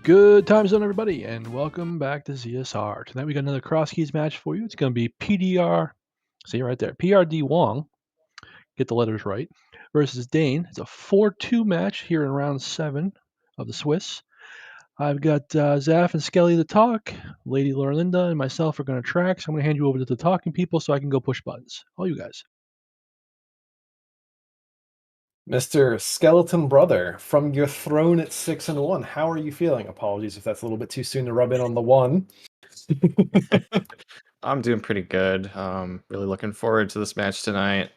Good time zone, everybody, and welcome back to ZSR. Tonight we got another Crosskeys match for you. It's going to be PDR, see right there, Prdwong, get the letters right, versus Deign. It's a 4-2 match here in round 7 of the Swiss. I've got Zaf and Skelly to talk. Lady Lorlinda and myself are going to track, so I'm going to hand you over to the talking people so I can go push buttons. All you guys. Mr. Skeleton Brother, from your throne at 6-1, how are you feeling? Apologies if that's a little bit too soon to rub in on the one. I'm doing pretty good. Really looking forward to this match tonight.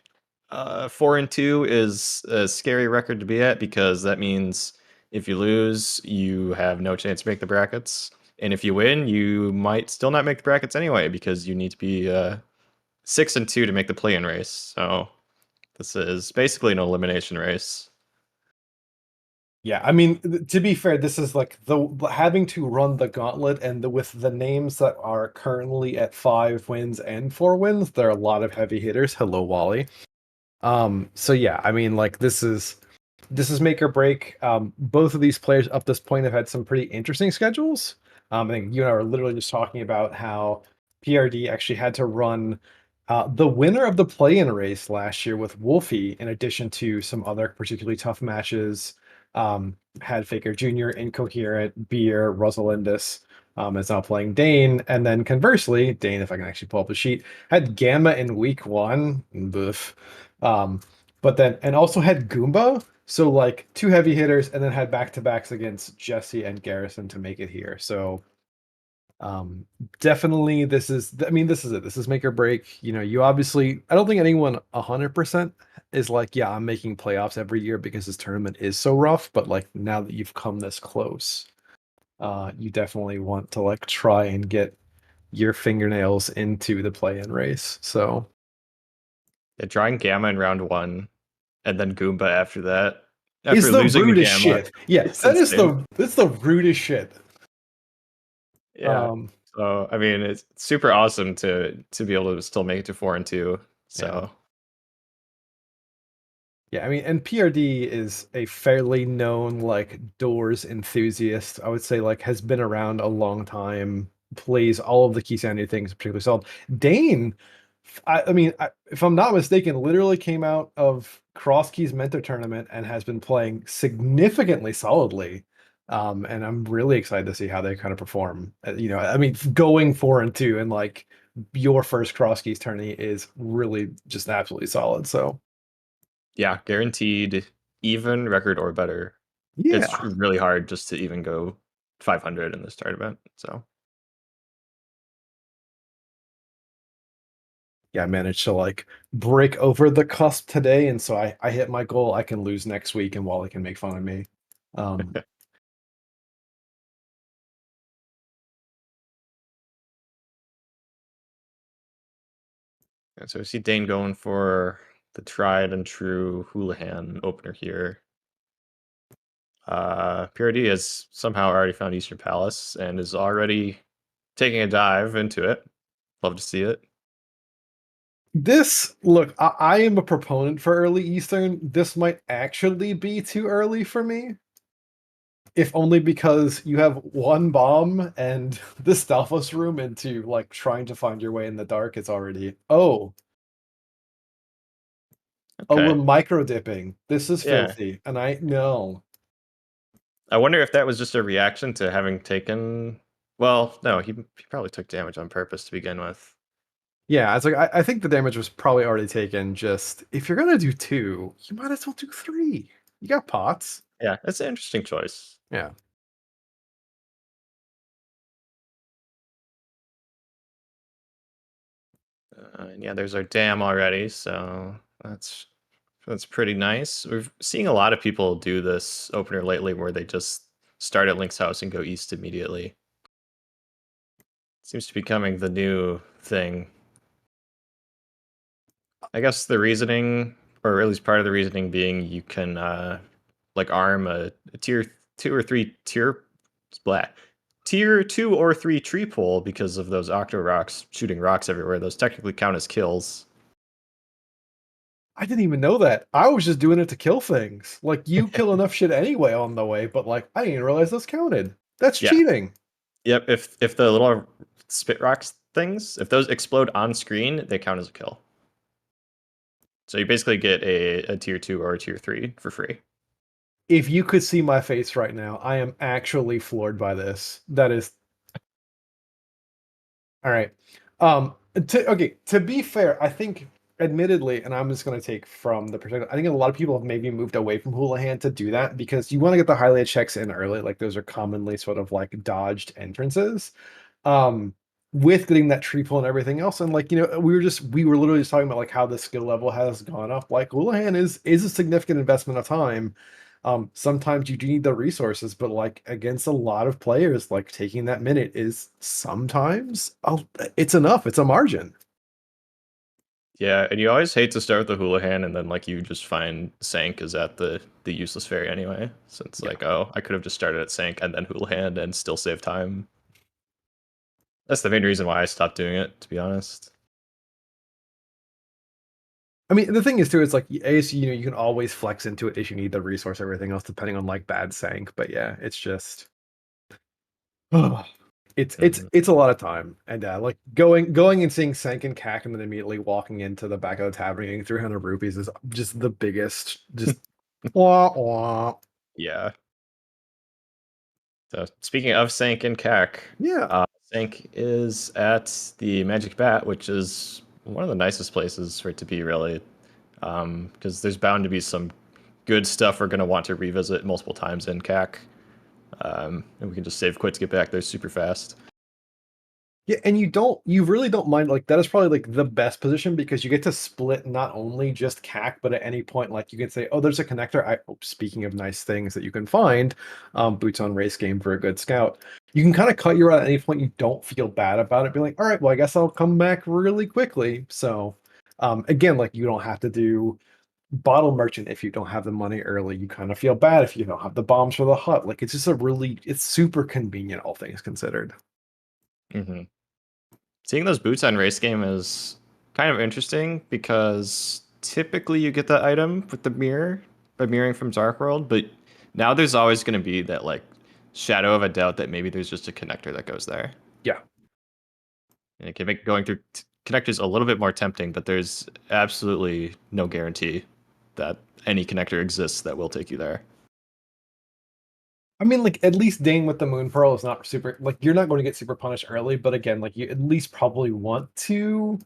4-2 is a scary record to be at because that means if you lose, you have no chance to make the brackets. And if you win, you might still not make the brackets anyway because you need to be 6-2 to make the play-in race. So this is basically an elimination race. Yeah, I mean, to be fair, this is like having to run the gauntlet, and with the names that are currently at 5 wins and 4 wins, there are a lot of heavy hitters. Hello, Wally. So yeah, I mean, like this is make or break. Both of these players up this point have had some pretty interesting schedules. I think you and I were literally just talking about how PRD actually had to run the winner of the play-in race last year with Wolfie, in addition to some other particularly tough matches. Had Faker Jr., Incoherent, Beer, Rosalindus is now playing Deign. And then conversely, Deign, if I can actually pull up the sheet, had Gamma in week 1. Boof. But then, and also had Goomba. So like 2 heavy hitters, and then had back-to-backs against Jesse and Garrison to make it here. So definitely this is it. This is make or break. You know, you obviously, I don't think anyone 100% is like, yeah, I'm making playoffs every year because this tournament is so rough. But like now that you've come this close, you definitely want to like try and get your fingernails into the play-in race. So Yeah, drawing Gamma in round 1 and then Goomba after that. is After the losing to rudest Gamma. shit. Yeah, that's the rudest shit. Yeah. So I mean, it's super awesome to be able to still make it to 4-2. So yeah, I mean, and PRD is a fairly known like doors enthusiast. I would say like has been around a long time, plays all of the key sounding things particularly solid. Deign, I mean, if I'm not mistaken, literally came out of Crosskeys Mentor Tournament and has been playing significantly solidly. And I'm really excited to see how they kind of perform. You know, I mean, going 4-2 and like your first Crosskeys tourney is really just absolutely solid. So yeah, guaranteed even record or better. yeah. It's really hard just to even go 500 in this tournament. So yeah, I managed to like break over the cusp today, and so I hit my goal. I can lose next week, and Wally can make fun of me. and so we see Deign going for the tried and true Houlihan opener here. Purity has somehow already found Eastern Palace and is already taking a dive into it. Love to see it. This look, I am a proponent for early Eastern. This might actually be too early for me. If only because you have 1 bomb and the Stalfos room into like trying to find your way in the dark. It's already oh, we're micro dipping. This is filthy, and I know. I wonder if that was just a reaction to having taken. Well, no, he probably took damage on purpose to begin with. Yeah, it's like I think the damage was probably already taken. Just if you're gonna do 2, you might as well do 3. You got pots. Yeah, that's an interesting choice. Yeah. And yeah, there's our dam already, so that's pretty nice. We're seeing a lot of people do this opener lately where they just start at Link's house and go east immediately. Seems to be becoming the new thing. I guess the reasoning, or at least part of the reasoning being you can like arm a tier 2 or 3 tier 2 or 3 tree pole because of those octo rocks shooting rocks everywhere. Those technically count as kills. I didn't even know that. I was just doing it to kill things. Like you kill enough shit anyway on the way, but like I didn't realize those counted. That's Yeah. cheating. Yep. If the little spit rocks things, if those explode on screen, they count as a kill. So you basically get a tier 2 or a tier 3 for free. If you could see my face right now, I am actually floored by this. That is all right. To be fair, I think admittedly, and I'm just going to take from the perspective, I think a lot of people have maybe moved away from Houlihan to do that because you want to get the highlight checks in early. Like those are commonly sort of like dodged entrances. Um, with getting that tree pull and everything else, and like we were literally just talking about like how the skill level has gone up. Like Houlihan is a significant investment of time. Sometimes you do need the resources, but like against a lot of players, like taking that minute is sometimes it's enough. It's a margin. Yeah, and you always hate to start with the Houlihan and then like you just find Sank is at the useless fairy anyway. So it's like, oh, I could have just started at Sank and then Houlihan and still save time. That's the main reason why I stopped doing it, to be honest. I mean, the thing is too, it's like ASU, you can always flex into it if you need the resource, everything else, depending on like bad sank. But yeah, it's just it's a lot of time. And like going and seeing sank and cack and then immediately walking into the back of the tavern getting 300 rupees is just the biggest just wah, wah. Yeah. So speaking of Sank and Cac, Yeah. Sank is at the Magic Bat, which is one of the nicest places for it to be, really, because there's bound to be some good stuff we're going to want to revisit multiple times in Cac, and we can just save quit to get back there super fast. Yeah, and you really don't mind, like that is probably like the best position because you get to split not only just CAC, but at any point, like you can say, oh, there's a connector. Speaking of nice things that you can find, boots on race game for a good scout. You can kind of cut your route at any point. You don't feel bad about it. Be like, all right, well, I guess I'll come back really quickly. So, again, like you don't have to do bottle merchant if you don't have the money early. You kind of feel bad if you don't have the bombs for the hut. Like it's just it's super convenient, all things considered. Mm-hmm. Seeing those boots on race game is kind of interesting because typically you get that item with the mirror by mirroring from Dark World, but now there's always going to be that like shadow of a doubt that maybe there's just a connector that goes there. Yeah. And it can make going through connectors a little bit more tempting, but there's absolutely no guarantee that any connector exists that will take you there. I mean, like at least Deign with the Moon Pearl is not super. Like you're not going to get super punished early, but again, like you at least probably want to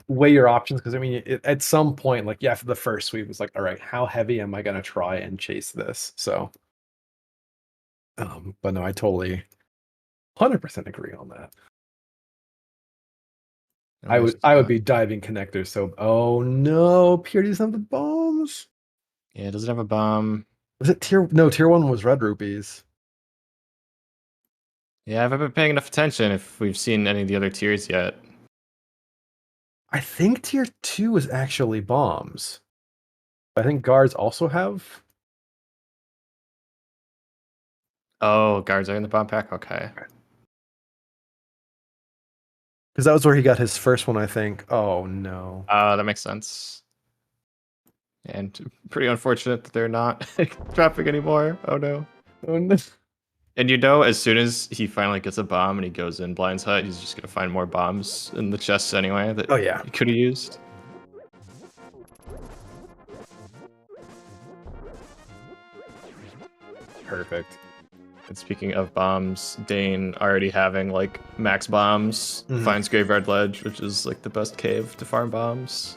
weigh your options because I mean, at some point, like yeah, after the first sweep, it's like, all right, how heavy am I going to try and chase this? So, but no, I totally 100% agree on that. I would be diving connectors. So, oh no, Pure doesn't have the bombs. Yeah, does it have a bomb? Was it tier 1 was red rupees. Yeah, I haven't been paying enough attention if we've seen any of the other tiers yet. I think tier 2 is actually bombs. I think guards also have. Oh, guards are in the bomb pack? Okay. Because that was where he got his first one, I think. Oh no. That makes sense. And pretty unfortunate that they're not dropping anymore. Oh no. Oh no. And you know, as soon as he finally gets a bomb and he goes in Blind's hut, he's just gonna find more bombs in the chests anyway that he could have used. Perfect. And speaking of bombs, Deign already having like max bombs, finds Graveyard Ledge, which is like the best cave to farm bombs.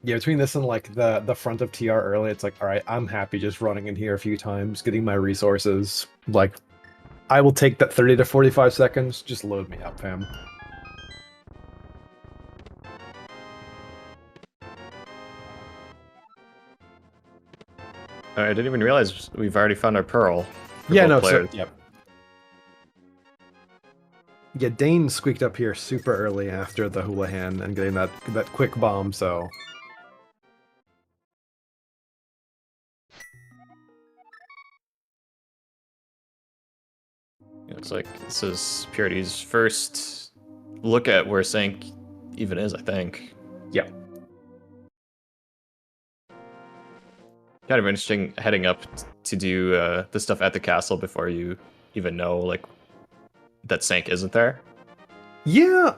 Yeah, between this and like the front of TR early, it's like, all right, I'm happy just running in here a few times, getting my resources. Like, I will take that 30 to 45 seconds. Just load me up, fam. I didn't even realize we've already found our pearl. Yeah, no, so, yep. Yeah, Deign squeaked up here super early after the Houlihan and getting that quick bomb, so... It looks like this is Purity's first look at where Sank even is, I think. Yeah. kind of interesting heading up to do the stuff at the castle before you even know like that Sank isn't there. Yeah,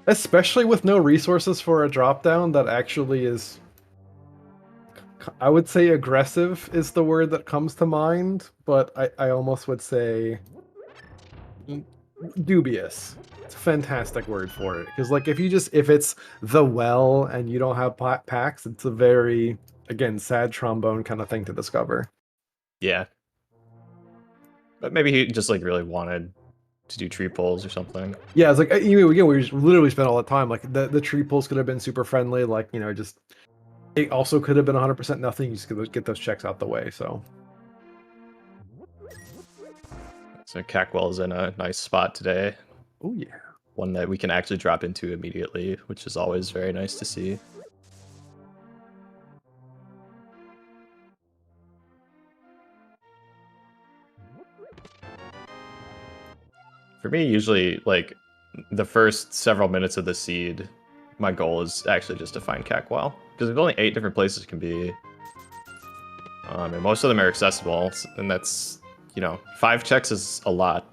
especially with no resources for a drop down that actually is, I would say aggressive is the word that comes to mind, but I almost would say dubious. It's a fantastic word for it, because like if it's the well and you don't have packs, it's a very, again, sad trombone kind of thing to discover. Yeah. But maybe he just like really wanted to do tree pulls or something. Yeah, it's like, again, we just literally spent all the time, like the tree pulls could have been super friendly, like, you know, just, it also could have been 100% nothing. You just could get those checks out the way. So Cackwell's in a nice spot today. oh yeah. One that we can actually drop into immediately, which is always very nice to see. For me, usually, like, the first several minutes of the seed, my goal is actually just to find Cackwell. Because there's only 8 different places it can be. And most of them are accessible, and that's, you know, 5 checks is a lot.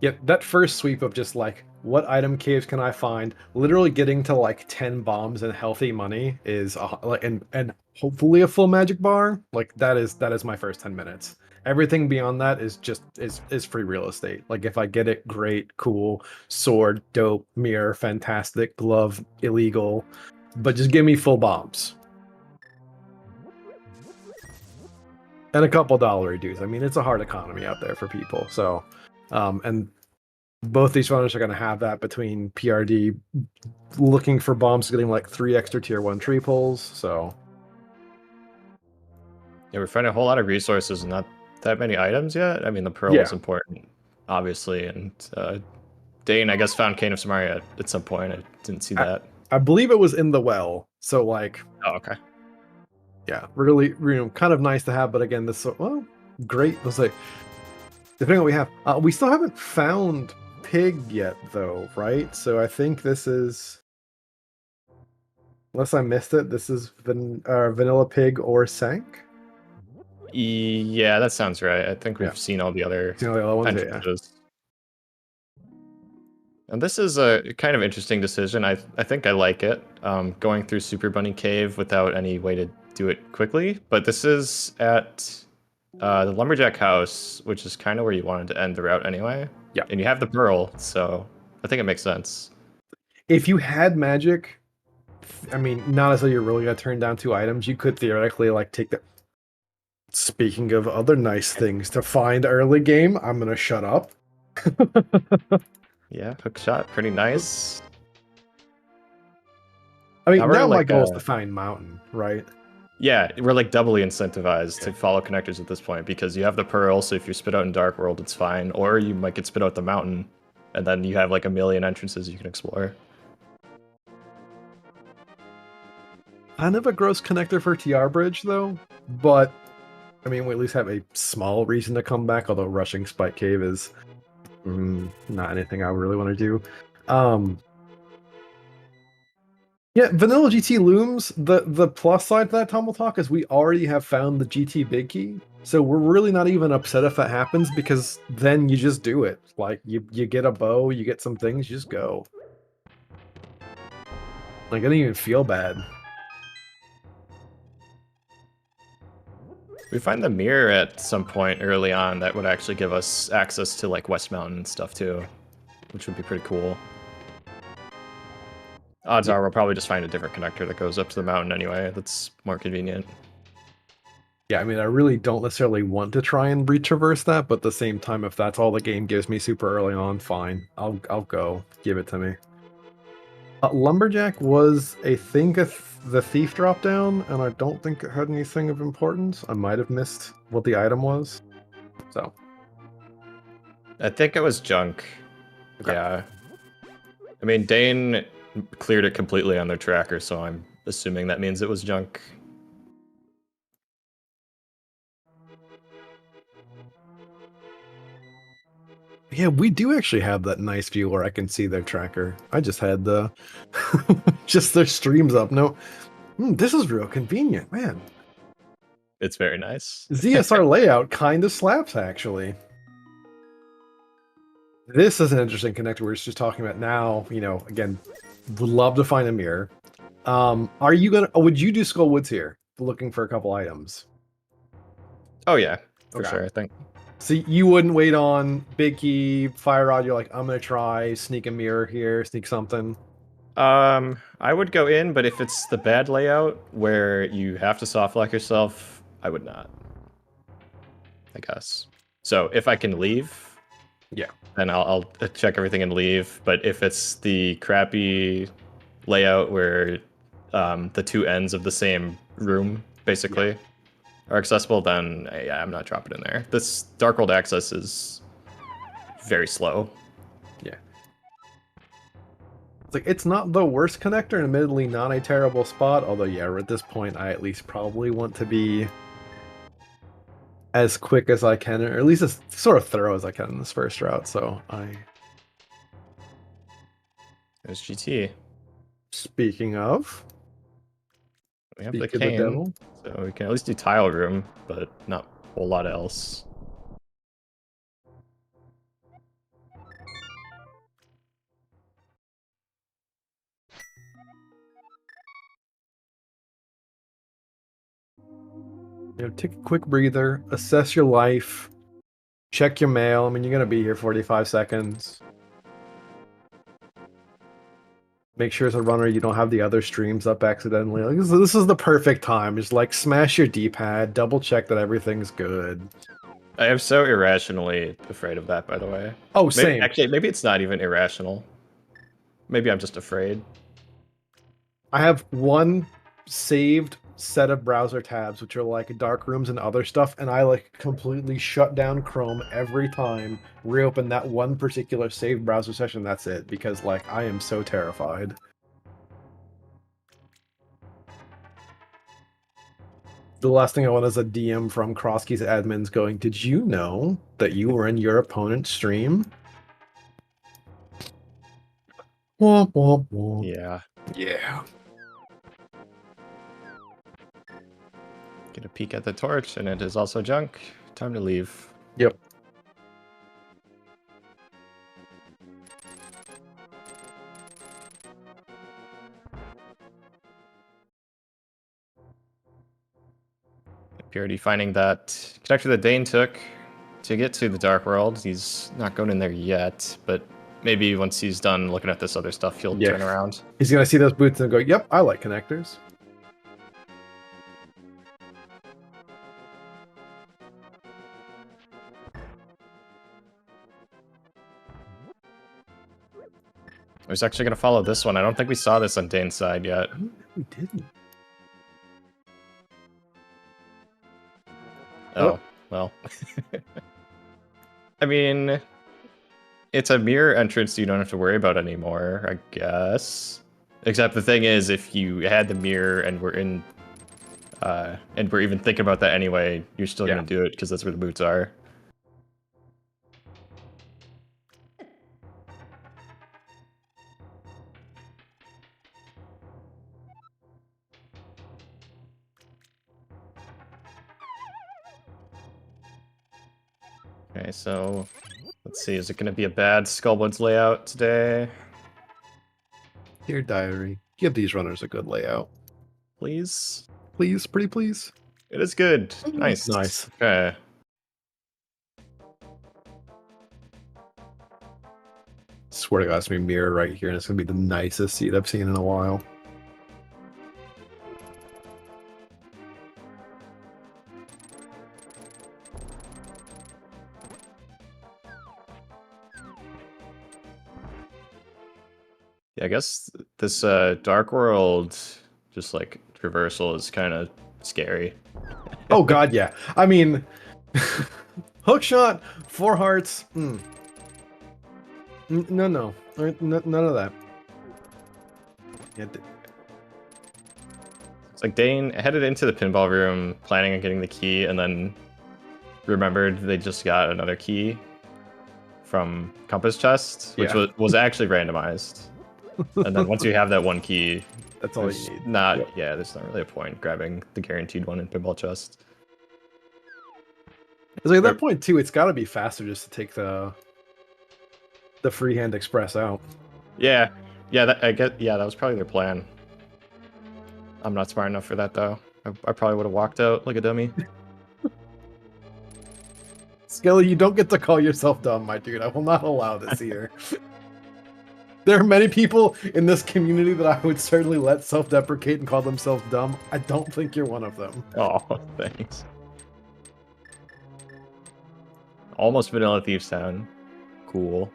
Yeah, that first sweep of just like, what item caves can I find? Literally getting to like 10 bombs and healthy money is and hopefully a full magic bar. Like that is my first 10 minutes. Everything beyond that is just is free real estate. Like if I get it, great, cool, sword, dope, mirror, fantastic, glove, illegal, but just give me full bombs. And a couple dollar dues. I mean, it's a hard economy out there for people. So and both these runners are going to have that between PRD looking for bombs, getting like 3 extra tier 1 tree pulls. So yeah, we're finding a whole lot of resources and not that many items yet. I mean, the pearl yeah. is important, obviously, and Deign, I guess, found Cane of Samaria at some point. I didn't see that. I believe it was in the well. So like, oh, okay. Yeah, really, kind of nice to have. But again, this, well, great. Let's say, depending on what we have, we still haven't found Pig yet, though, right? So I think this is, unless I missed it, this is Vanilla Pig or Sank. Yeah, that sounds right. I think we've seen all the other ones. entrances. And this is a kind of interesting decision. I think I like it. Going through Super Bunny Cave without any way to do it quickly. But this is at the Lumberjack House, which is kind of where you wanted to end the route anyway. Yeah. And you have the Pearl, so I think it makes sense. If you had magic, I mean, not as though you're really going to turn down 2 items, you could theoretically like take the... Speaking of other nice things to find early game, I'm going to shut up. Yeah, hook shot, pretty nice. I mean, now my goal is to find Mountain, right? Yeah, we're like doubly incentivized to follow connectors at this point because you have the Pearl, so if you're spit out in Dark World, it's fine. Or you might get spit out the Mountain, and then you have like a million entrances you can explore. Kind of a gross connector for TR Bridge, though. But, I mean, we at least have a small reason to come back, although rushing Spike Cave is not anything I really want to do. Yeah, Vanilla GT looms. The plus side to that tumble talk is we already have found the GT big key, so we're really not even upset if that happens because then you just do it. Like you get a bow, you get some things, you just go. Like I didn't even feel bad. We find the mirror at some point early on that would actually give us access to like West Mountain and stuff too, which would be pretty cool. Odds are we'll probably just find a different connector that goes up to the mountain anyway. That's more convenient. Yeah, I mean, I really don't necessarily want to try and retraverse that, but at the same time, if that's all the game gives me super early on, fine. I'll go. Give it to me. Lumberjack was, I think, the thief drop down, and I don't think it had anything of importance. I might have missed what the item was. So. I think it was junk. Okay. Yeah. I mean, Deign cleared it completely on their tracker, so I'm assuming that means it was junk. Yeah, we do actually have that nice view where I can see their tracker. I just had the just their streams up. No, this is real convenient, man. It's very nice. ZSR layout kind of slaps, actually. This is an interesting connector we're just talking about now. You know, again, would love to find a mirror. Are you gonna? Oh, would you do Skull Woods here, looking for a couple items? Oh yeah, for Okay. sure. I think. So you wouldn't wait on Big Key, Fire Rod. You're like, I'm gonna try sneak a mirror here, sneak something. I would go in, but if it's the bad layout where you have to soft lock yourself, I would not. I guess. So if I can leave, Yeah, then I'll check everything and leave. But if it's the crappy layout where the two ends of the same room basically are accessible, then yeah, I'm not dropping in there. This Dark World access is very slow. yeah. It's like it's not the worst connector, and admittedly not a terrible spot. Although, yeah, at this point, I at least probably want to be as quick as I can, or at least as sort of thorough as I can in this first route. So There's GT. Speaking of, We have speak the of the cane, devil. so we can at least do tile room, but not a whole lot else. You know, take a quick breather, assess your life, check your mail. I mean, you're gonna be here 45 seconds. Make sure as a runner you don't have the other streams up accidentally. Like, this is the perfect time. Just like smash your D-pad, double check that everything's good. I am so irrationally afraid of that, by the way. Oh, same. Actually, maybe it's not even irrational. Maybe I'm just afraid. I have one saved set of browser tabs, which are like dark rooms and other stuff, and I like completely shut down Chrome every time, reopen that one particular saved browser session. That's it, because like I am so terrified. The last thing I want is a DM from Crosskeys admins going, "Did you know that you were in your opponent's stream?" Womp womp womp. Yeah. Yeah. Get a peek at the torch, and it is also junk. Time to leave. Yep. Purity finding that connector that Deign took to get to the Dark World. He's not going in there yet, but maybe once he's done looking at this other stuff, he'll turn around. He's gonna see those boots and go, "Yep, I like connectors." I was actually going to follow this one. I don't think we saw this on Dane's side yet. We didn't. Oh, well. I mean, it's a mirror entrance you don't have to worry about anymore, I guess. Except the thing is, if you had the mirror and we're in, and we're even thinking about that anyway, you're still going to do it because that's where the boots are. Okay, so let's see. Is it going to be a bad Skullwoods layout today? Dear diary, give these runners a good layout. Please? Please, pretty please. It is good. Nice. Nice. Okay. Swear to God, it's gonna be a mirror right here, and it's gonna be the nicest seat I've seen in a while. Yeah, I guess this Dark World, just like traversal, is kind of scary. Oh God, yeah. I mean, hook shot, 4 hearts. No, none of that. Yeah. It's like Deign headed into the pinball room, planning on getting the key, and then remembered they just got another key from Compass Chest, which Yeah. was actually randomized. And then once you have that one key, That's all you there's need. not Yep. yeah, there's not really a point grabbing the guaranteed one in Pinball Chest. It's like at that point too, it's got to be faster just to take the freehand express out. Yeah, that was probably their plan. I'm not smart enough for that though. I probably would have walked out like a dummy. Skelly, you don't get to call yourself dumb, my dude. I will not allow this here. There are many people in this community that I would certainly let self-deprecate and call themselves dumb. I don't think you're one of them. Oh, thanks. Almost Vanilla Thief's Town. Cool.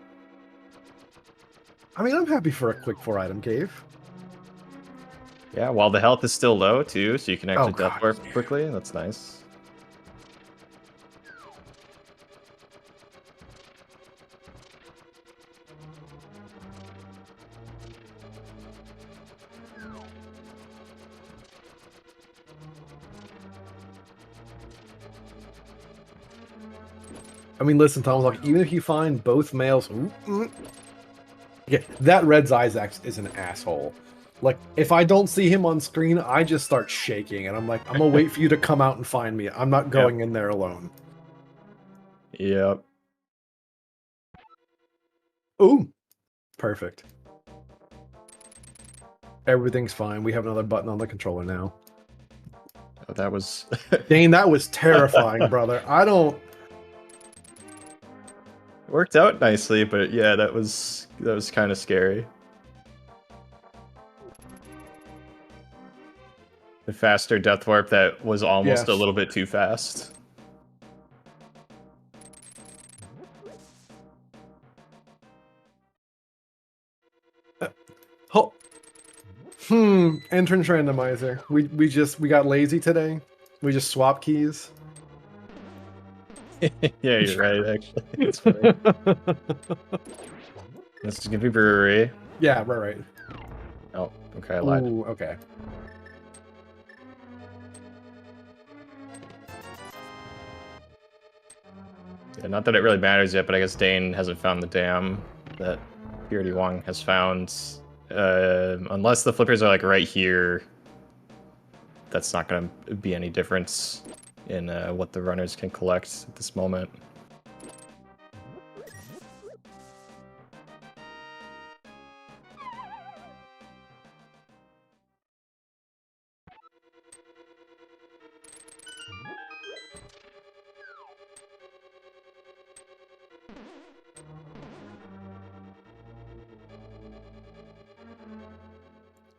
I mean, I'm happy for a quick 4-item cave. Yeah, while the health is still low too, so you can actually God. death warp quickly. That's nice. I mean, listen, Tom, like, even if you find both males, yeah, that Red's Isaac is an asshole. Like, if I don't see him on screen, I just start shaking, and I'm like, I'm gonna wait for you to come out and find me. I'm not going in there alone. Yep. Ooh, perfect. Everything's fine. We have another button on the controller now. Oh, that was Deign, that was terrifying, brother. I don't. worked out nicely, but yeah, that was kind of scary. The faster death warp that was almost a little bit too fast. Entrance randomizer. We got lazy today. We just swapped keys. Yeah, you're right. Actually, it's funny. This is gonna be brewery. Yeah, right. Oh, okay, I lied. Ooh, okay. Yeah, not that it really matters yet, but I guess Deign hasn't found the dam that Prdwong has found. Unless the flippers are like right here, that's not going to be any difference in what the runners can collect at this moment.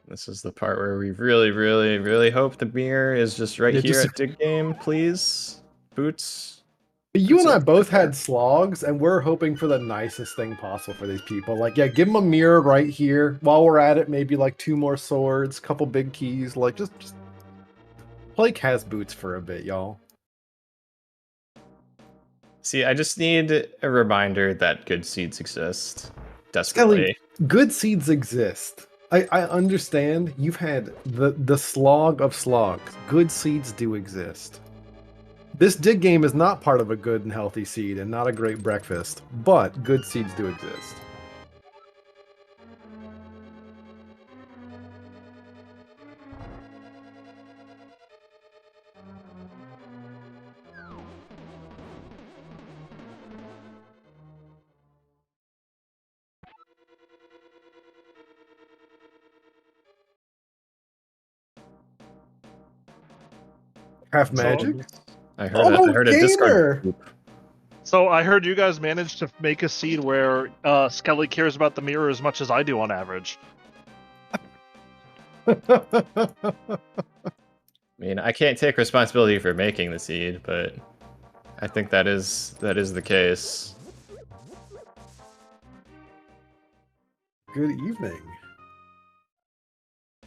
This is the part where we really, really, really hope the mirror is just right here at Dig Game, please. Boots. You and I both had slogs, and we're hoping for the nicest thing possible for these people. Like, yeah, give them a mirror right here. While we're at it, maybe like 2 more swords, couple big keys. Like, just Blake has boots for a bit, y'all. See, I just need a reminder that good seeds exist. Desperately. Skelly, good seeds exist. I understand you've had the slog of slogs. Good seeds do exist. This dig game is not part of a good and healthy seed and not a great breakfast, but good seeds do exist. Half magic? I heard I heard a Discord group. So I heard you guys managed to make a seed where Skelly cares about the mirror as much as I do on average. I mean, I can't take responsibility for making the seed, but I think that is the case. Good evening.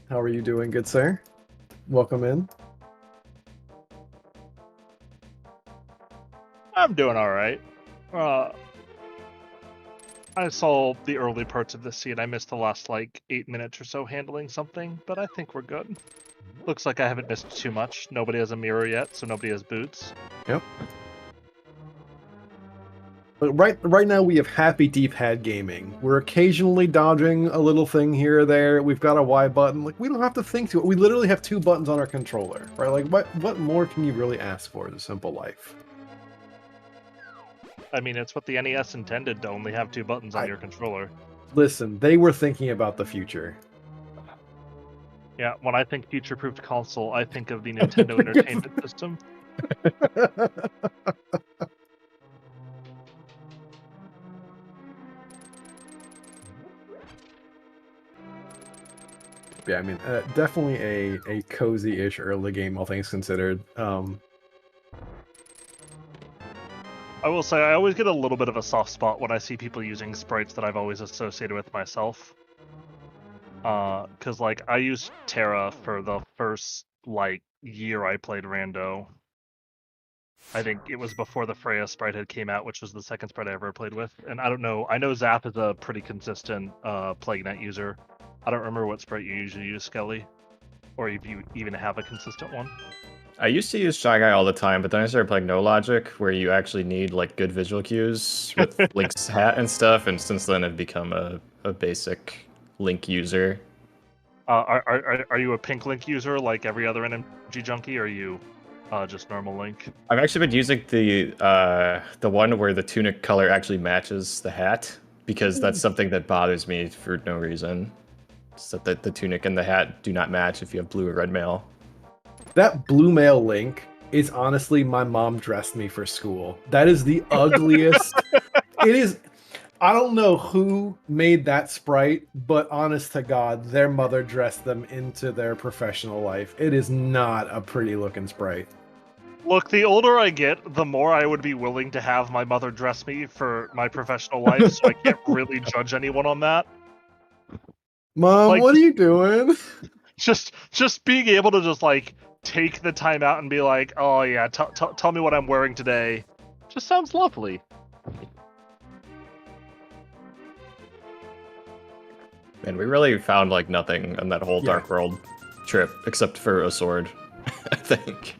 How are you doing, good sir? Welcome in. I'm doing all right. I saw the early parts of this seed. I missed the last like 8 minutes or so handling something, but I think we're good. Looks like I haven't missed too much. Nobody has a mirror yet, so nobody has boots. Yep. But right now we have happy D-pad gaming. We're occasionally dodging a little thing here or there. We've got a Y button. Like, we don't have to think to it. We literally have 2 buttons on our controller, right? Like, what more can you really ask for in a simple life? I mean, it's what the NES intended, to only have 2 buttons on your controller. Listen, they were thinking about the future. Yeah, when I think future-proofed console, I think of the Nintendo Entertainment System. Yeah, I mean, definitely a cozy-ish early game, all things considered. I will say, I always get a little bit of a soft spot when I see people using sprites that I've always associated with myself. Because, like, I used Terra for the first, like, year I played Rando. I think it was before the Freya sprite had came out, which was the second sprite I ever played with. And I don't know, I know Zap is a pretty consistent PlagueNet user. I don't remember what sprite you usually use, Skelly, or if you even have a consistent one. I used to use Shy Guy all the time, but then I started playing No Logic, where you actually need like good visual cues with Link's hat and stuff, and since then I've become a basic Link user. Are you a pink Link user like every other NMG junkie, or are you just normal Link? I've actually been using the one where the tunic color actually matches the hat, because that's something that bothers me for no reason. So that the tunic and the hat do not match if you have blue or red mail. That blue mail Link is honestly my mom dressed me for school. That is the ugliest. It is. I don't know who made that sprite, but honest to God, their mother dressed them into their professional life. It is not a pretty looking sprite. Look, the older I get, the more I would be willing to have my mother dress me for my professional life, so I can't really judge anyone on that. Mom, Like, what are you doing? Just being able to just, like, take the time out and be like, oh yeah, tell me what I'm wearing today, just sounds lovely. And we really found like nothing on that whole Dark World trip except for a sword, I think.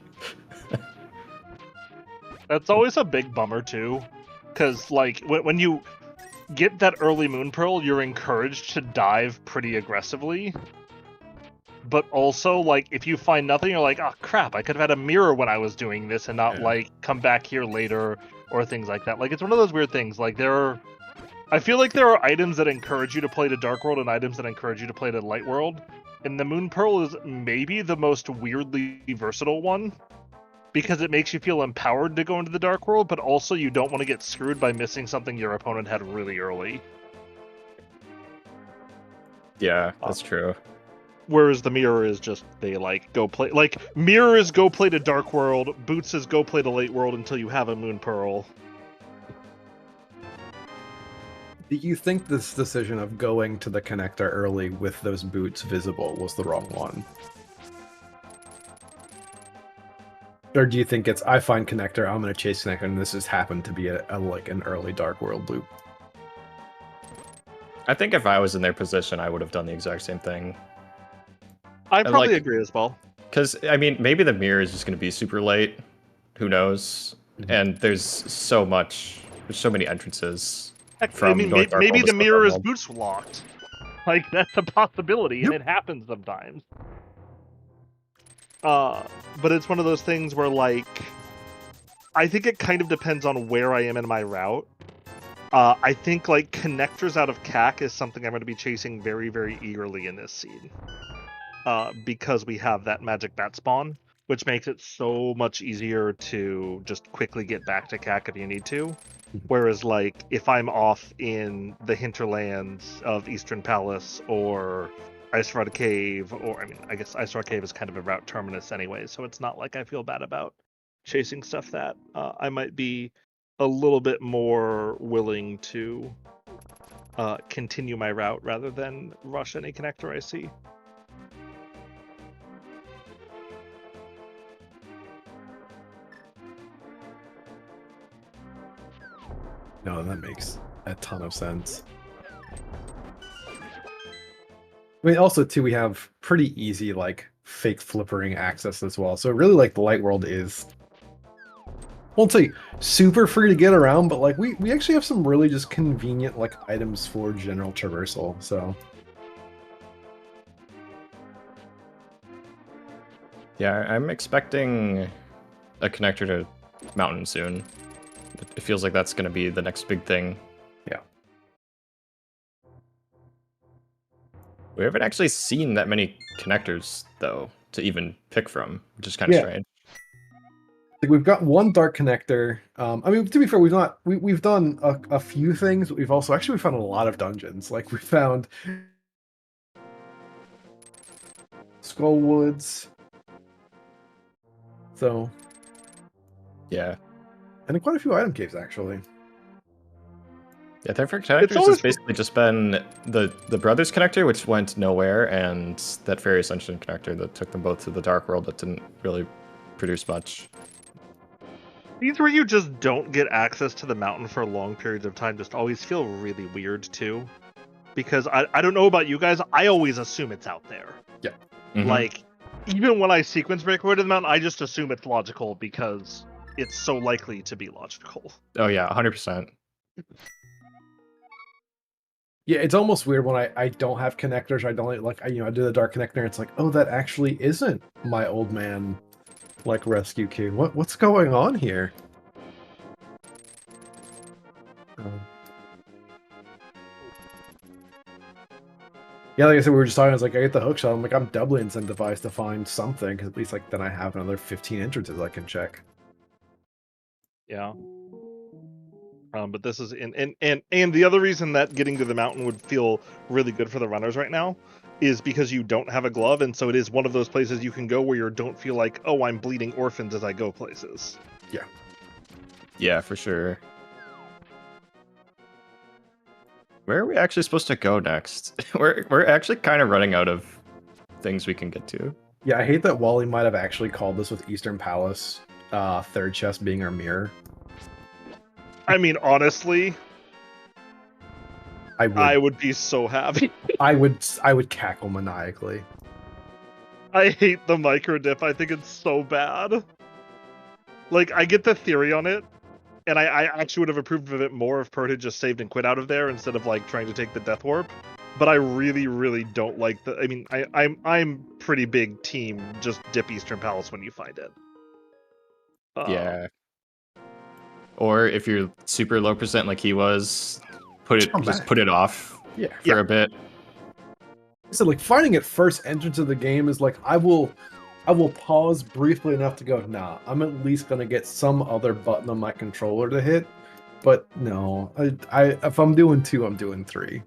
That's always a big bummer too, because like when you get that early Moon Pearl, you're encouraged to dive pretty aggressively. But also, like, if you find nothing, you're like, oh crap, I could have had a mirror when I was doing this and not like come back here later or things like that. Like, it's one of those weird things. Like, I feel like there are items that encourage you to play to Dark World and items that encourage you to play to Light World. And the Moon Pearl is maybe the most weirdly versatile one, because it makes you feel empowered to go into the Dark World, but also you don't want to get screwed by missing something your opponent had really early. Yeah, that's true. Whereas the mirror is just, they like, go play, like, mirror is go play to Dark World, boots is go play to Late World until you have a Moon Pearl. Do you think this decision of going to the connector early with those boots visible was the wrong one? Or do you think it's, I find connector, I'm going to chase connector, and this just happened to be like an early Dark World loop? I think if I was in their position, I would have done the exact same thing. I probably agree as well. Because, I mean, maybe the mirror is just going to be super late. Who knows? Mm-hmm. And there's so many entrances. I mean, maybe the mirror is boots locked. Like, that's a possibility, and it happens sometimes. But it's one of those things where, like, I think it kind of depends on where I am in my route. I think, like, connectors out of CAC is something I'm going to be chasing very, very eagerly in this seed. Because we have that magic bat spawn, which makes it so much easier to just quickly get back to CAC if you need to. Whereas, like, if I'm off in the hinterlands of Eastern Palace or Ice Rod Cave, or, I mean, I guess Ice Rod Cave is kind of a route terminus anyway, so it's not like I feel bad about chasing stuff that I might be a little bit more willing to continue my route rather than rush any connector I see. No, that makes a ton of sense. I mean, also, too, we have pretty easy, like, fake flippering access as well. So really, like, the Light World is won't say super free to get around, but like we actually have some really just convenient like items for general traversal. So Yeah, I'm expecting a connector to Mountain soon. It feels like that's going to be the next big thing. yeah. We haven't actually seen that many connectors, though, to even pick from, which is kind of strange. Like we've got one dark connector. I mean, to be fair, we've done a few things, but we've also we found a lot of dungeons. Like we found Skull Woods. So Yeah. and quite a few item caves actually. Yeah, Therefore connectors has basically just been the Brothers connector, which went nowhere, and that Fairy Ascension connector that took them both to the Dark World that didn't really produce much. These where you just don't get access to the mountain for long periods of time just always feel really weird too. Because I don't know about you guys, I always assume it's out there. Yeah. Mm-hmm. Like, even when I sequence break away to the mountain, I just assume it's logical because it's so likely to be logical. Oh yeah, 100%. Yeah, it's almost weird when I don't have connectors. I don't like I do the dark connector. It's like, oh, that actually isn't my old man like rescue key. What's going on here? Yeah, like I said, we were just talking. I was like, I get the hook shot. I'm like, I'm doubly incentivized to find something because at least like then I have another 15 entrances I can check. Yeah. But this is and the other reason that getting to the mountain would feel really good for the runners right now is because you don't have a glove, and so it is one of those places you can go where you don't feel like, oh, I'm bleeding orphans as I go places. Yeah. Yeah, for sure. Where are we actually supposed to go next? We're actually kind of running out of things we can get to. Yeah, I hate that Wally might have actually called this with Eastern Palace, third chest being our mirror. I mean, honestly, I would be so happy. I would cackle maniacally. I hate the micro dip. I think it's so bad. Like, I get the theory on it, and I actually would have approved of it more if Perd had just saved and quit out of there instead of like trying to take the death warp. But I really, really don't like the. I mean, I'm pretty big team. Just dip Eastern Palace when you find it. Yeah. Or if you're super low percent like he was, put it off. Yeah. For a bit. So like finding it first entrance of the game is like I will pause briefly enough to go, nah, I'm at least gonna get some other button on my controller to hit. But no, I if I'm doing 2, I'm doing 3.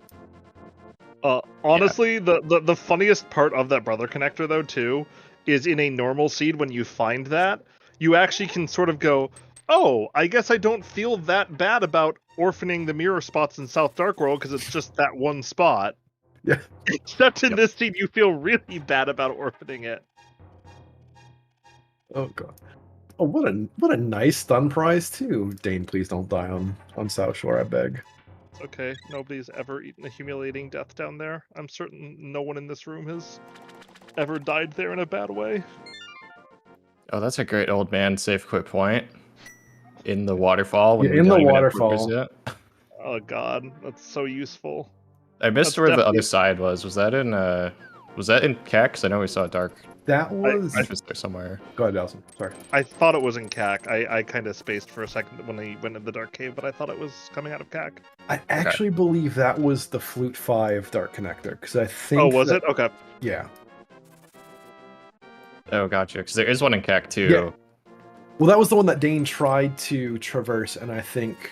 Honestly, the funniest part of that brother connector though too is in a normal seed when you find that, you actually can sort of go, oh, I guess I don't feel that bad about orphaning the mirror spots in South Dark World because it's just that one spot. Yeah. Except in this seed, you feel really bad about orphaning it. Oh god. Oh, what a nice stun prize too. Deign, please don't die on South Shore, I beg. It's okay. Nobody's ever eaten a humiliating death down there. I'm certain no one in this room has ever died there in a bad way. Oh, that's a great old man safe quit point. In the waterfall. When in the waterfall. Oh god, that's so useful. I missed where the other side was. Was that in CAC? Because I know we saw it dark. That was I was there somewhere. Go ahead, Nelson. Sorry. I thought it was in CAC. I kind of spaced for a second when I went in the dark cave, but I thought it was coming out of CAC. I actually believe that was the Flute 5 dark connector because I think. Oh, was it? Okay. Yeah. Oh, gotcha. Because there is one in CAC too. Yeah. Well, that was the one that Deign tried to traverse, and I think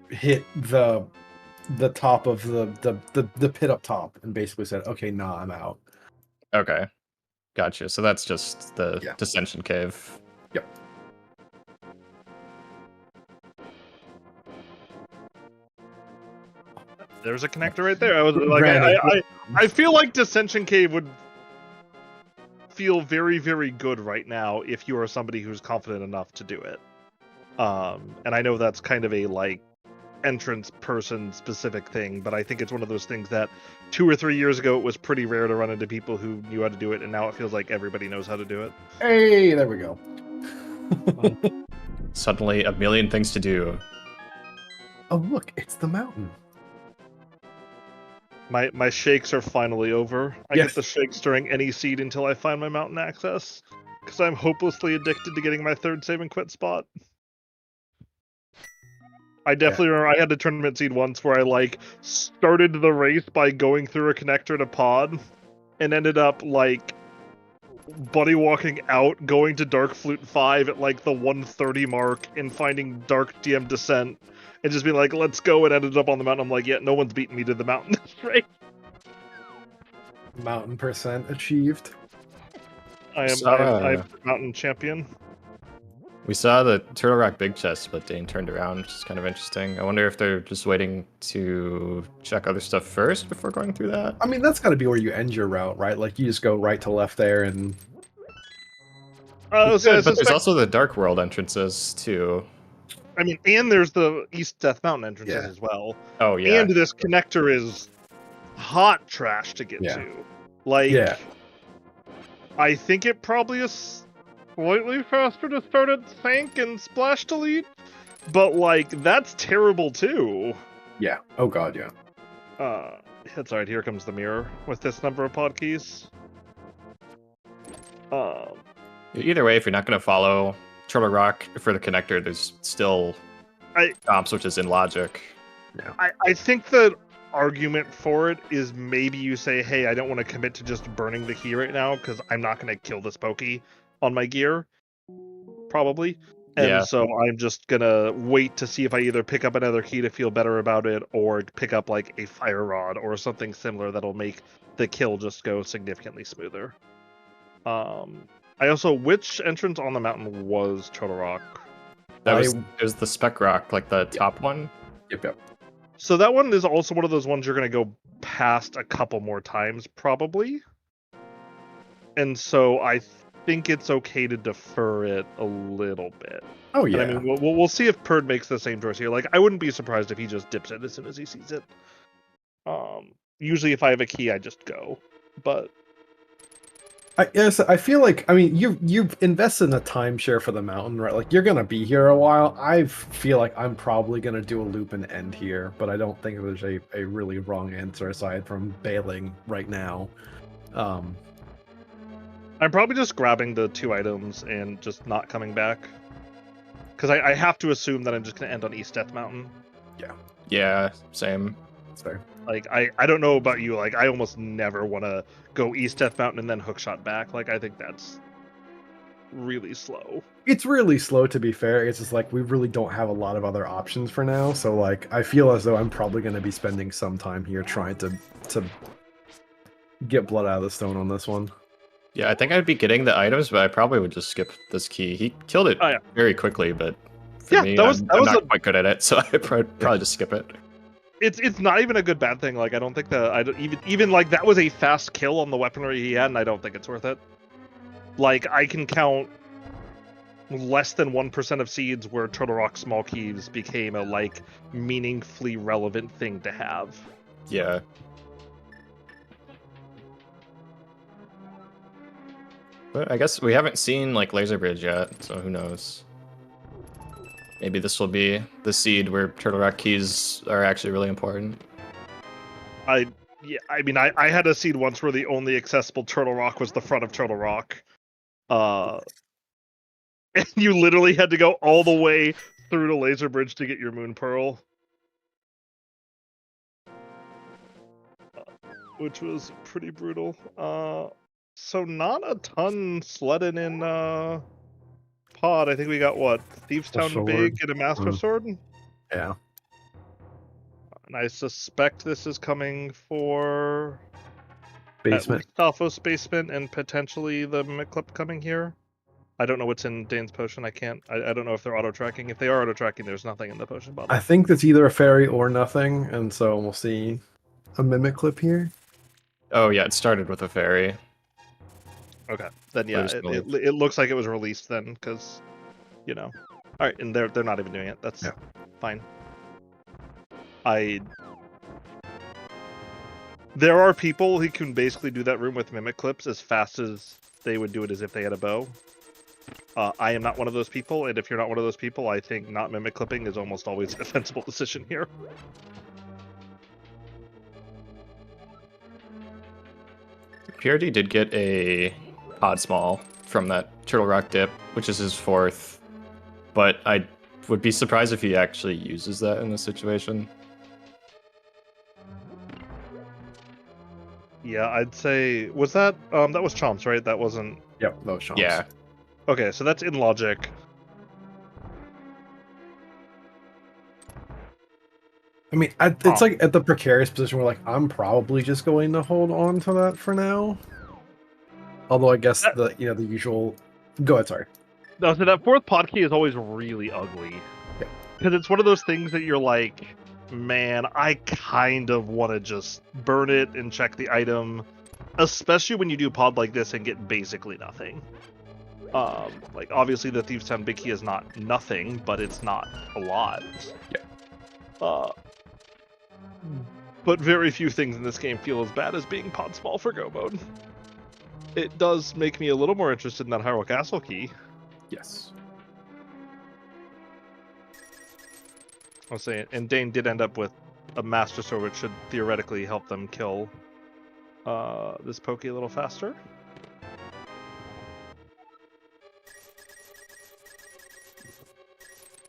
hit the top of the pit up top, and basically said, "Okay, nah, I'm out." Okay, gotcha. So that's just the Dissension Cave. Yep. There's a connector right there. I was like, I feel like Dissension Cave would feel very, very good right now if you are somebody who's confident enough to do it. And I know that's kind of a like entrance person specific thing, but I think it's one of those things that 2 or 3 years ago it was pretty rare to run into people who knew how to do it, and now it feels like everybody knows how to do it. Hey, there we go. Suddenly, a million things to do. Oh, look, it's the mountain. My shakes are finally over. I Yes. get the shakes during any seed until I find my mountain access, because I'm hopelessly addicted to getting my 3rd save and quit spot. I definitely remember I had a tournament seed once where I like started the race by going through a connector to pod, and ended up like buddy walking out, going to Dark Flute 5 at like the 130 mark, and finding Dark DM Descent, and just being like, let's go, and ended up on the mountain. I'm like, yeah, no one's beating me to the mountain this race. Mountain percent achieved. I am mountain champion. We saw the Turtle Rock big chest, but Deign turned around, which is kind of interesting. I wonder if they're just waiting to check other stuff first before going through that. I mean, that's got to be where you end your route, right? Like, you just go right to left there, and But there's also the Dark World entrances, too. I mean, and there's the East Death Mountain entrances as well. Oh, yeah. And this connector is hot trash to get to. Like, I think it probably is slightly faster to start at Thank and Splash Delete, but, like, that's terrible, too. Yeah. Oh, God, yeah. That's alright, here comes the mirror with this number of pod keys. Either way, if you're not going to follow Turtle Rock for the connector, there's still comps, which is in logic. Yeah. I think the argument for it is maybe you say, hey, I don't want to commit to just burning the key right now because I'm not going to kill this pokey on my gear, probably. And so I'm just going to wait to see if I either pick up another key to feel better about it or pick up like a fire rod or something similar that'll make the kill just go significantly smoother. Which entrance on the mountain was Turtle Rock? It was the Spec Rock, like the top one. Yep. So that one is also one of those ones you're going to go past a couple more times, probably. And so I think it's okay to defer it a little bit. Oh, yeah. And I mean, we'll see if Perd makes the same choice here. Like, I wouldn't be surprised if he just dips it as soon as he sees it. Usually if I have a key, I just go. But I feel like, I mean, you've invested in a timeshare for the mountain, right? Like, you're gonna be here a while. I feel like I'm probably gonna do a loop and end here, but I don't think there's a really wrong answer aside from bailing right now. I'm probably just grabbing the 2 items and just not coming back. Because I have to assume that I'm just gonna end on East Death Mountain. Yeah, same. That's fair. Like, I don't know about you, like, I almost never want to go East Death Mountain and then hookshot back. Like, I think that's really slow. It's really slow, to be fair. It's just like, we really don't have a lot of other options for now. So, like, I feel as though I'm probably going to be spending some time here trying to get blood out of the stone on this one. Yeah, I think I'd be getting the items, but I probably would just skip this key. He killed it very quickly, but for me, I'm not quite good at it, so I'd probably just skip it. It's not even a good bad thing. Like, I don't think even like that was a fast kill on the weaponry he had, and I don't think it's worth it. Like, I can count less than 1% of seeds where Turtle Rock small keys became a like meaningfully relevant thing to have. Yeah. But I guess we haven't seen like Laser Bridge yet, so who knows? Maybe this will be the seed where Turtle Rock keys are actually really important. I mean, I had a seed once where the only accessible Turtle Rock was the front of Turtle Rock. And you literally had to go all the way through the Laser Bridge to get your Moon Pearl. Which was pretty brutal. So not a ton sledding in pod. I think we got what? Thiefstown Big and a Master Sword? Yeah. And I suspect this is coming for Basement. Stalfos Basement and potentially the Mimic Clip coming here. I don't know what's in Dane's potion. I don't know if they're auto-tracking. If they are auto-tracking, there's nothing in the potion bottle. I think that's either a fairy or nothing, and so we'll see a Mimic Clip here. Oh yeah, it started with a fairy. Okay, then yeah, it looks like it was released then, because, you know. All right, and they're not even doing it. That's fine. There are people who can basically do that room with Mimic Clips as fast as they would do it as if they had a bow. I am not one of those people, and if you're not one of those people, I think not mimic clipping is almost always a defensible decision here. PRD did get a pod small from that Turtle Rock dip, which is his 4th, but I would be surprised if he actually uses that in this situation. Yeah, I'd say was that that was Chomps, right? That wasn't. Yep, those shots. Yeah. Okay, so that's in logic. I mean, it's like at the precarious position where like I'm probably just going to hold on to that for now. Although I guess the usual. Go ahead, sorry. No, so that 4th pod key is always really ugly. Yeah. Because it's one of those things that you're like, man, I kind of want to just burn it and check the item, especially when you do pod like this and get basically nothing. Like obviously the Thieves Town big key is not nothing, but it's not a lot. Yeah. But very few things in this game feel as bad as being pod small for go mode. It does make me a little more interested in that Hyrule Castle key. Yes. I'll say it. And Deign did end up with a Master Sword, which should theoretically help them kill this Pokey a little faster.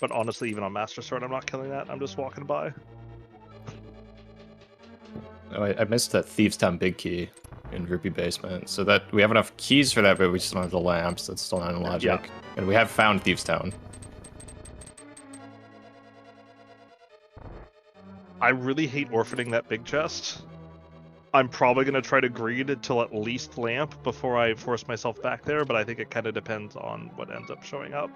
But honestly, even on Master Sword, I'm not killing that. I'm just walking by. Oh, I missed that Thieves Town big key in Rupee Basement. So that we have enough keys for that, but we just don't have the lamps. That's still not in logic. Yeah. And we have found Thieves Town. I really hate orphaning that big chest. I'm probably going to try to greed till at least lamp before I force myself back there, but I think it kind of depends on what ends up showing up.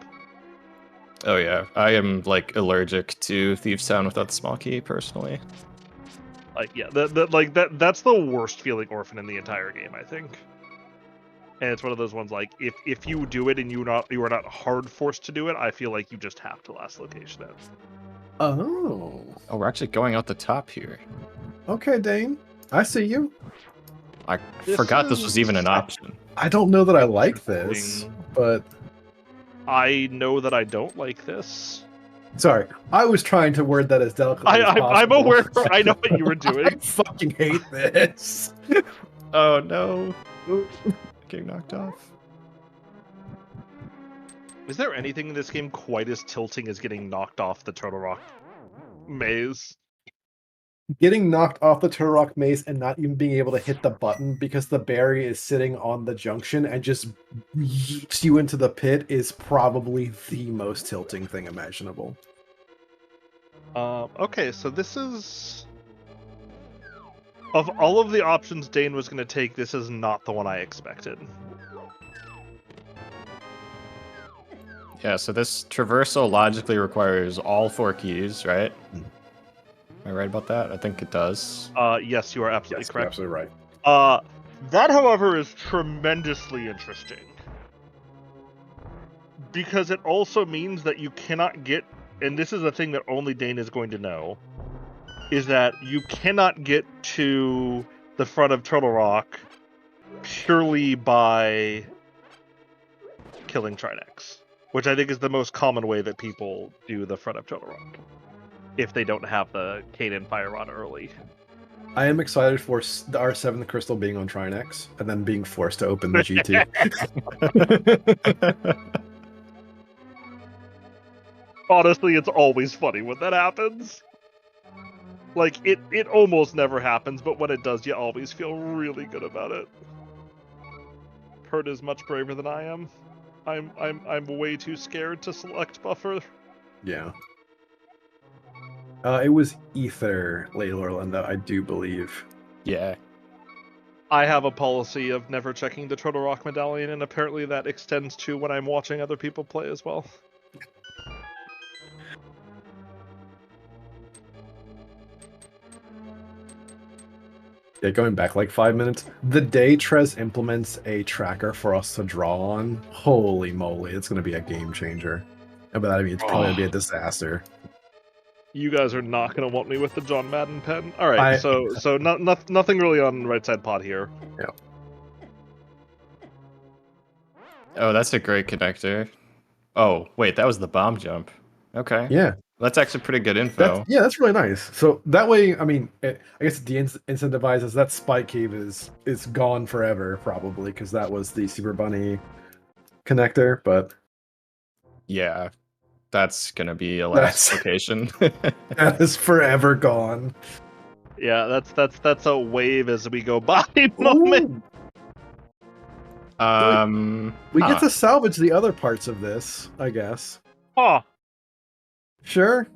Oh yeah, I am like allergic to Thieves Town without the small key personally. Like yeah, that's the worst feeling orphan in the entire game, I think. And it's one of those ones like if you do it and you are not hard forced to do it, I feel like you just have to last location it. Oh. Oh, we're actually going out the top here. Okay, Deign. I see you. I forgot this was even an option. I don't know that I like this, but I know that I don't like this. sorry, I was trying to word that as delicately as possible. I'm aware. I know what you were doing. I fucking hate this. Oh no. Getting knocked off. Is there anything in this game quite as tilting as getting knocked off the Turtle Rock maze? Getting knocked off the Turtle Rock maze and not even being able to hit the button because the berry is sitting on the junction and just yeets you into the pit is probably the most tilting thing imaginable. Okay, so this is... Of all of the options Deign was going to take, this is not the one I expected. Yeah, so this traversal logically requires all 4 keys, right? Am I right about that? I think it does. Yes, you are absolutely You're correct. absolutely right. That, however, is tremendously interesting. Because it also means that you cannot get, and this is a thing that only Deign is going to know, is that you cannot get to the front of Turtle Rock purely by killing Trinex, which I think is the most common way that people do the front of Turtle Rock, if they don't have the Kaden Fire Rod early. I am excited for our 7th crystal being on Trinex and then being forced to open the GT. Honestly, it's always funny when that happens. Like, it almost never happens, but when it does, you always feel really good about it. Perd is much braver than I am. I'm way too scared to select buffer. Yeah. It was Ether, Lady Lorlinda, I do believe. Yeah. I have a policy of never checking the Turtle Rock medallion, and apparently that extends to when I'm watching other people play as well. Yeah, going back like 5 minutes, the day Trez implements a tracker for us to draw on, holy moly, it's going to be a game changer. And by that I mean it's probably going to be a disaster. You guys are not going to want me with the John Madden pen. All right, so nothing really on right side pod here. Yeah. Oh, that's a great connector. Oh, wait, that was the bomb jump. Okay. Yeah. That's actually pretty good info. That's really nice. So that way, I mean, I guess the incentivizes that spike cave is gone forever probably because that was the Super Bunny connector, but Yeah, that's gonna be a That's- last location. that is forever gone. Yeah, that's a wave as we go by moment. Ooh. We get to salvage the other parts of this, I guess. Huh. Sure.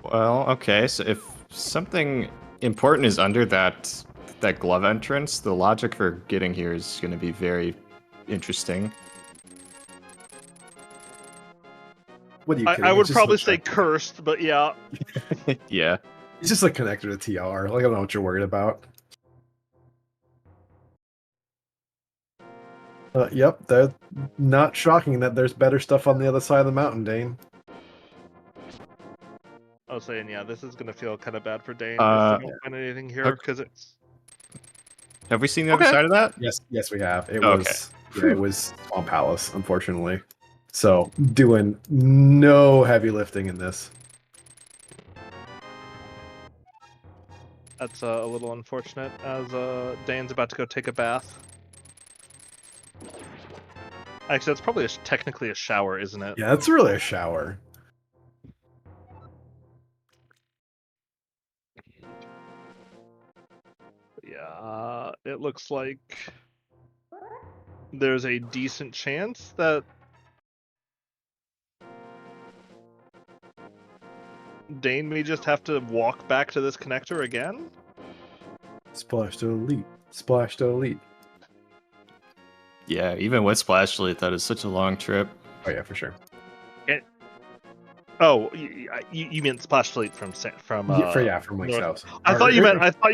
Well, okay, so if something important is under that glove entrance, the logic for getting here is going to be very interesting. What are you kidding? I would It's just probably a say cursed, but yeah. Yeah. It's just a connector to TR. Like, I don't know what you're worried about. Yep, that's not shocking that there's better stuff on the other side of the mountain, Deign. I was saying, yeah, this is gonna feel kind of bad for Deign Uh, if we don't find anything here because it's. Have we seen the Okay. other side of that? Yes, we have. It Okay. was it was Swamp Palace, unfortunately. So doing no heavy lifting in this. That's a little unfortunate as Dane's about to go take a bath. Actually, that's probably technically a shower, isn't it? Yeah, it's really a shower. Yeah, it looks like there's a decent chance that Deign may just have to walk back to this connector again. Splash to elite. Splash to elite. Yeah, even with Splash Elite, that is such a long trip. Oh yeah, for sure. Oh, you meant Splash Delete from from Mike's North. house. I thought you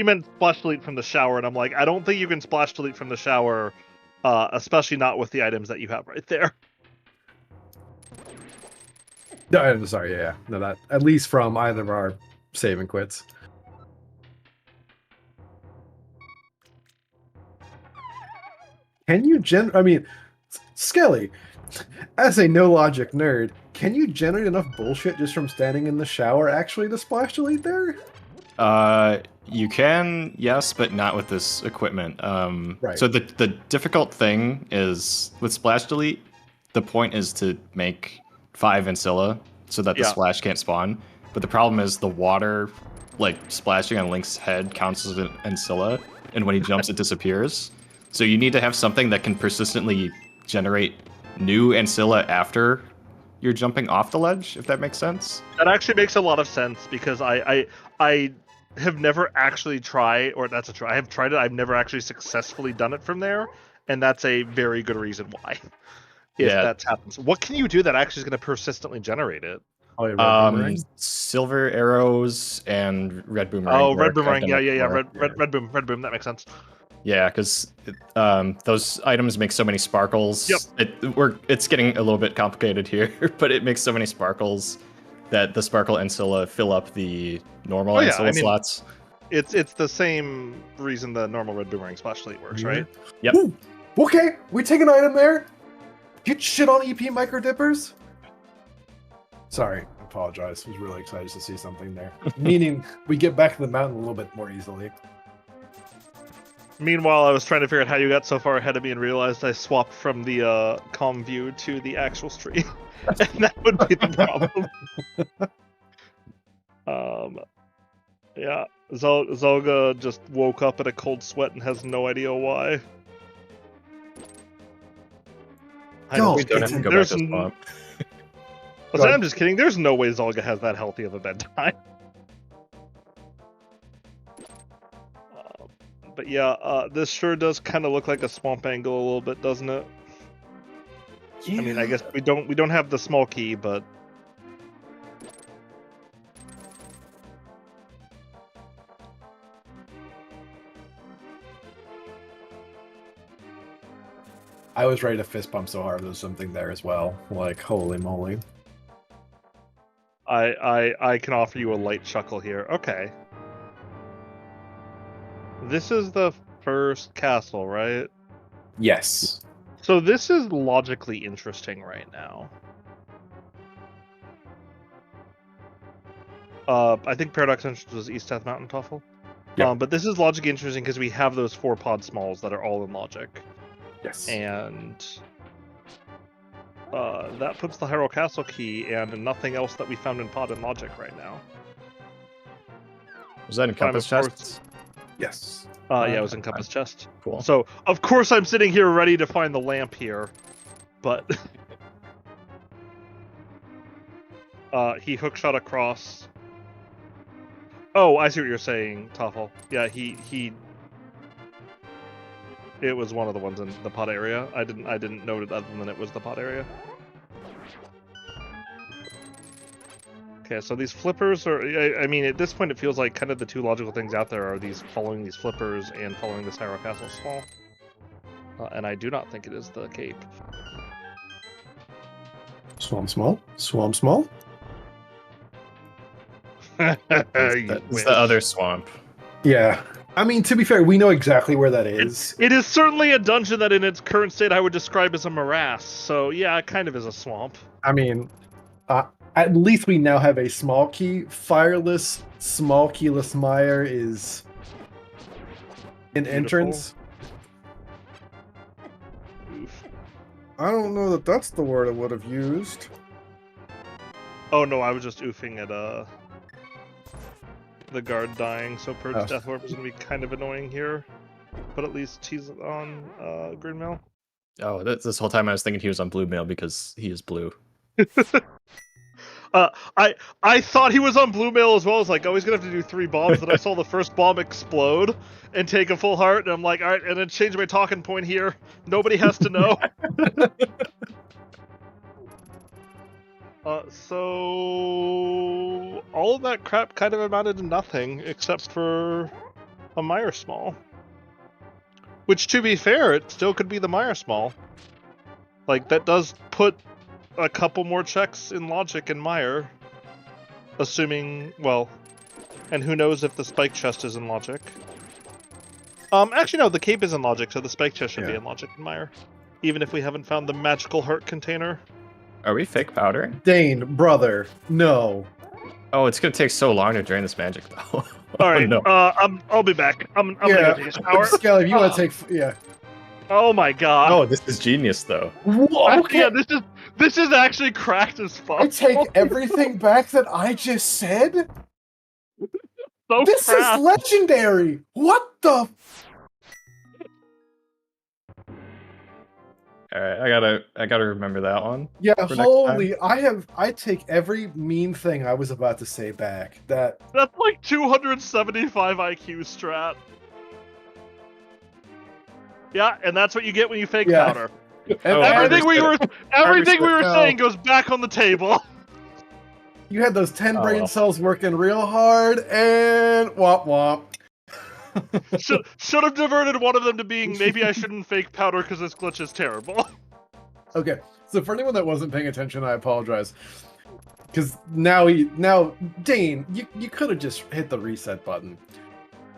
meant Splash Delete from the shower, and I'm like, I don't think you can Splash Delete from the shower, especially not with the items that you have right there. No, I'm sorry. Yeah, no, that at least from either of our save and quits. Can you I mean, Skelly, as a no logic nerd, can you generate enough bullshit just from standing in the shower actually to splash delete there? You can, yes, but not with this equipment. Right. So the difficult thing is with Splash Delete, the point is to make 5 Ancilla so that the splash can't spawn. But the problem is the water, like splashing on Link's head, counts as an Ancilla, and when he jumps, it disappears. So you need to have something that can persistently generate new Ancilla after you're jumping off the ledge, if that makes sense. That actually makes a lot of sense because I have never actually tried, or that's a try. I have tried it. I've never actually successfully done it from there, and that's a very good reason why. If that happens, what can you do that actually is going to persistently generate it? Oh, yeah, red boomerang? Silver arrows and red boomerang. Oh, red boomerang. Yeah. Red boom. That makes sense. Yeah, because those items make so many sparkles. Yep. It's getting a little bit complicated here, but it makes so many sparkles that the sparkle Ancilla fill up the normal Ancilla slots. It's the same reason the normal red boomerang splash delete works, right? Yep. Ooh, okay, we take an item there. Get shit on EP micro dippers. Sorry, I apologize. I was really excited to see something there. Meaning we get back to the mountain a little bit more easily. Meanwhile, I was trying to figure out how you got so far ahead of me and realized I swapped from the comm view to the actual stream. And that would be the problem. Yeah, Zelga just woke up in a cold sweat and has no idea why. We don't have to go back to spawn. I'm just kidding. There's no way Zelga has that healthy of a bedtime. But yeah, this sure does kind of look like a swamp angle a little bit, doesn't it? Yeah. I mean, I guess we don't have the small key, but I was ready to fist bump so hard there was something there as well. Like, holy moly. I can offer you a light chuckle here. Okay. This is the first castle, right? Yes. So this is logically interesting right now. I think Paradox Entrance was East Death Mountain Toffle. Yep. But this is logically interesting because we have those 4 pod smalls that are all in logic. Yes. And that puts the Hyrule Castle key and nothing else that we found in pod and logic right now. Was that in Compass of course- Chests? Yes. Yeah, it was in Compass Chest. Cool. So, of course, I'm sitting here ready to find the lamp here. But he hookshot across. Oh, I see what you're saying, Toffle. Yeah, he. It was one of the ones in the pod area. I didn't note it other than it was the pod area. Okay, so these flippers are. I mean, at this point, it feels like kind of the 2 logical things out there are these following these flippers and following this Hyrule Castle small. And I do not think it is the cape. Swamp small. Swamp small. It's the other swamp. Yeah. I mean, to be fair, we know exactly where that is. It is certainly a dungeon that in its current state I would describe as a morass. So yeah, it kind of is a swamp. I mean, at least we now have a small key. Fireless, small keyless mire is an entrance. Oof. I don't know that that's the word I would have used. Oh no, I was just oofing at the guard dying, so Purge's Death Orb is gonna be kind of annoying here. But at least he's on Green Mail. Oh, this whole time I was thinking he was on Blue Mail because he is blue. I thought he was on Blue Mail as well. I was like, oh, he's gonna have to do 3 bombs. Then I saw the first bomb explode and take a full heart, and I'm like, all right, and then change my talking point here. Nobody has to know. So all of that crap kind of amounted to nothing except for a Mire Small. Which, to be fair, it still could be the Mire Small. Like, that does put a couple more checks in logic in Mire. Assuming, well, and who knows if the spike chest is in logic. Actually, no, the cape is in logic, so the spike chest should be in logic in Mire. Even if we haven't found the magical heart container. Are we fake powdering? Deign, brother, no. Oh, it's gonna take so long to drain this magic, though. All right, no. I'll be back. I'm gonna go take a shower. Skelly, if you want to take, yeah. Oh my god. Oh, this is genius, though. Okay. Yeah, this is actually cracked as fuck. I take everything back that I just said. So This crap. is legendary. What the? All right, I gotta remember that one. Yeah, For next holy! I take every mean thing I was about to say back. That's like 275 IQ strat. Yeah, and that's what you get when you fake powder. Oh, Everything we were now. saying goes back on the table. You had those 10 Oh, brain well. cells working real hard, and womp womp. Should have diverted one of them to being maybe I shouldn't fake powder because this glitch is terrible. Okay, so for anyone that wasn't paying attention, I apologize. Because now Deign, you could have just hit the reset button.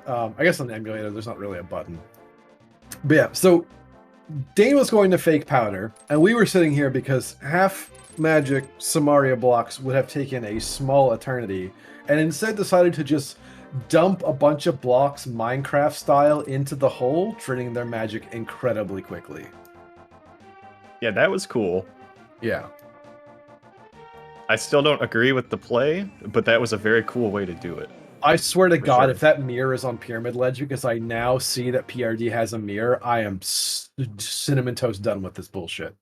I guess on the emulator, there's not really a button. But yeah, so Deign was going to fake powder, and we were sitting here because half magic Samaria blocks would have taken a small eternity, and instead decided to just dump a bunch of blocks Minecraft style into the hole, draining their magic incredibly quickly. Yeah, that was cool. Yeah. I still don't agree with the play, but that was a very cool way to do it. I swear to God, sure. if that mirror is on Pyramid Ledge, because I now see that PRD has a mirror, I am cinnamon toast done with this bullshit.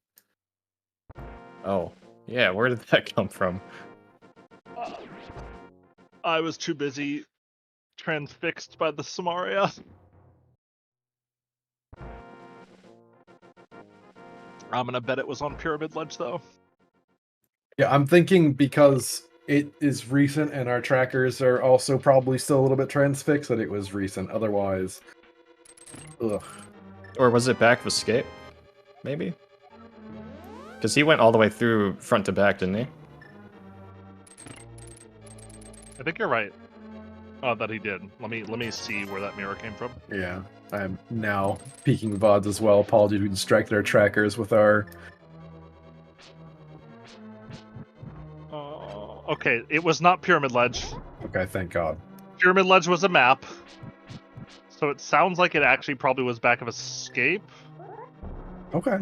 Oh, yeah, where did that come from? I was too busy transfixed by the Samaria. I'm gonna bet it was on Pyramid Ledge, though. Yeah, I'm thinking because it is recent and our trackers are also probably still a little bit transfixed that it was recent. Otherwise, ugh. Or was it back of escape? Maybe? Because he went all the way through front to back, didn't he? I think you're right. That he did. Let me see where that mirror came from. Yeah. I'm now peeking VODs as well. Apologies, we distracted our trackers with our... Okay, it was not Pyramid Ledge. Okay, thank God. Pyramid Ledge was a map. So it sounds like it actually probably was back of Escape. Okay.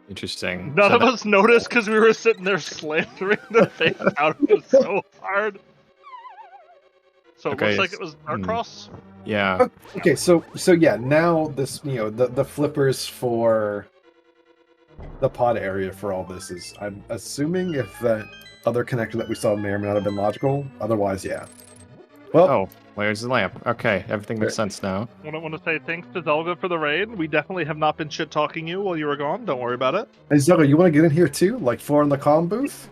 Interesting. None So of us noticed because we were sitting there slandering the thing out of it so hard. So it Okay, looks like it was Dark Cross. Yeah. Okay, so yeah, now this, the flippers for the pod area for all this is, I'm assuming, if that other connector that we saw may or may not have been logical. Otherwise, yeah. Well, Oh, where's the lamp? Okay, everything makes sense now. I want to say thanks to Zelda for the raid. We definitely have not been shit talking you while you were gone. Don't worry about it. hey Zelda, you want to get in here too? Like 4 in the comm booth?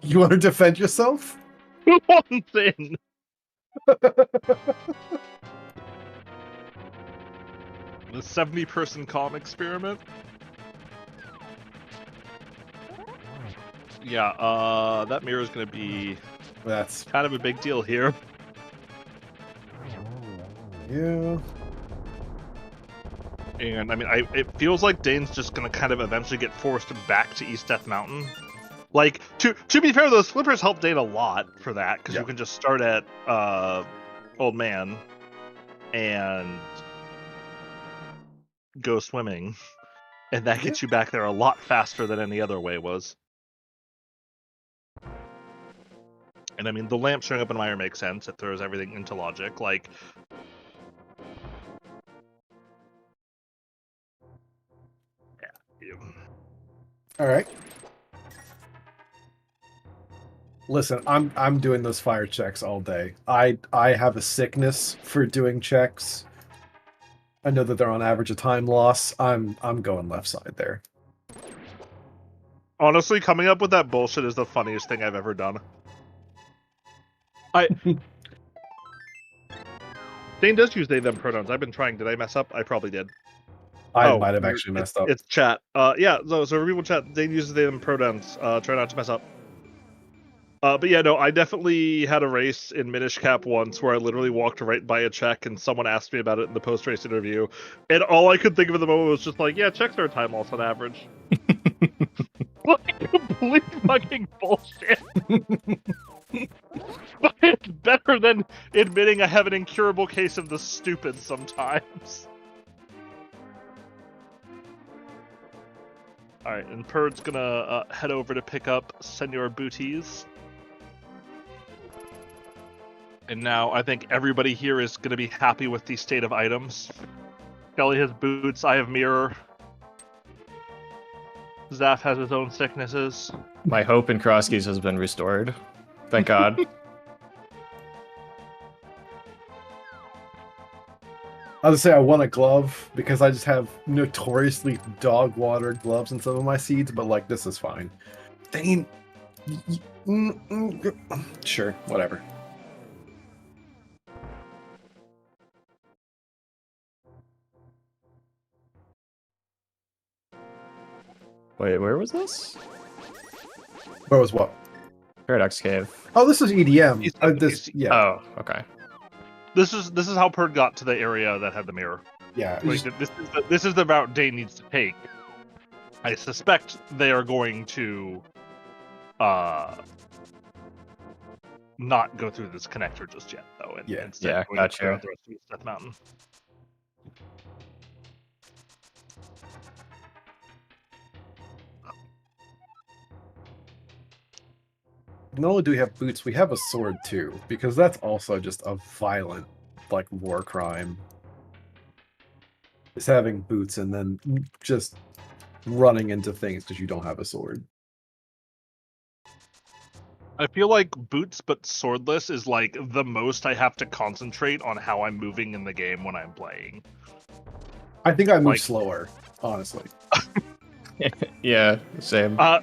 You want to defend yourself? Who wants in? The 70-person comm experiment. Yeah, that mirror is going to be That's... kind of a big deal here. yeah. And I mean, it feels like Dane's just going to kind of eventually get forced back to East Death Mountain. Like, to be fair, those flippers help Dane a lot for that, because you can just start at Old Man and go swimming, and that gets you back there a lot faster than any other way was. And I mean, the lamp showing up in Mire makes sense. It throws everything into logic. Like, yeah. All right. Listen, I'm doing those fire checks all day. I have a sickness for doing checks. I know that they're on average a time loss. I'm going left side there. Honestly, coming up with that bullshit is the funniest thing I've ever done. Dane does use they them pronouns. I've been trying. Did I mess up? I probably did. I might have actually messed up. It's chat. Yeah, so for people chat, Dane uses they them pronouns. Try not to mess up. But yeah, no, I definitely had a race in Minish Cap once where I literally walked right by a check and someone asked me about it in the post-race interview. And all I could think of at the moment was just like, yeah, checks are a time loss on average. Like, complete fucking bullshit. But it's better than admitting I have an incurable case of the stupid sometimes. Alright, and Perd's gonna head over to pick up Senor Booties. And now I think everybody here is going to be happy with the state of items. Kelly has boots, I have mirror. Zaf has his own sicknesses. My hope in Crosskeys has been restored. Thank God. I was gonna say I want a glove because I just have notoriously dog water gloves in some of my seeds, but like this is fine. Dane, sure, whatever. Wait, where was this? Where was what? Paradox Cave. Oh, this is EDM. Yeah. Oh, okay. This is how Perd got to the area that had the mirror. Yeah. Like, this is the route Dane needs to take. I suspect they are going to not go through this connector just yet, though. And Yeah. instead Yeah, going to gotcha. clear out the rest of East Death Mountain. Not only do we have boots, we have a sword too, because that's also just a violent, like, war crime. Is having boots and then just running into things because you don't have a sword. I feel like boots but swordless is like the most I have to concentrate on how I'm moving in the game when I'm playing. I think I move Like- slower, honestly. Yeah, same. A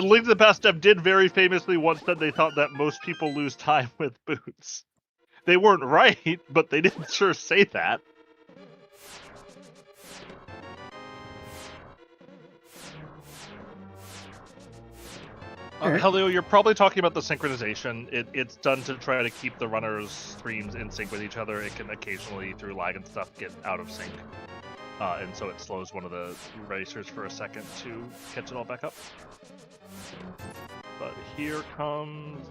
Link to the Past Step did very famously once said they thought that most people lose time with boots. They weren't right, but they did sure say that. Alright. Helio, you're probably talking about the synchronization. It's done to try to keep the runners' screens in sync with each other. It can occasionally, through lag and stuff, get out of sync. And so it slows one of the racers for a second to catch it all back up. But here comes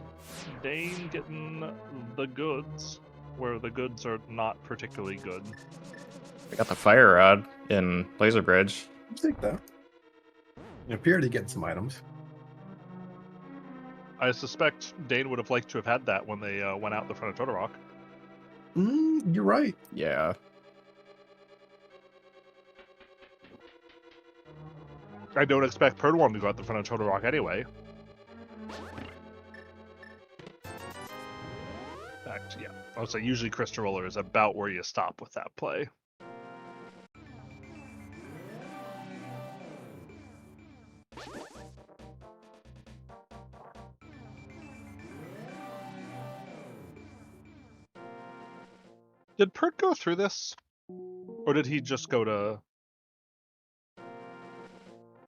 Deign getting the goods, where the goods are not particularly good. I got the fire rod in Laser Bridge. I think that. You appear to get some items. I suspect Deign would have liked to have had that when they went out the front of Totorock. You're right. Yeah. I don't expect Prdwong to go out the front of Totorock anyway. In fact, yeah. I would say usually Crystal Roller is about where you stop with that play. Did Pert go through this? Or did he just go to...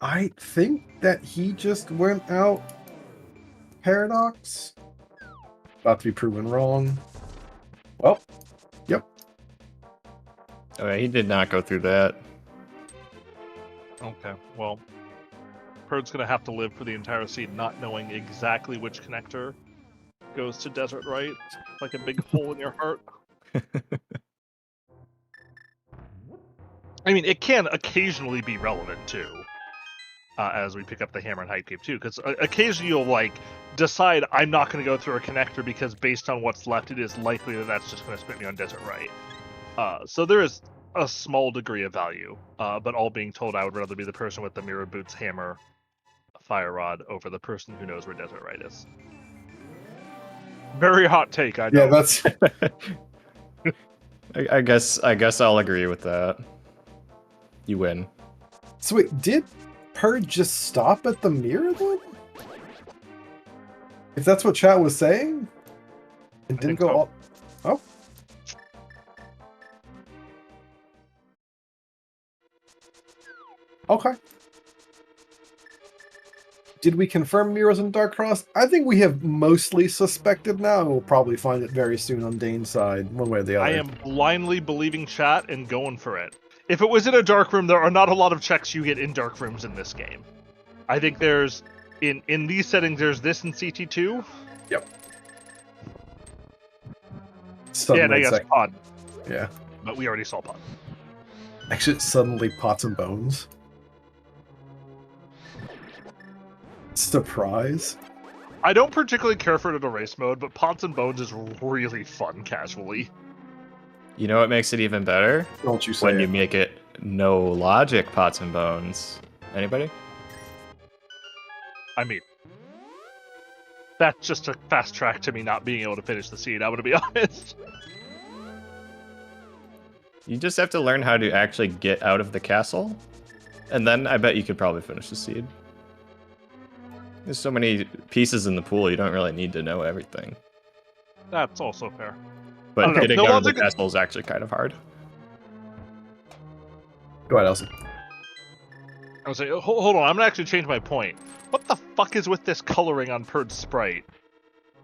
I think that he just went out Paradox. About to be proven wrong. Well, yep. Oh, yeah, he did not go through that. Okay, well... Pert's gonna have to live for the entire seed not knowing exactly which connector goes to Desert Right. Like a big hole in your heart. I mean, it can occasionally be relevant too, as we pick up the hammer and hype cape too, because occasionally you'll like decide I'm not going to go through a connector because based on what's left, it is likely that that's just going to spit me on Desert Right. So there is a small degree of value, but all being told, I would rather be the person with the mirror boots, hammer, fire rod over the person who knows where Desert Right is. Very hot take, I know. Yeah, that's. I guess I'll agree with that. You win. So wait, did Purge just stop at the mirror then? If that's what chat was saying? It didn't go so. all... Oh. Okay. Did we confirm mirrors in Dark Cross? I think we have mostly suspected now, and we'll probably find it very soon on Dane's side, one way or the other. I am blindly believing chat and going for it. If it was in a dark room, there are not a lot of checks you get in dark rooms in this game. I think there's, in these settings, there's this in CT2. Yep. Yeah, and I guess Pod. Yeah. But we already saw Pod. Actually, it's suddenly Pots and Bones. Surprise. I don't particularly care for it in a race mode, but Pots and Bones is really fun casually. You know what makes it even better? Don't you say When it. you make it no logic Pots and Bones. Anybody? I mean, that's just a fast track to me not being able to finish the seed, I'm going to be honest. You just have to learn how to actually get out of the castle, and then I bet you could probably finish the seed. There's so many pieces in the pool, you don't really need to know everything. That's also fair. But getting No out of the logic- castle is actually kind of hard. Go ahead, Elsie. I was like, hold on, I'm gonna actually change my point. What the fuck is with this coloring on Perd's sprite?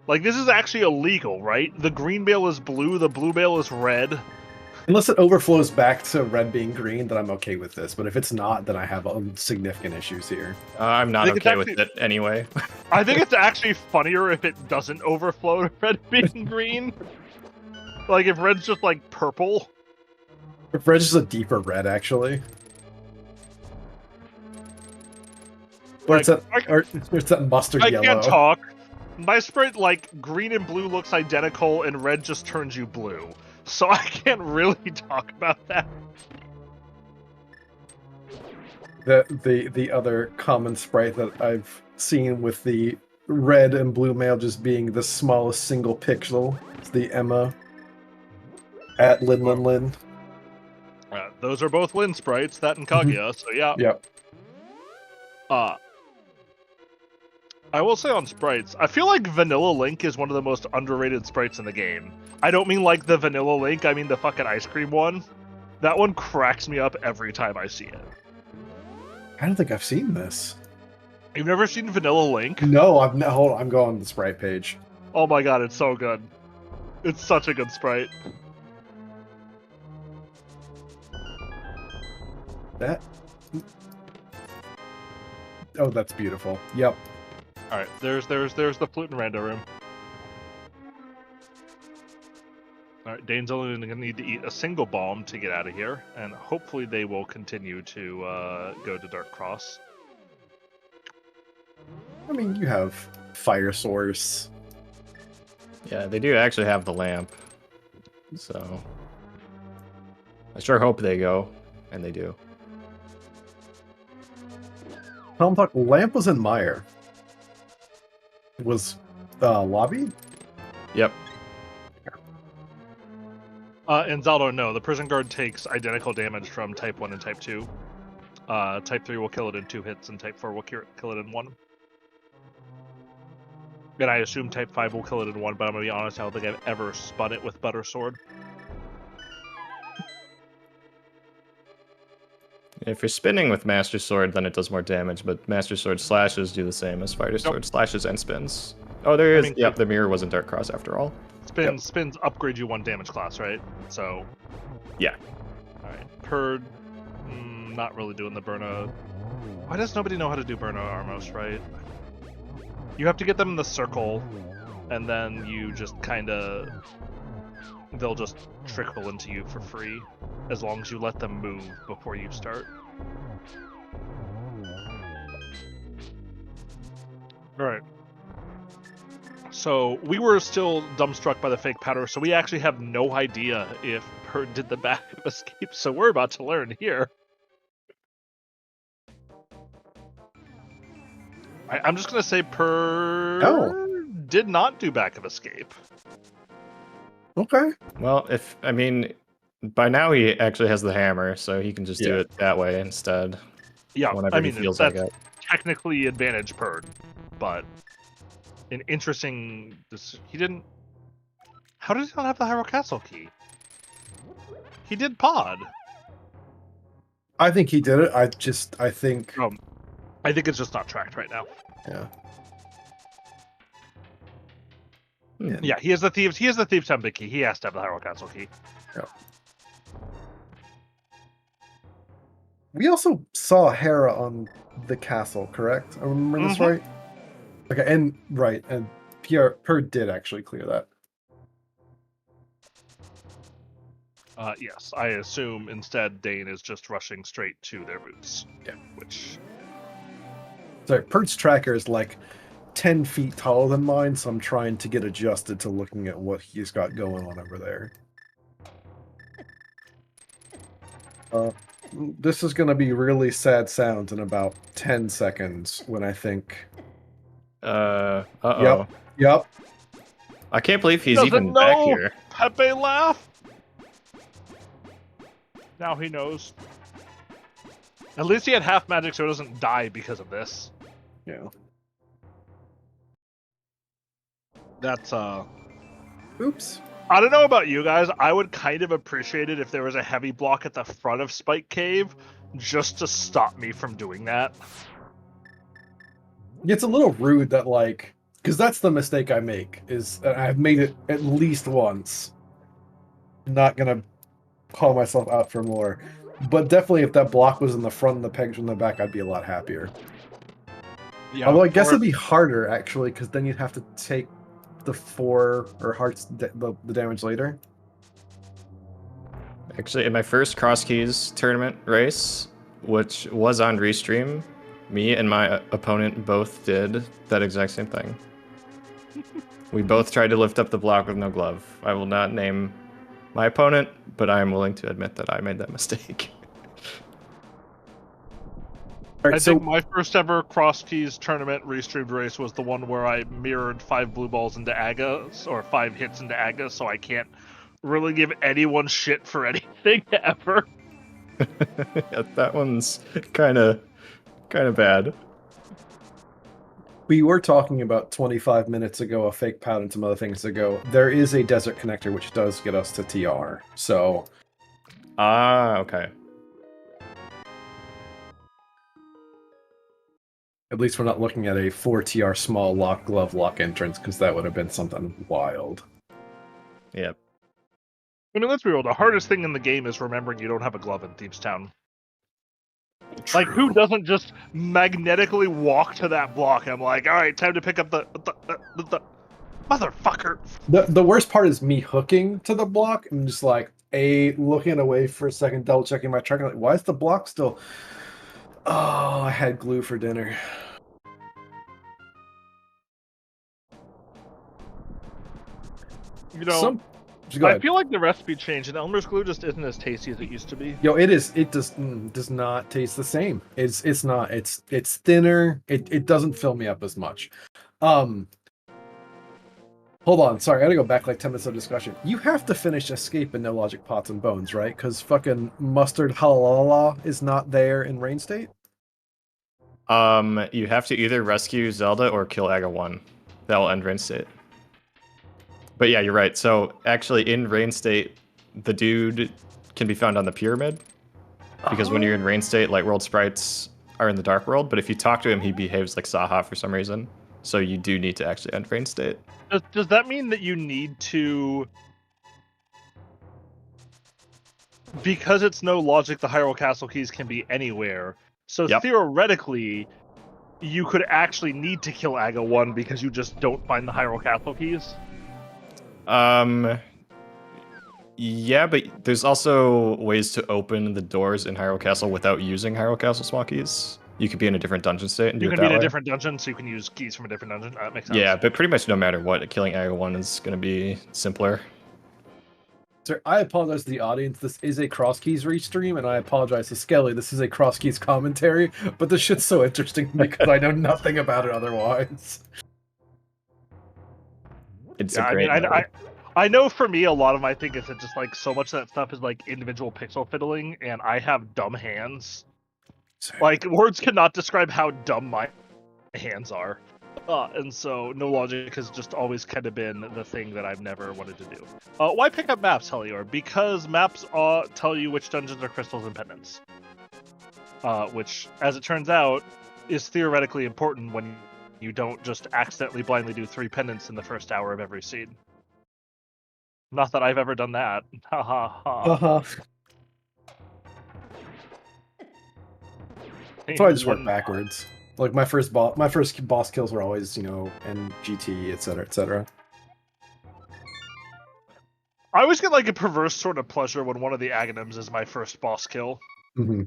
Like, this is actually illegal, right? The green bale is blue, the blue bale is red. Unless it overflows back to red being green, then I'm okay with this. But if it's not, then I have significant issues here. I'm not think it's okay with actually- it anyway. I think it's actually funnier if it doesn't overflow to red being green. Like, if red's just, like, purple. If red is a deeper red, actually. Or Like, it's that, or it's that mustard I yellow. can't talk. My sprite, like, green and blue looks identical, and red just turns you blue. So I can't really talk about that. The other common sprite that I've seen with the red and blue male just being the smallest single pixel is the Emma at Lin. Those are both Lin sprites, that and Kaguya, so yeah. Yep. I will say on sprites, I feel like Vanilla Link is one of the most underrated sprites in the game. I don't mean like the Vanilla Link, I mean the fucking ice cream one. That one cracks me up every time I see it. I don't think I've seen this. You've never seen Vanilla Link? No, hold on, I'm going to the sprite page. Oh my god, it's so good. It's such a good sprite. That. Oh, that's beautiful. Yep. All right, there's the flute and rando room. All right, Dane's only going to need to eat a single bomb to get out of here, and hopefully they will continue to go to Dark Cross. I mean, you have fire source. Yeah, they do actually have the lamp. So I sure hope they go, and they do. Tom Talk, lamp was in Meyer. Was lobby? Yep. In Zelda, no. The prison guard takes identical damage from Type 1 and Type 2. Type 3 will kill it in 2 hits, and Type 4 will kill it in 1. And I assume Type 5 will kill it in 1, but I'm going to be honest, I don't think I've ever spun it with Butter Sword. If you're spinning with Master Sword, then it does more damage, but Master Sword slashes do the same as Fighter Sword slashes and spins. Oh, there is. Yep, the mirror wasn't Dark Cross after all. Spins upgrade you 1 damage class, right? So. Yeah. Alright. Purd. Not really doing the Burna. Why does nobody know how to do Burna Armos, right? You have to get them in the circle, and then you just kinda. They'll just trickle into you for free, as long as you let them move before you start. Alright. So, we were still dumbstruck by the fake powder, so we actually have no idea if Purd did the back escape, so we're about to learn here. I'm just gonna say Purd did not do back of escape. Okay. Well, by now he actually has the hammer, so he can just do it that way instead. Yeah, whenever he feels like it. Technically advantage Purd, but an interesting. He didn't. How did he not have the Hyrule Castle key? He did pod. I think he did it. I think. I think it's just not tracked right now. Yeah. Yeah, he has the thieves. He has the thieves' temple key. He has to have the Hyrule Castle key. Yeah. We also saw Hera on the castle, correct? I remember this right. Okay, and Purd did actually clear that. Yes, I assume instead Deign is just rushing straight to their boots. Yeah. Which. Sorry, Purd's tracker is like 10 feet taller than mine, so I'm trying to get adjusted to looking at what he's got going on over there. This is going to be really sad sounds in about 10 seconds when I think... uh-oh. Yep. I can't believe he's even back here. Pepe laugh! Now he knows. At least he had half magic so he doesn't die because of this. Yeah. That's, Oops. I don't know about you guys. I would kind of appreciate it if there was a heavy block at the front of Spike Cave just to stop me from doing that. It's a little rude that, like... Because that's the mistake I make, is I've made it at least once. I'm not gonna call myself out for more. But definitely if that block was in the front and the pegs from the back, I'd be a lot happier. Yeah, although I guess it'd be harder, actually, because then you'd have to take the 4 or hearts the damage later. Actually, in my first Crosskeys tournament race, which was on Restream, me and my opponent both did that exact same thing. We both tried to lift up the block with no glove. I will not name my opponent, but I am willing to admit that I made that mistake. I think my first ever Crosskeys tournament restreamed race was the one where I mirrored 5 blue balls into Agas, or 5 hits into Agas, so I can't really give anyone shit for anything ever. Yeah, that one's kind of bad. We were talking about 25 minutes ago, a fake pad and some other things ago. There is a desert connector which does get us to TR, so... Ah, okay. At least we're not looking at a 4TR small lock glove lock entrance, because that would have been something wild. Yep. I mean, let's be real. The hardest thing in the game is remembering you don't have a glove in Thieves Town. Like, who doesn't just magnetically walk to that block? I'm like, all right, time to pick up the motherfucker. The worst part is me hooking to the block and just like looking away for a second, double checking my tracker. Like, why is the block still? Oh, I had glue for dinner. You know, Go I ahead. feel like the recipe changed, and Elmer's glue just isn't as tasty as it used to be. Yo, it is. It does not taste the same. It's not. It's thinner. It doesn't fill me up as much. Hold on. Sorry, I gotta go back like 10 minutes of discussion. You have to finish Escape and No Logic Pots and Bones, right? Because fucking Mustard Halala is not there in Rain State. You have to either rescue Zelda or kill Aga 1. That will end Rain State. But yeah, you're right. So actually, in Rain State, the dude can be found on the pyramid. Because when you're in Rain State, like world sprites are in the Dark World. But if you talk to him, he behaves like Saha for some reason. So you do need to actually end Rain State. Does that mean that you need to... Because it's no logic, the Hyrule Castle keys can be anywhere. So theoretically, you could actually need to kill Aga 1 because you just don't find the Hyrule Castle keys? Yeah, but there's also ways to open the doors in Hyrule Castle without using Hyrule Castle small keys. You could be in a different dungeon state and do it that way. You can be in a different dungeon, so you can use keys from a different dungeon. That makes sense. Yeah, but pretty much no matter what, killing Aga 1 is going to be simpler. Sir, I apologize to the audience. This is a Crosskeys Reach stream, and I apologize to Skelly. This is a Crosskeys commentary, but this shit's so interesting because I know nothing about it otherwise. It's a great I know for me, a lot of my thing is that just like so much of that stuff is like individual pixel fiddling, and I have dumb hands. Sorry. Like, words cannot describe how dumb my hands are. And so no logic has just always kind of been the thing that I've never wanted to do. Why pick up maps, Helior? Because maps tell you which dungeons are crystals and pendants. Which, as it turns out, is theoretically important when you don't just accidentally blindly do 3 pendants in the first hour of every seed. Not that I've ever done that. Ha ha ha. So I just work backwards. Like my first boss kills were always, you know, in GT, etc., etc. I always get like a perverse sort of pleasure when one of the Aghanims is my first boss kill. Mm-hmm.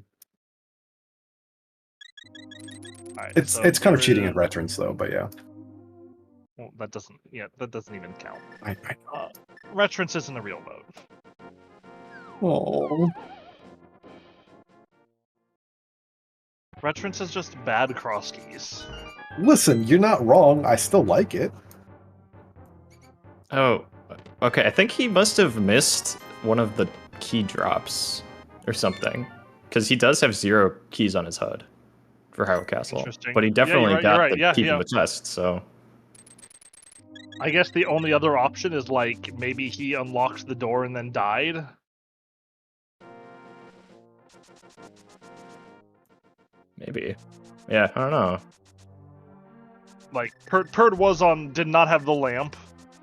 Right, it's kind of cheating at Retrance though, but yeah. Well, that doesn't even count. I Retrance isn't a real mode. Oh. Retrance is just bad Crosskeys. Listen, you're not wrong. I still like it. Oh, okay. I think he must have missed one of the key drops or something, because he does have 0 keys on his HUD for Hyrule Castle. But he definitely got the key from the chest. So I guess the only other option is like maybe he unlocked the door and then died. Maybe. Yeah, I don't know. Like, Perd did not have the lamp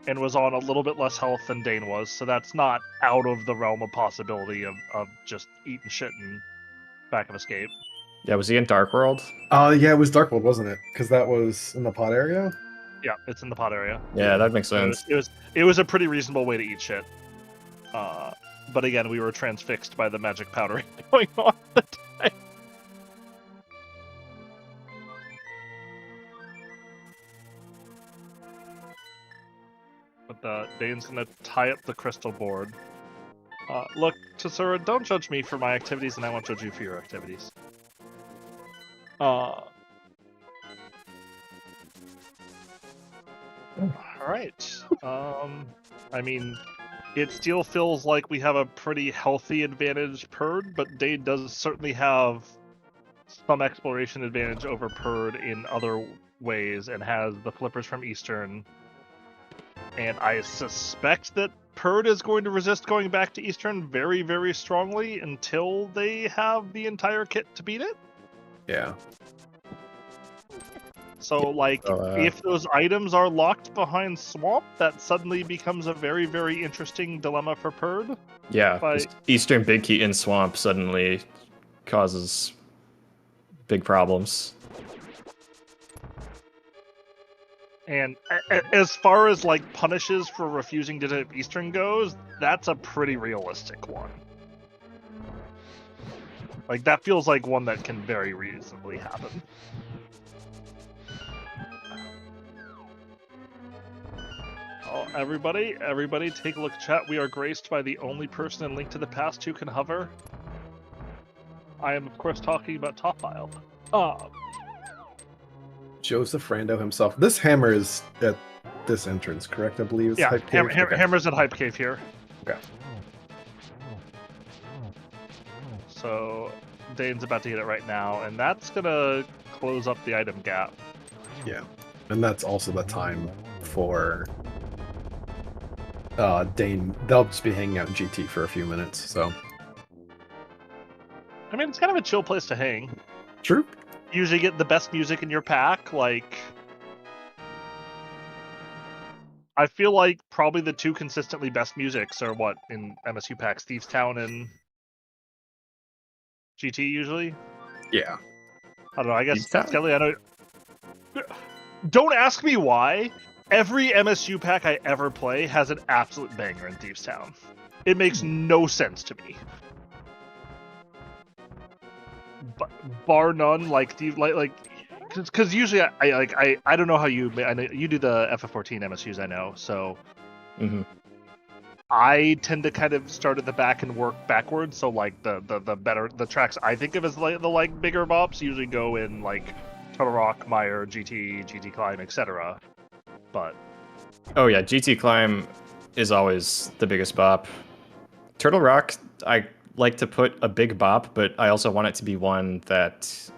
and was on a little bit less health than Deign was, so that's not out of the realm of possibility of just eating shit in back of Escape. Yeah, was he in Dark World? Yeah, it was Dark World, wasn't it? Because that was in the pod area? Yeah, it's in the pod area. Yeah, that makes sense. It was a pretty reasonable way to eat shit. But again, we were transfixed by the magic powdering going on at the time. But Dane's gonna tie up the crystal board. Look, Tsura, don't judge me for my activities, and I won't judge you for your activities. Alright. I mean, it still feels like we have a pretty healthy advantage Perd, but Deign does certainly have some exploration advantage over Perd in other ways, and has the flippers from Eastern. And I suspect that Perd is going to resist going back to Eastern very, very strongly until they have the entire kit to beat it. Yeah. So, like, if those items are locked behind Swamp, that suddenly becomes a very, very interesting dilemma for Perd. Yeah, this Eastern Big Key in Swamp suddenly causes big problems. And as far as, like, punishes for refusing to tip Eastern goes, that's a pretty realistic one. Like, that feels like one that can very reasonably happen. Oh, everybody, take a look at chat. We are graced by the only person in Link to the Past who can hover. I am, of course, talking about Top Isle. Joseph Rando himself. This hammer is at this entrance, correct? I believe it's Hype Cave. Hammer's at Hype Cave here. Okay. So, Dane's about to hit it right now, and that's gonna close up the item gap. Yeah, and that's also the time for Deign. They'll just be hanging out in GT for a few minutes, so. I mean, it's kind of a chill place to hang. True. Usually get the best music in your pack, like... I feel like probably the two consistently best musics are what in MSU packs? Thieves Town and GT usually? Yeah. I don't know, I guess Skelly, I don't... Don't ask me why. Every MSU pack I ever play has an absolute banger in Thieves Town. It makes no sense to me. Bar none, like because usually I don't know how you I know you do the FF14 MSUs, I know, so I tend to kind of start at the back and work backwards. So like the tracks I think of as like the bigger bops usually go in like Turtle Rock, Meyer, GT Climb, etc. But oh yeah, GT Climb is always the biggest bop. Turtle Rock, I like to put a big bop, but I also want it to be one that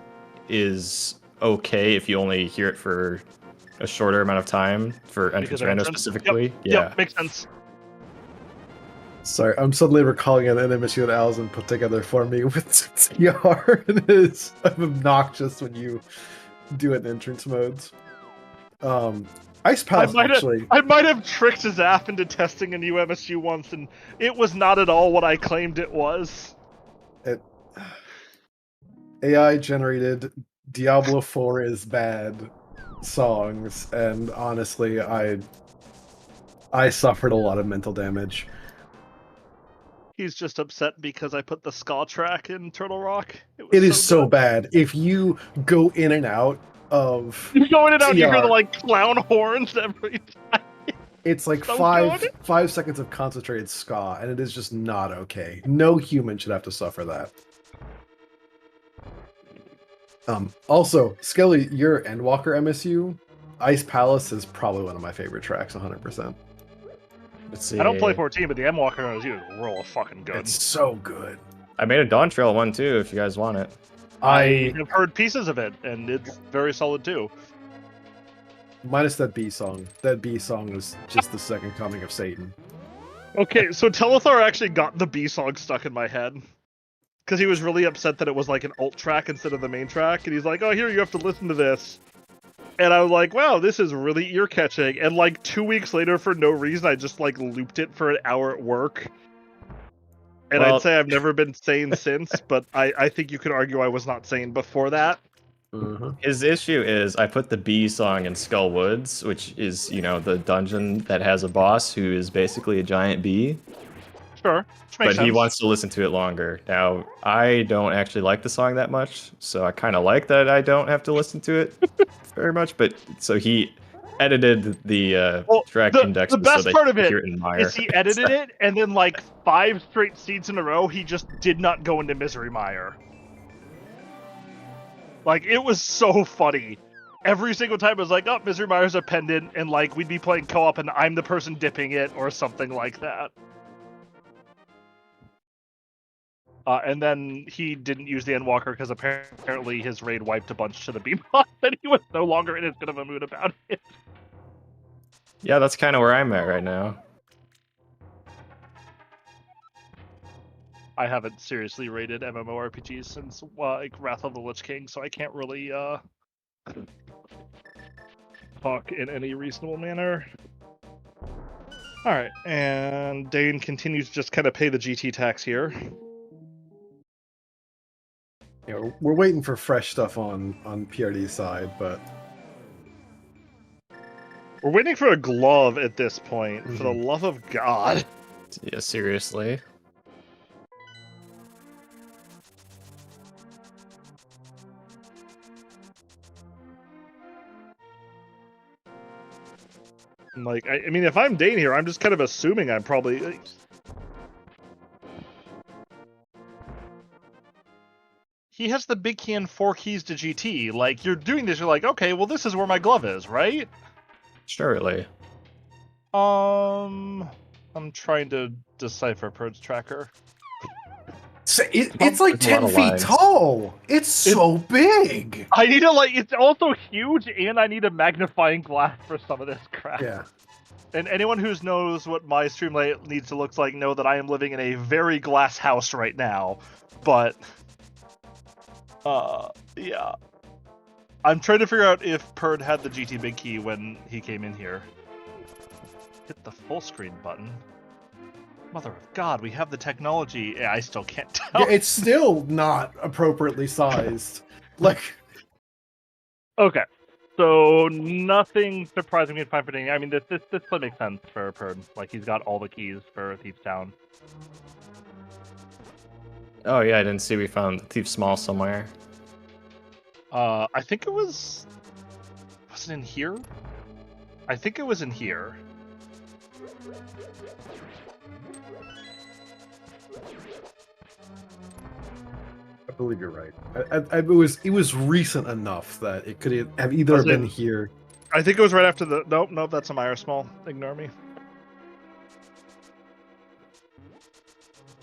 is okay if you only hear it for a shorter amount of time for entrance random specifically. Yep, makes sense. Sorry, I'm suddenly recalling an MSU that Allison put together for me with TR, and it is obnoxious when you do it in entrance modes. Ice Pass actually. I might have tricked Zap into testing a new MSU once, and it was not at all what I claimed it was. AI generated Diablo 4 is bad songs, and honestly, I suffered a lot of mental damage. He's just upset because I put the ska track in Turtle Rock. It is so bad. If you go in and out of you go in and out, you hear the like clown horns every time. It's like so 5 seconds of concentrated ska, and it is just not okay. No human should have to suffer that. Also, Skelly, your Endwalker MSU, Ice Palace is probably one of my favorite tracks, 100%. Let's see. I don't play 14, but the Endwalker MSU is real fucking good. It's so good. I made a Dawn Trail one too, if you guys want it. I have heard pieces of it, and it's very solid too. Minus that B song. That B song is just the second coming of Satan. Okay, so Telethar actually got the B song stuck in my head. Because he was really upset that it was like an alt track instead of the main track, and he's like, oh, here, you have to listen to this. And I was like, wow, this is really ear-catching. And like 2 weeks later, for no reason, I just like looped it for an hour at work. And I'd say I've never been sane since, but I think you could argue I was not sane before that. His issue is I put the B song in Skull Woods, which is, you know, the dungeon that has a boss who is basically a giant bee. Sure. But he wants to listen to it longer. Now, I don't actually like the song that much, so I kind of like that I don't have to listen to it very much. But so he edited the track index. The best so part of it is he edited it, and then like 5 straight seats in a row, he just did not go into Misery Mire. Like, it was so funny. Every single time it was like, oh, Misery Mire's a pendant, and like we'd be playing co-op, and I'm the person dipping it, or something like that. And then he didn't use the Endwalker because apparently his raid wiped a bunch to the B-Mod, and he was no longer in as good of a mood about it. Yeah, that's kind of where I'm at right now. I haven't seriously rated MMORPGs since like Wrath of the Lich King, so I can't really talk in any reasonable manner. All right, and Deign continues to just kind of pay the GT tax here. You know, we're waiting for fresh stuff on PRD's side, but We're waiting for a glove at this point, for the love of God. Yeah, seriously. Like, I mean, if I'm Deign here, I'm just kind of assuming I'm probably... He has the big key and 4 keys to GT. Like, you're doing this, you're like, okay, well, this is where my glove is, right? Surely. I'm trying to decipher Purd's tracker. it's like There's a lot 10 of feet lines. tall. It's so big. I need to, like, it's also huge, and I need a magnifying glass for some of this crap. Yeah. And anyone who knows what my Streamlight needs to look like know that I am living in a very glass house right now. But, yeah. I'm trying to figure out if Purd had the GT Big Key when he came in here. Hit the full screen button. Mother of God, we have the technology. Yeah, I still can't tell. Yeah, it's still not appropriately sized. Like, Okay, so nothing surprising me to find for Deign. I mean, this play makes sense for Purd. Like, he's got all the keys for Thief's Town. Oh yeah, I didn't see we found Thief Small somewhere. I think it was it in here? I think it was in here. I believe you're right. It was recent enough that it could have either Was it- been here. I think it was right after the... Nope, that's a Meyer Small. Ignore me.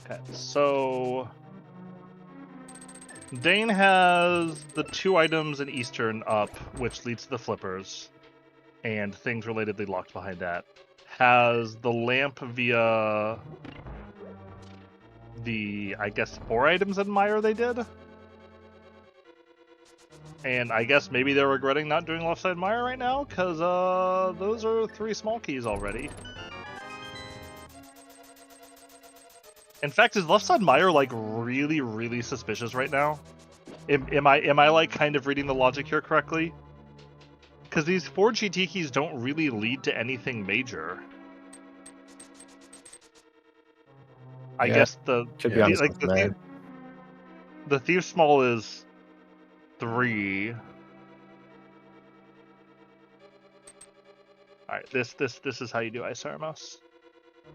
Okay, so... Deign has the 2 items in Eastern up, which leads to the flippers, and things relatedly locked behind that. Has the lamp via the, I guess, 4 items in Meyer they did? And I guess maybe they're regretting not doing left side Meyer right now, because those are 3 small keys already. In fact, is left side Meyer like really, really suspicious right now? Am I like kind of reading the logic here correctly? Because these 4 GT keys don't really lead to anything major. I Yeah, guess the Could be on like something there. the Thief Small is 3. Alright, this is how you do Ice Mouse.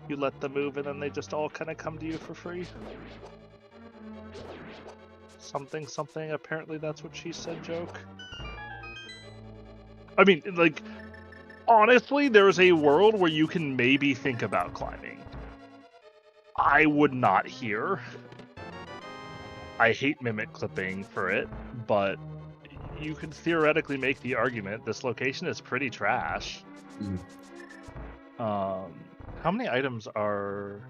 You let them move and then they just all kind of come to you for free. Something, apparently that's what she said joke. I mean, like, honestly, there's a world where you can maybe think about climbing. I would not here. I hate mimic clipping for it, but you could theoretically make the argument this location is pretty trash. How many items are...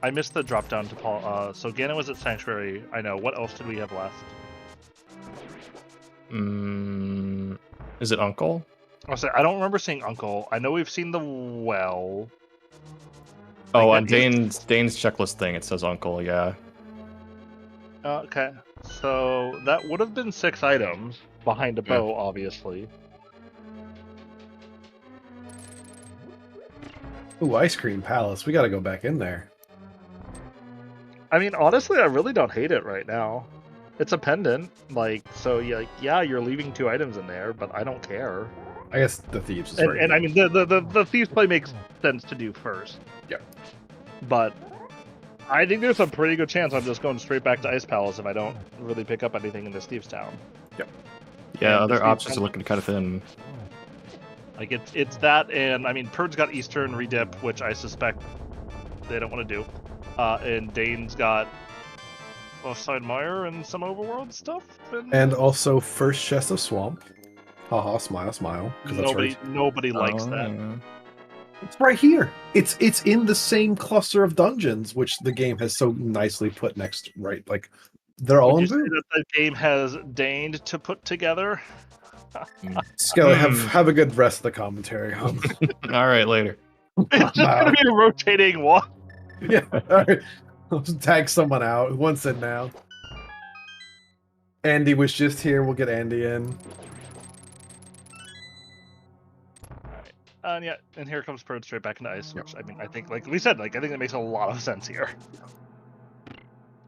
I missed the drop down to Paul. So Ganon was at Sanctuary. I know. What else did we have left? Is it Uncle? I'll say I don't remember seeing Uncle. I know we've seen the well. Oh, Like on that is- Dane's checklist thing, it says Uncle, yeah. Okay. So that would have been 6 items behind a bow, obviously. Ooh, Ice Cream Palace. We got to go back in there. I mean, honestly, I really don't hate it right now. It's a pendant, like, so yeah, you're leaving 2 items in there, but I don't care. I guess the thieves is And I mean, the thieves play makes sense to do first. Yep. But I think there's a pretty good chance I'm just going straight back to Ice Palace if I don't really pick up anything in this Thieves Town. Yeah, And other this options Town- are looking kind of thin. Like it's that, and I mean, Purd's got Eastern redip, which I suspect they don't want to do, and Dane's got Offside Mire and some overworld stuff. And also first chest of swamp. Haha, smile, smile. 'Cause that's right. Nobody likes that. Yeah. It's right here. It's in the same cluster of dungeons, which the game has so nicely put next. Right, like they're all Would in you say blue. that the game has deigned to put together? Skelly, have a good rest of the commentary. All right, later. It's just gonna be a rotating walk. Yeah, all right. I'll just tag someone out. Who wants in now? Andy was just here. We'll get Andy in. And yeah, and here comes Perd straight back into ice, which I mean, I think, like we said, like I think that makes a lot of sense here.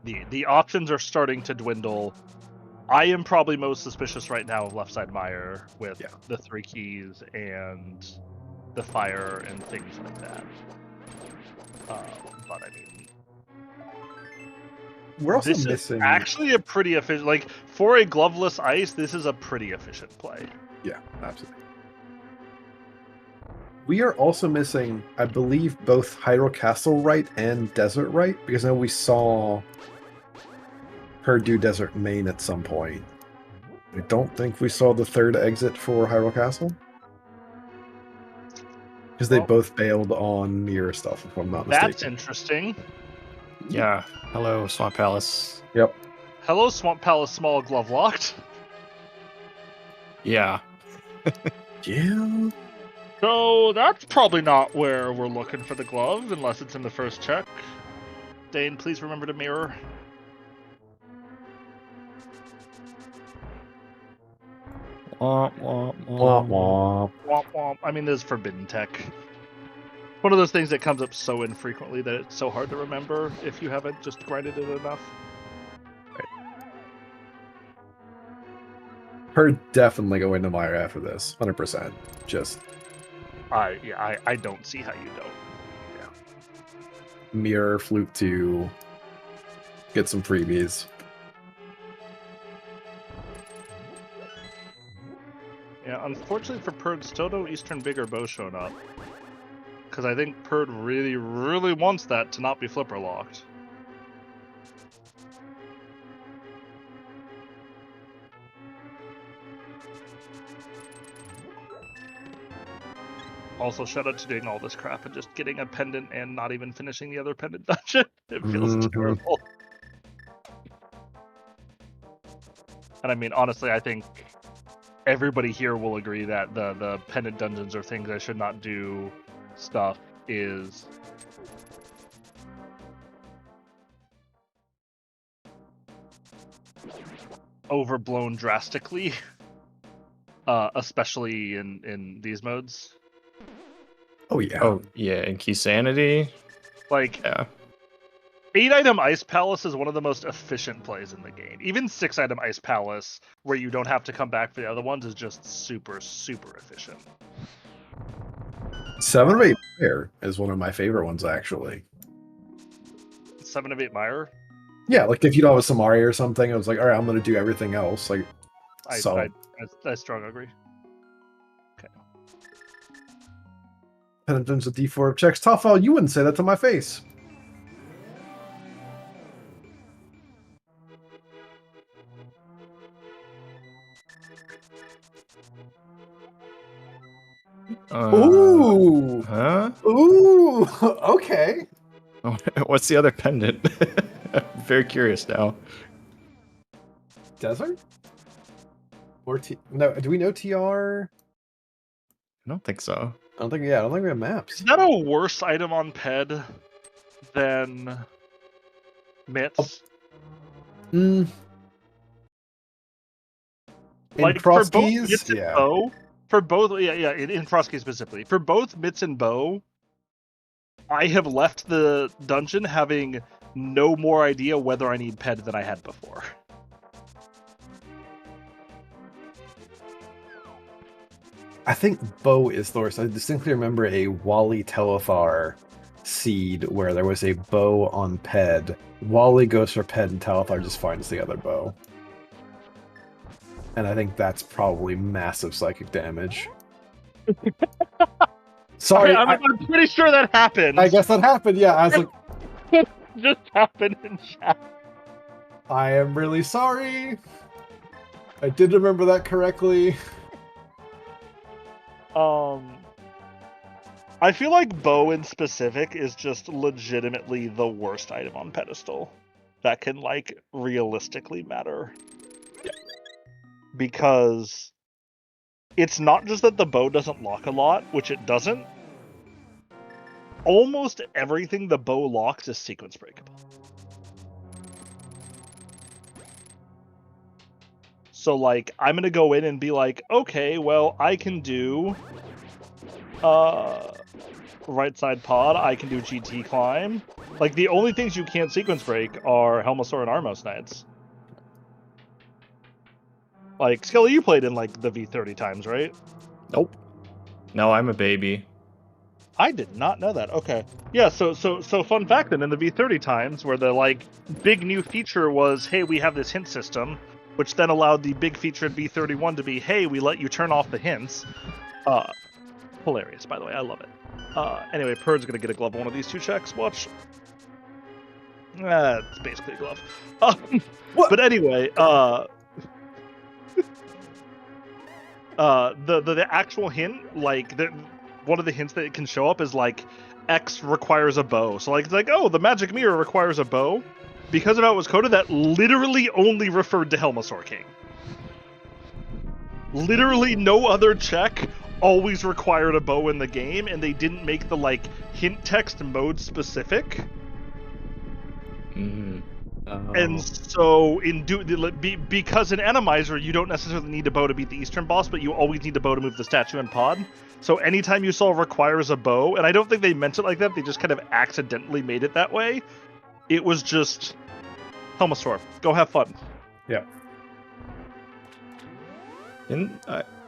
The options are starting to dwindle. I am probably most suspicious right now of left side Meyer with the 3 keys and the fire and things like that. But I mean, We're also this missing. is actually a pretty efficient. Like for a gloveless ice, this is a pretty efficient play. Yeah, absolutely. We are also missing, I believe, both Hyrule Castle right and Desert right, because I know we saw her do Desert Main at some point. I don't think we saw the 3rd exit for Hyrule Castle. Because they both bailed on mirror stuff, if I'm not mistaken. That's interesting. Yeah. Hello, Swamp Palace. Yep. Hello, Swamp Palace, small glove locked. Yeah. Yeah. So that's probably not where we're looking for the glove, unless it's in the first check. Deign, please remember to mirror. Womp, womp, Womp womp. womp. Womp womp. I mean, there's forbidden tech. One of those things that comes up so infrequently that it's so hard to remember if you haven't just grinded it enough. Her definitely going to Meyer after this, 100%. Just I don't see how you don't. mirror flute 2, get some freebies. Yeah, unfortunately for Perd, still no Eastern Bigger Bow showing up. Because I think Perd really, really wants that to not be flipper locked. Also, shout out to doing all this crap and just getting a pendant and not even finishing the other pendant dungeon. It feels terrible. And I mean, honestly, I think everybody here will agree that the pendant dungeons or things I should not do stuff is overblown drastically, especially in these modes. Oh, yeah. Oh, yeah, and Key Sanity. Like, Yeah. 8-item Ice Palace is one of the most efficient plays in the game. Even 6-item Ice Palace, where you don't have to come back for the other ones, is just super, super efficient. 7 of 8 Meyer is one of my favorite ones, actually. 7 of 8 Meyer? Yeah, like if you don't have a Samari or something, I was like, all right, I'm going to do everything else. Like, I strong agree. Okay. Penitence with D4 checks. Toffel, you wouldn't say that to my face. Ooh. Huh? Ooh. Okay. What's the other pendant? I'm very curious now. Desert? Or no, do we know TR? I don't think so. I don't think we have maps. Is that a worse item on Ped than Mitts? In Like Crosskeys? for both Mitts and Bow, in Crosskeys specifically, for both Mitts and Bow, I have left the dungeon having no more idea whether I need Ped than I had before. I think Bow is the worst. I distinctly remember a Wally Telethar seed where there was a bow on Ped. Wally goes for Ped and Telethar just finds the other bow. And I think that's probably massive psychic damage. Sorry, I'm pretty sure that happened. I guess that happened, yeah. I was like, just happened in chat. I am really sorry. I did remember that correctly. I feel like Bow in specific is just legitimately the worst item on pedestal that can like realistically matter. Yeah. Because it's not just that the bow doesn't lock a lot, which it doesn't. Almost everything the bow locks is sequence breakable. So, like, I'm gonna go in and be like, okay, well, I can do right side pod, I can do GT climb. Like, the only things you can't sequence break are Helmasaur and Armos Knights. Like, Skelly, you played in, like, the V30 times, right? Nope. No, I'm a baby. I did not know that. Okay. Yeah, so fun fact then, in the V30 times, where the, like, big new feature was, hey, we have this hint system, which then allowed the big feature in V31 to be, hey, we let you turn off the hints. Hilarious, by the way. I love it. Anyway, Perd's gonna get a glove on one of these two checks. Watch. It's basically a glove. But anyway, the actual hint, like, one of the hints that it can show up is, like, X requires a bow. So, like, it's like, oh, the magic mirror requires a bow. Because of how it was coded, that literally only referred to Helmasaur King. Literally no other check always required a bow in the game, and they didn't make the, like, hint text mode specific. Mm-hmm. And so, because in Enemizer, you don't necessarily need a bow to beat the Eastern boss, but you always need a bow to move the statue and pod. So anytime you saw requires a bow, and I don't think they meant it like that, they just kind of accidentally made it that way. It was just Helmasaur, go have fun. Yeah. Didn't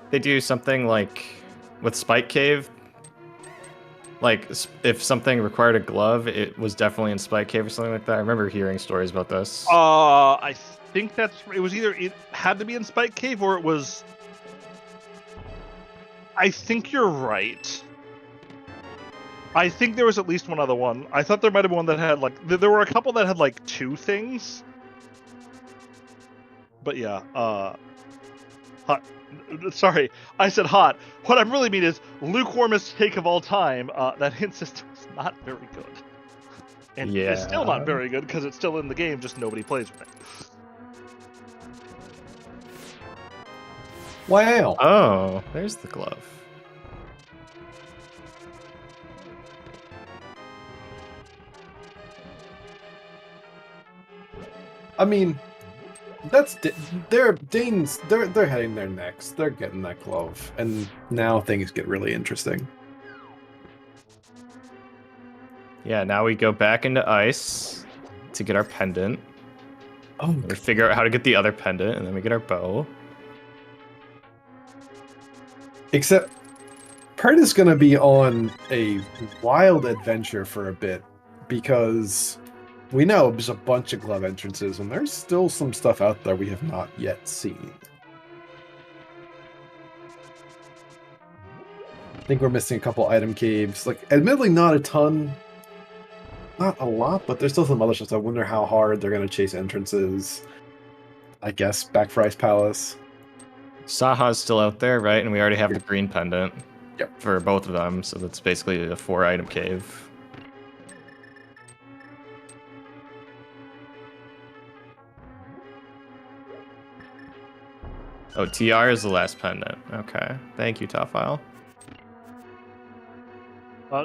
they do something like with Spike Cave? Like, if something required a glove, it was definitely in Spike Cave or something like that. I remember hearing stories about this. I think it was either it had to be in Spike Cave or it was. I think you're right. I think there was at least one other one. I thought there might have been one that had, like, there were a couple that had, like, 2 things. But yeah, hot. Sorry, I said hot. What I really mean is lukewarmest take of all time. That hint system is not very good. And it's still not very good because it's still in the game, just nobody plays with it. Wow. Oh, there's the glove. I mean, they're Dane's. They're heading there next. They're getting that glove, and now things get really interesting. Yeah, now we go back into ice to get our pendant. Oh, We figure out how to get the other pendant, and then we get our bow. except Perd is going to be on a wild adventure for a bit because we know there's a bunch of glove entrances, and there's still some stuff out there we have not yet seen. I think we're missing a couple item caves. Like, admittedly, not a ton. Not a lot, but there's still some other stuff. I wonder how hard they're going to chase entrances. I guess back for Ice Palace. Saha's still out there, right? And we already have the green pendant. Yep. For both of them, so that's basically a 4-item cave. Oh, TR is the last pendant. Okay. Thank you, Top File.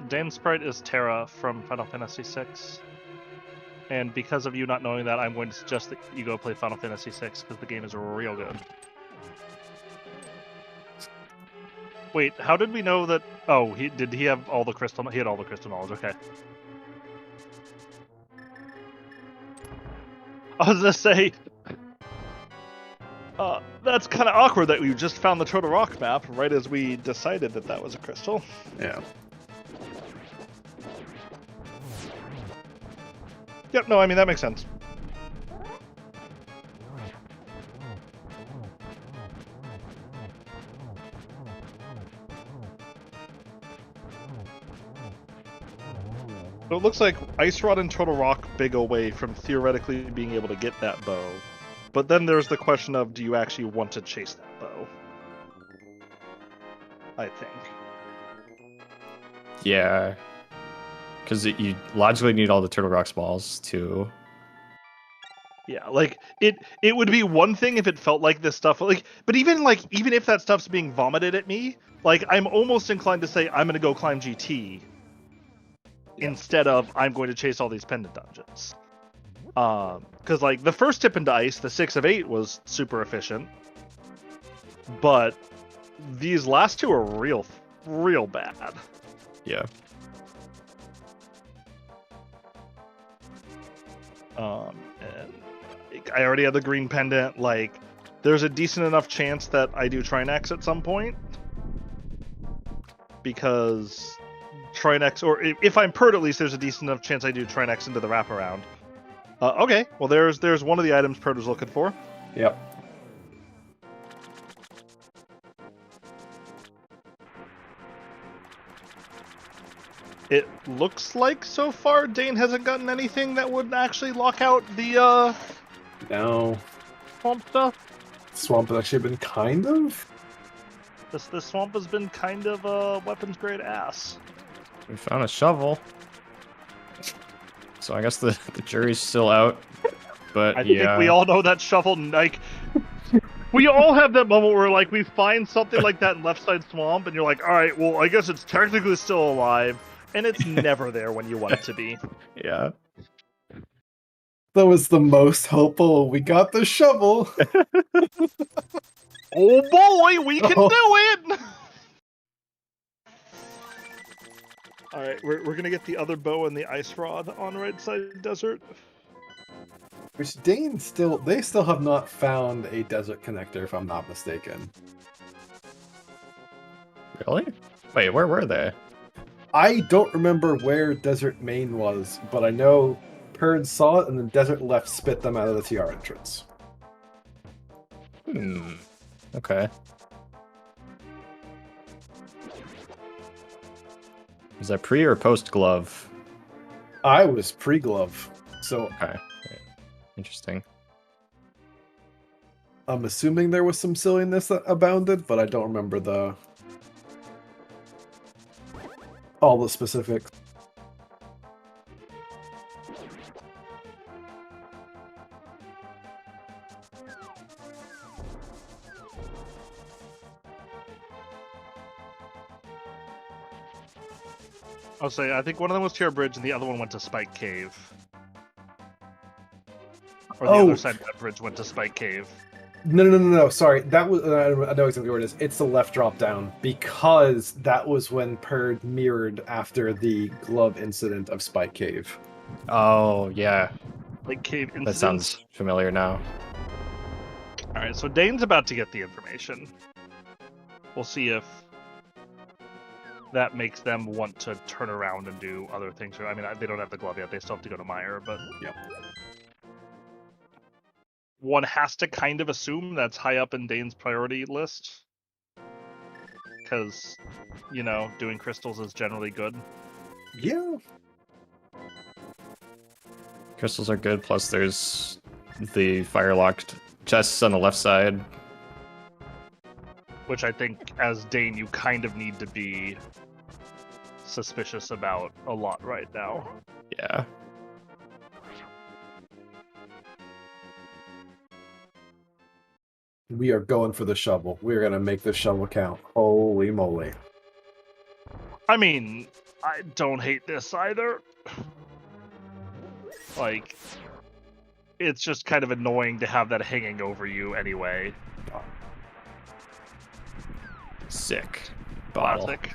Dame Sprite is Terra from Final Fantasy VI. And because of you not knowing that, I'm going to suggest that you go play Final Fantasy VI because the game is real good. Wait, how did we know that? Oh, he have all the crystal? He had all the crystal knowledge. Okay. I was gonna say, that's kind of awkward that we just found the Turtle Rock map right as we decided that that was a crystal. Yeah. Yep. No, I mean that makes sense. So it looks like Ice Rod and Turtle Rock big away from theoretically being able to get that bow. But then there's the question of, do you actually want to chase that bow? I think. Yeah. Because you logically need all the Turtle Rock balls, too. Yeah, like it would be one thing if it felt like this stuff but even if that stuff's being vomited at me, like I'm almost inclined to say I'm gonna go climb GT instead of I'm going to chase all these pendant dungeons. Because like the first tip into ice, the 6 of 8 was super efficient, but these last two are real bad. Yeah. And I already have the green pendant. Like, there's a decent enough chance that I do Trinex at some point, because Trinex, or if I'm Perd, at least there's a decent enough chance I do Trinex into the wraparound. Okay, well there's one of the items Perd was looking for. Yep. It looks like so far Deign hasn't gotten anything that would actually lock out the No. swamp stuff. Swamp has actually been kind of. This swamp has been kind of weapons grade ass. We found a shovel. So I guess the jury's still out. But I think we all know that shovel, like, we all have that moment where, like, we find something like that in Left Side Swamp, and you're like, alright, well, I guess it's technically still alive, and it's never there when you want it to be. Yeah. That was the most hopeful. We got the shovel. Oh boy, we can do it! Alright, we're gonna get the other bow and the ice rod on right side desert. Which Deign they still have not found a desert connector, if I'm not mistaken. Really? Wait, where were they? I don't remember where Desert Main was, but I know Perd saw it and then Desert Left spit them out of the TR entrance. Okay. Is that pre or post glove? I was pre-glove, so Okay. Interesting. I'm assuming there was some silliness that abounded, but I don't remember all the specifics. I'll say, I think one of them was Tier Bridge and the other one went to Spike Cave. Or the other side of that bridge went to Spike Cave. No. Sorry, that was I know exactly where it is. It's the left drop down, because that was when Perd mirrored after the glove incident of Spike Cave. Oh, yeah. Like cave incidents. That sounds familiar now. Alright, so Dane's about to get the information. We'll see if that makes them want to turn around and do other things. I mean, they don't have the glove yet. They still have to go to Meyer, but... Yep. One has to kind of assume that's high up in Dane's priority list. Because, you know, doing crystals is generally good. Yeah. Crystals are good, plus there's the fire-locked chests on the left side. Which I think, as Deign, you kind of need to be suspicious about a lot right now. Yeah. We are going for the shovel. We're going to make the shovel count. Holy moly. I mean, I don't hate this either. Like, it's just kind of annoying to have that hanging over you anyway. Sick. Bottle. Classic.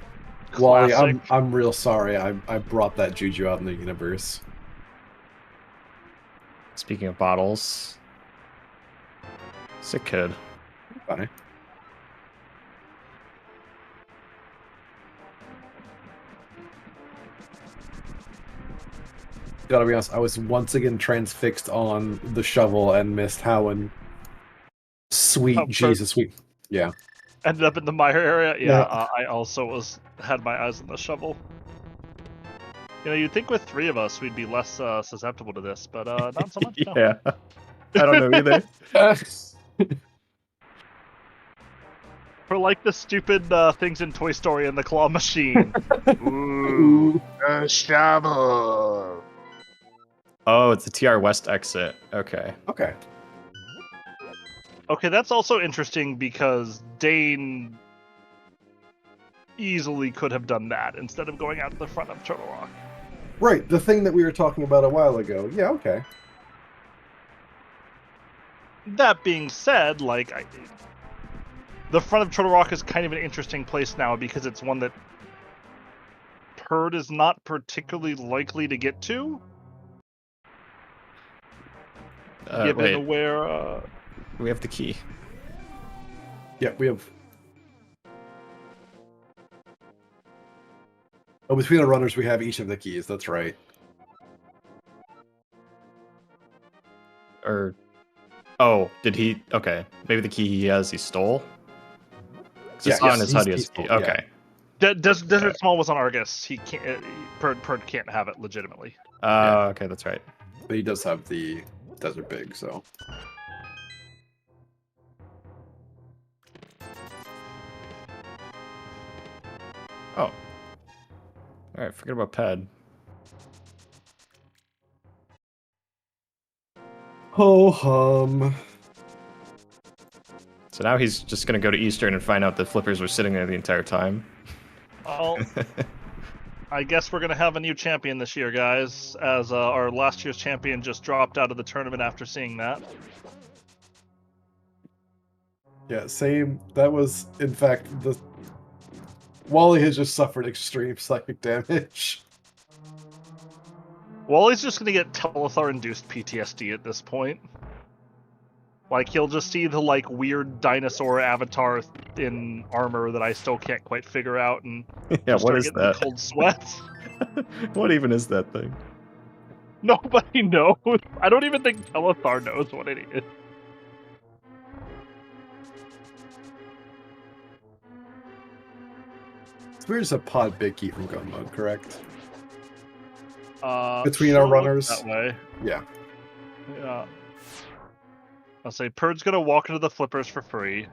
Wally, Classic. I'm real sorry. I brought that juju out in the universe. Speaking of bottles. Sick kid. Bye. Gotta be honest, I was once again transfixed on the shovel and missed Howen. Sweet Jesus, sweet. Yeah. Ended up in the Meyer area. Yeah, Yeah. I also had my eyes on the shovel. You know, you'd think with 3 of us we'd be less susceptible to this, but not so much. No. Yeah. I don't know either. For like the stupid things in Toy Story and the claw machine. Ooh, a shovel. Oh, it's the TR West exit. Okay. Okay. Okay, that's also interesting because Deign easily could have done that instead of going out to the front of Turtle Rock. Right, the thing that we were talking about a while ago. Yeah, okay. That being said, like, the front of Turtle Rock is kind of an interesting place now because it's one that Perd is not particularly likely to get to. Given where... We have the key. Yeah, we have... Oh, between the runners, we have each of the keys. That's right. Or... Oh, did he... Okay. Maybe the key he has, he stole? Because it's on his HUD key. Okay. Desert Small was on Argus. He can't... Perd can't have it legitimately. Okay, that's right. But he does have the Desert Big, so... Oh. Alright, forget about Ped. Ho hum. So now he's just gonna go to Eastern and find out the flippers were sitting there the entire time. Well, I guess we're gonna have a new champion this year, guys, as our last year's champion just dropped out of the tournament after seeing that. Yeah, same. That was, in fact, the... Wally has just suffered extreme psychic damage. Wally's just gonna get Telethar-induced PTSD at this point. Like, he'll just see the, like, weird dinosaur avatar in armor that I still can't quite figure out, and Yeah, what is that? Cold sweats. What even is that thing? Nobody knows. I don't even think Telethar knows what it is. So we're just a pod big key from gun mode, correct? Between our runners. That way. Yeah. Yeah. I'll say Perd's gonna walk into the flippers for free.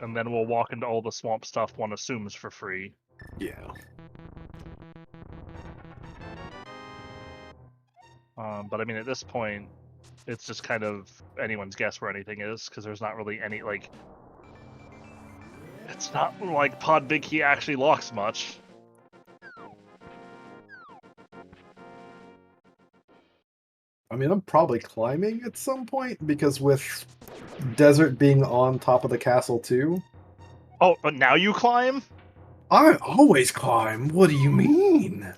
And then we'll walk into all the swamp stuff one assumes for free. Yeah. But I mean, at this point, it's just kind of anyone's guess where anything is, because there's not really any, like... It's not like Pod Big Key actually locks much. I mean, I'm probably climbing at some point, because with Desert being on top of the castle too... Oh, but now you climb? I always climb! What do you mean?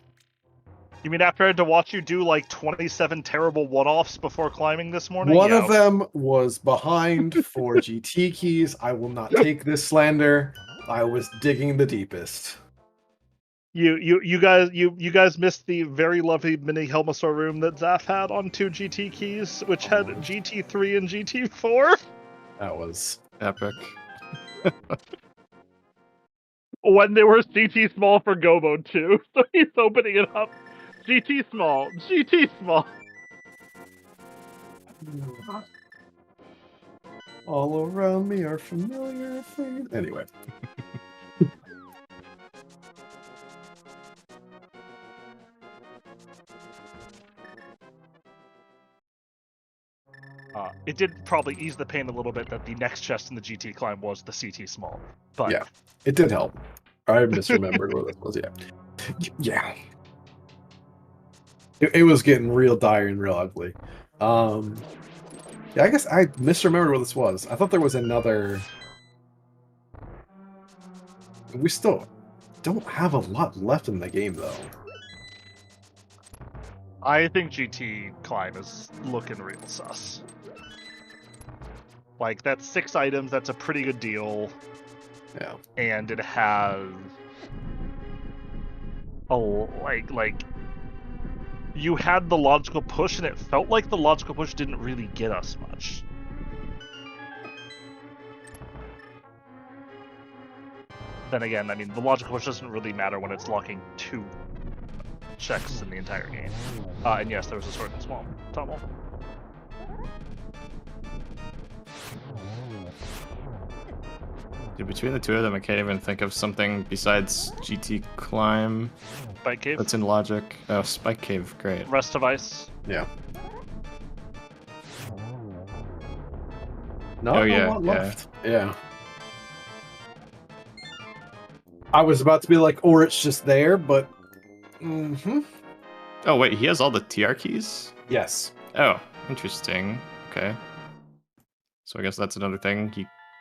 You mean after I had to watch you do like 27 terrible one-offs before climbing this morning? One of them was behind 4 GT keys. I will not take this slander. I was digging the deepest. You guys missed the very lovely mini Helmasaur room that Zaf had on 2 GT keys, which had GT3 and GT4. That was epic. When they were GT small for Go Mode too, so he's opening it up. GT small, GT small. All around me are familiar things. Anyway. It did probably ease the pain a little bit that the next chest in the GT climb was the CT small. But yeah, it did help. I misremembered what it was. Yeah. Yeah. It was getting real dire and real ugly. Yeah, I guess I misremembered what this was. I thought there was another... We still don't have a lot left in the game, though. I think GT climb is looking real sus. Like, that's 6 items, that's a pretty good deal. Yeah. And it has... Oh, like... You had the logical push, and it felt like the logical push didn't really get us much. Then again, I mean, the logical push doesn't really matter when it's locking 2 checks in the entire game. And yes, there was a sword and swamp tunnel. Dude, between the two of them, I can't even think of something besides GT Climb Spike Cave. that's in logic. Oh, Spike Cave, great. Rest of Ice. Yeah. Not Oh, a yeah, lot yeah. left. Yeah. I was about to be like, or it's just there, but. Oh, wait, he has all the TR keys? Yes. Oh, interesting. Okay. So I guess that's another thing.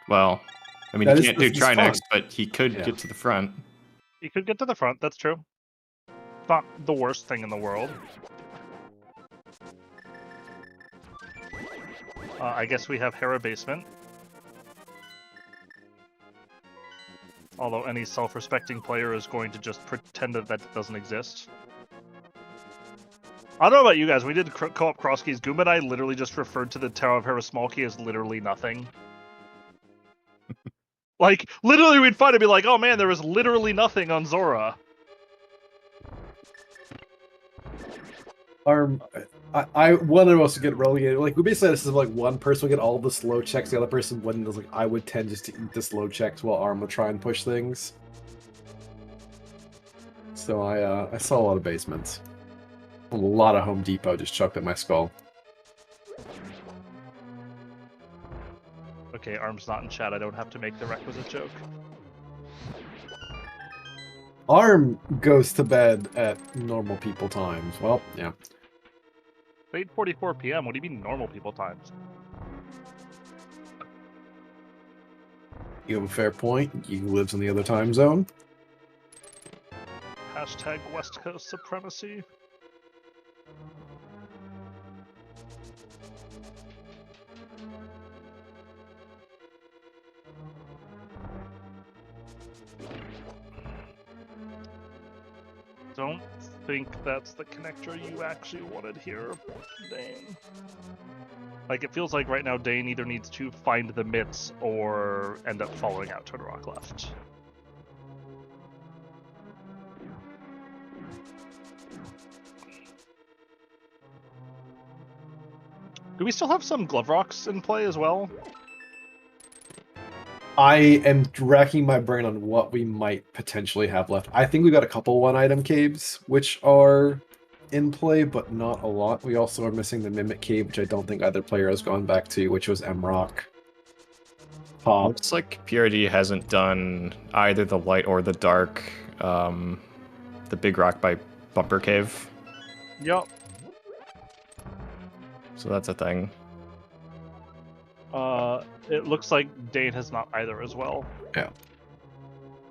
Well, I mean, That he is- can't do this is fun. Trinex, but he could Yeah. get to the front. You could get to the front, that's true. Not the worst thing in the world. I guess we have Hera Basement. Although any self-respecting player is going to just pretend that that doesn't exist. I don't know about you guys, we did co-op Crosskeys. Goomba and I literally just referred to the Tower of Hera Small Key as literally nothing. Like, literally we'd find it and be like, oh man, there was literally nothing on Zora. I one of us would get relegated. Like, we basically had this is like one person would get all the slow checks, the other person wouldn't. It was like I would tend just to eat the slow checks while Arm would try and push things. So I saw a lot of basements. A lot of Home Depot just chucked at my skull. Okay, Arm's not in chat, I don't have to make the requisite joke. Arm goes to bed at normal people times. Well, yeah. 8:44 p.m. What do you mean normal people times? You have a fair point. He lives in the other time zone. Hashtag West Coast supremacy. Don't think that's the connector you actually wanted here, Deign. Like, it feels like right now Deign either needs to find the mitts or end up following out Turtle Rock left. Do we still have some glove rocks in play as well? I am racking my brain on what we might potentially have left. I think we got a couple one-item caves, which are in play, but not a lot. We also are missing the Mimic Cave, which I don't think either player has gone back to, which was M-Rock. Looks like PRD hasn't done either the light or the dark, the Big Rock by Bumper Cave. Yup. So that's a thing. It looks like Deign has not either as well. Yeah.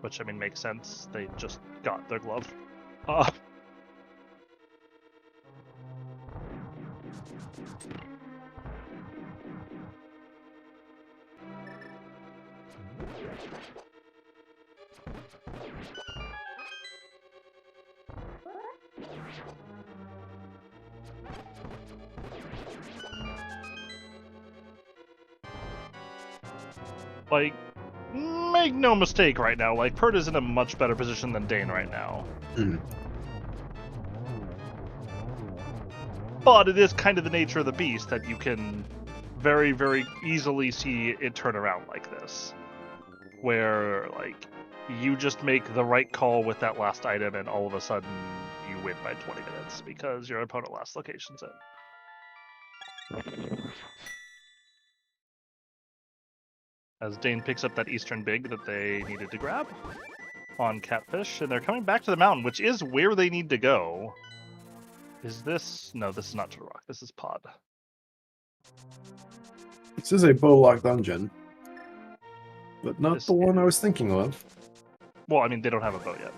Which, I mean, makes sense. They just got their glove. Like, make no mistake right now, like, Perd is in a much better position than Deign right now. Mm. But it is kind of the nature of the beast that you can very, very easily see it turn around like this. Where, like, you just make the right call with that last item and all of a sudden you win by 20 minutes because your opponent last location's in. As Deign picks up that Eastern Big that they needed to grab on Catfish, and they're coming back to the mountain, which is where they need to go. Is this... No, this is not Turtle Rock. This is Pod. This is a Bowlock dungeon, but not This the one I was thinking of. Well, I mean, they don't have a boat yet.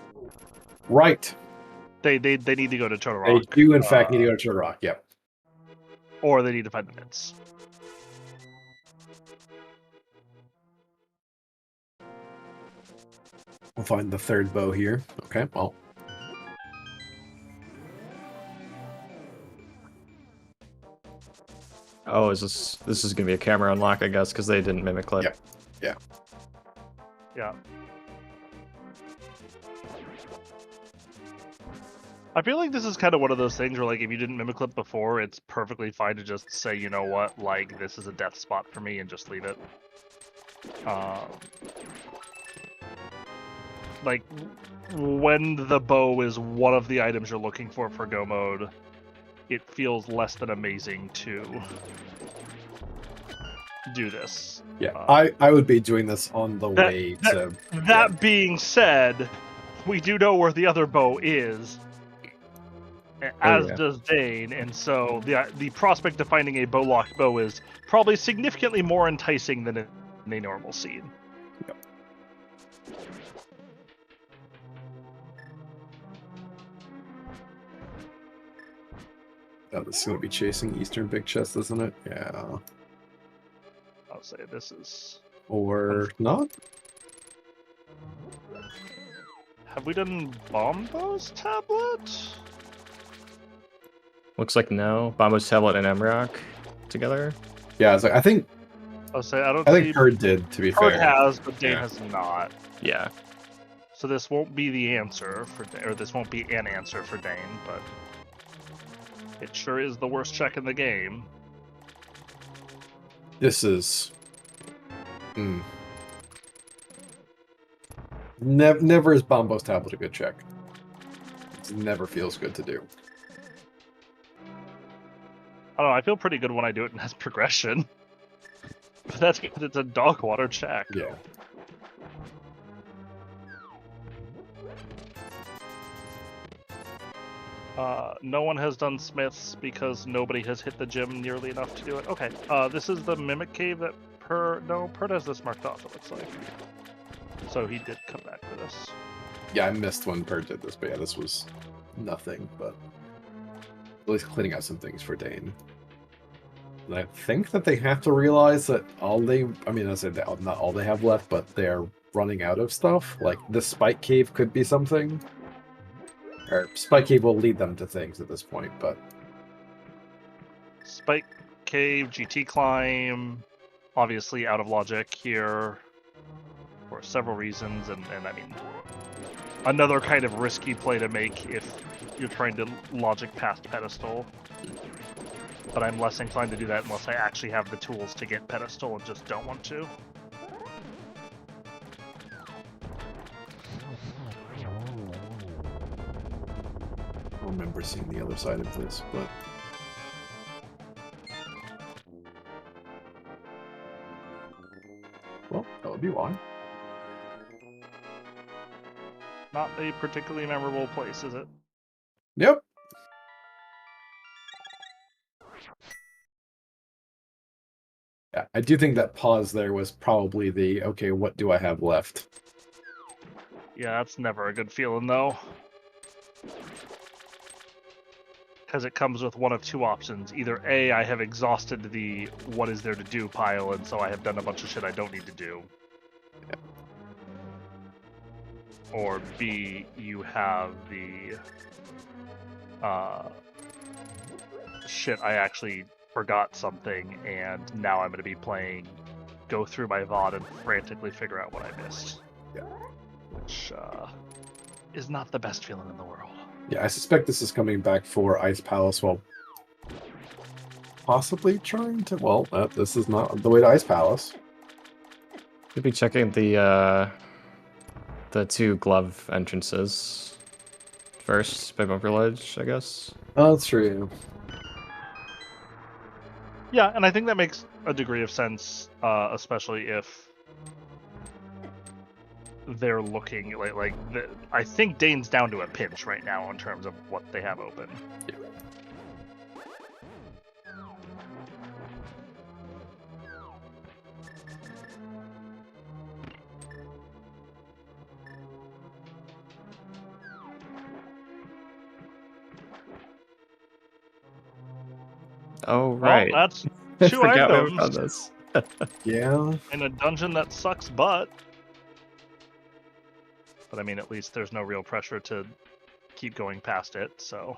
Right. They need to go to Turtle They Rock. do, in fact, need to go to Turtle Rock, yep. Or they need to find the mitts. We'll find the third bow here. Okay, well. Oh, this is gonna be a camera unlock, I guess, because they didn't mimic clip. Yep. Yeah. Yeah. I feel like this is kind of one of those things where, like, if you didn't mimic clip before, it's perfectly fine to just say, you know what, like, this is a death spot for me and just leave it. like when the bow is one of the items you're looking for go mode, it feels less than amazing to do this. Yeah, I would be doing this on the way to. That being said, we do know where the other bow is, as does Deign, and so the prospect of finding a bow-locked bow is probably significantly more enticing than in a normal seed. Yep. Oh, this is going to be chasing Eastern Big Chest, isn't it? Yeah. I'll say this is... Or not? Have we done Bombo's tablet? Looks like no. Bombo's tablet and Emrock together. Yeah, I think. I'll say I think Perd did. To be fair, Perd has, but Deign has not. Yeah. So this won't be the answer for, or this won't be an answer for Deign, but it sure is the worst check in the game. This is. Never is Bombo's tablet a good check. It never feels good to do. I don't know, I feel pretty good when I do it and has progression. But that's because it's a dog water check. Yeah. No one has done Smiths because nobody has hit the gym nearly enough to do it. Okay, this is the Mimic Cave that Perd has this marked off, it looks like. So he did come back for this. Yeah, I missed when Perd did this, but yeah, this was nothing, but at least cleaning out some things for Deign. And I think that they have to realize that I said not all they have left, but they're running out of stuff. Like, the Spike Cave could be something. Or Spike Cave will lead them to things at this point, but... Spike Cave, GT Climb, obviously out of logic here for several reasons, and I mean, another kind of risky play to make if you're trying to logic past Pedestal. But I'm less inclined to do that unless I actually have the tools to get Pedestal and just don't want to. I remember seeing the other side of this, but... Well, that would be why. Not a particularly memorable place, is it? Yep. Yeah, I do think that pause there was probably the, okay, what do I have left? Yeah, that's never a good feeling, though. Because it comes with one of two options. Either A, I have exhausted the what is there to do pile, and so I have done a bunch of shit I don't need to do. Yeah. Or B, you have the shit, I actually forgot something, and now I'm going to be playing, go through my VOD and frantically figure out what I missed. Yeah. Which is not the best feeling in the world. Yeah, I suspect this is coming back for Ice Palace while possibly trying to... Well, this is not the way to Ice Palace. Could be checking the two glove entrances first by Bumper Ledge, I guess. Oh, that's true. Yeah, and I think that makes a degree of sense, especially if they're looking I think Dane's down to a pinch right now in terms of what they have open. Yeah. Oh, right. Well, that's I two forgot we were on items this. Yeah. in a dungeon that sucks butt. But I mean, at least there's no real pressure to keep going past it, so...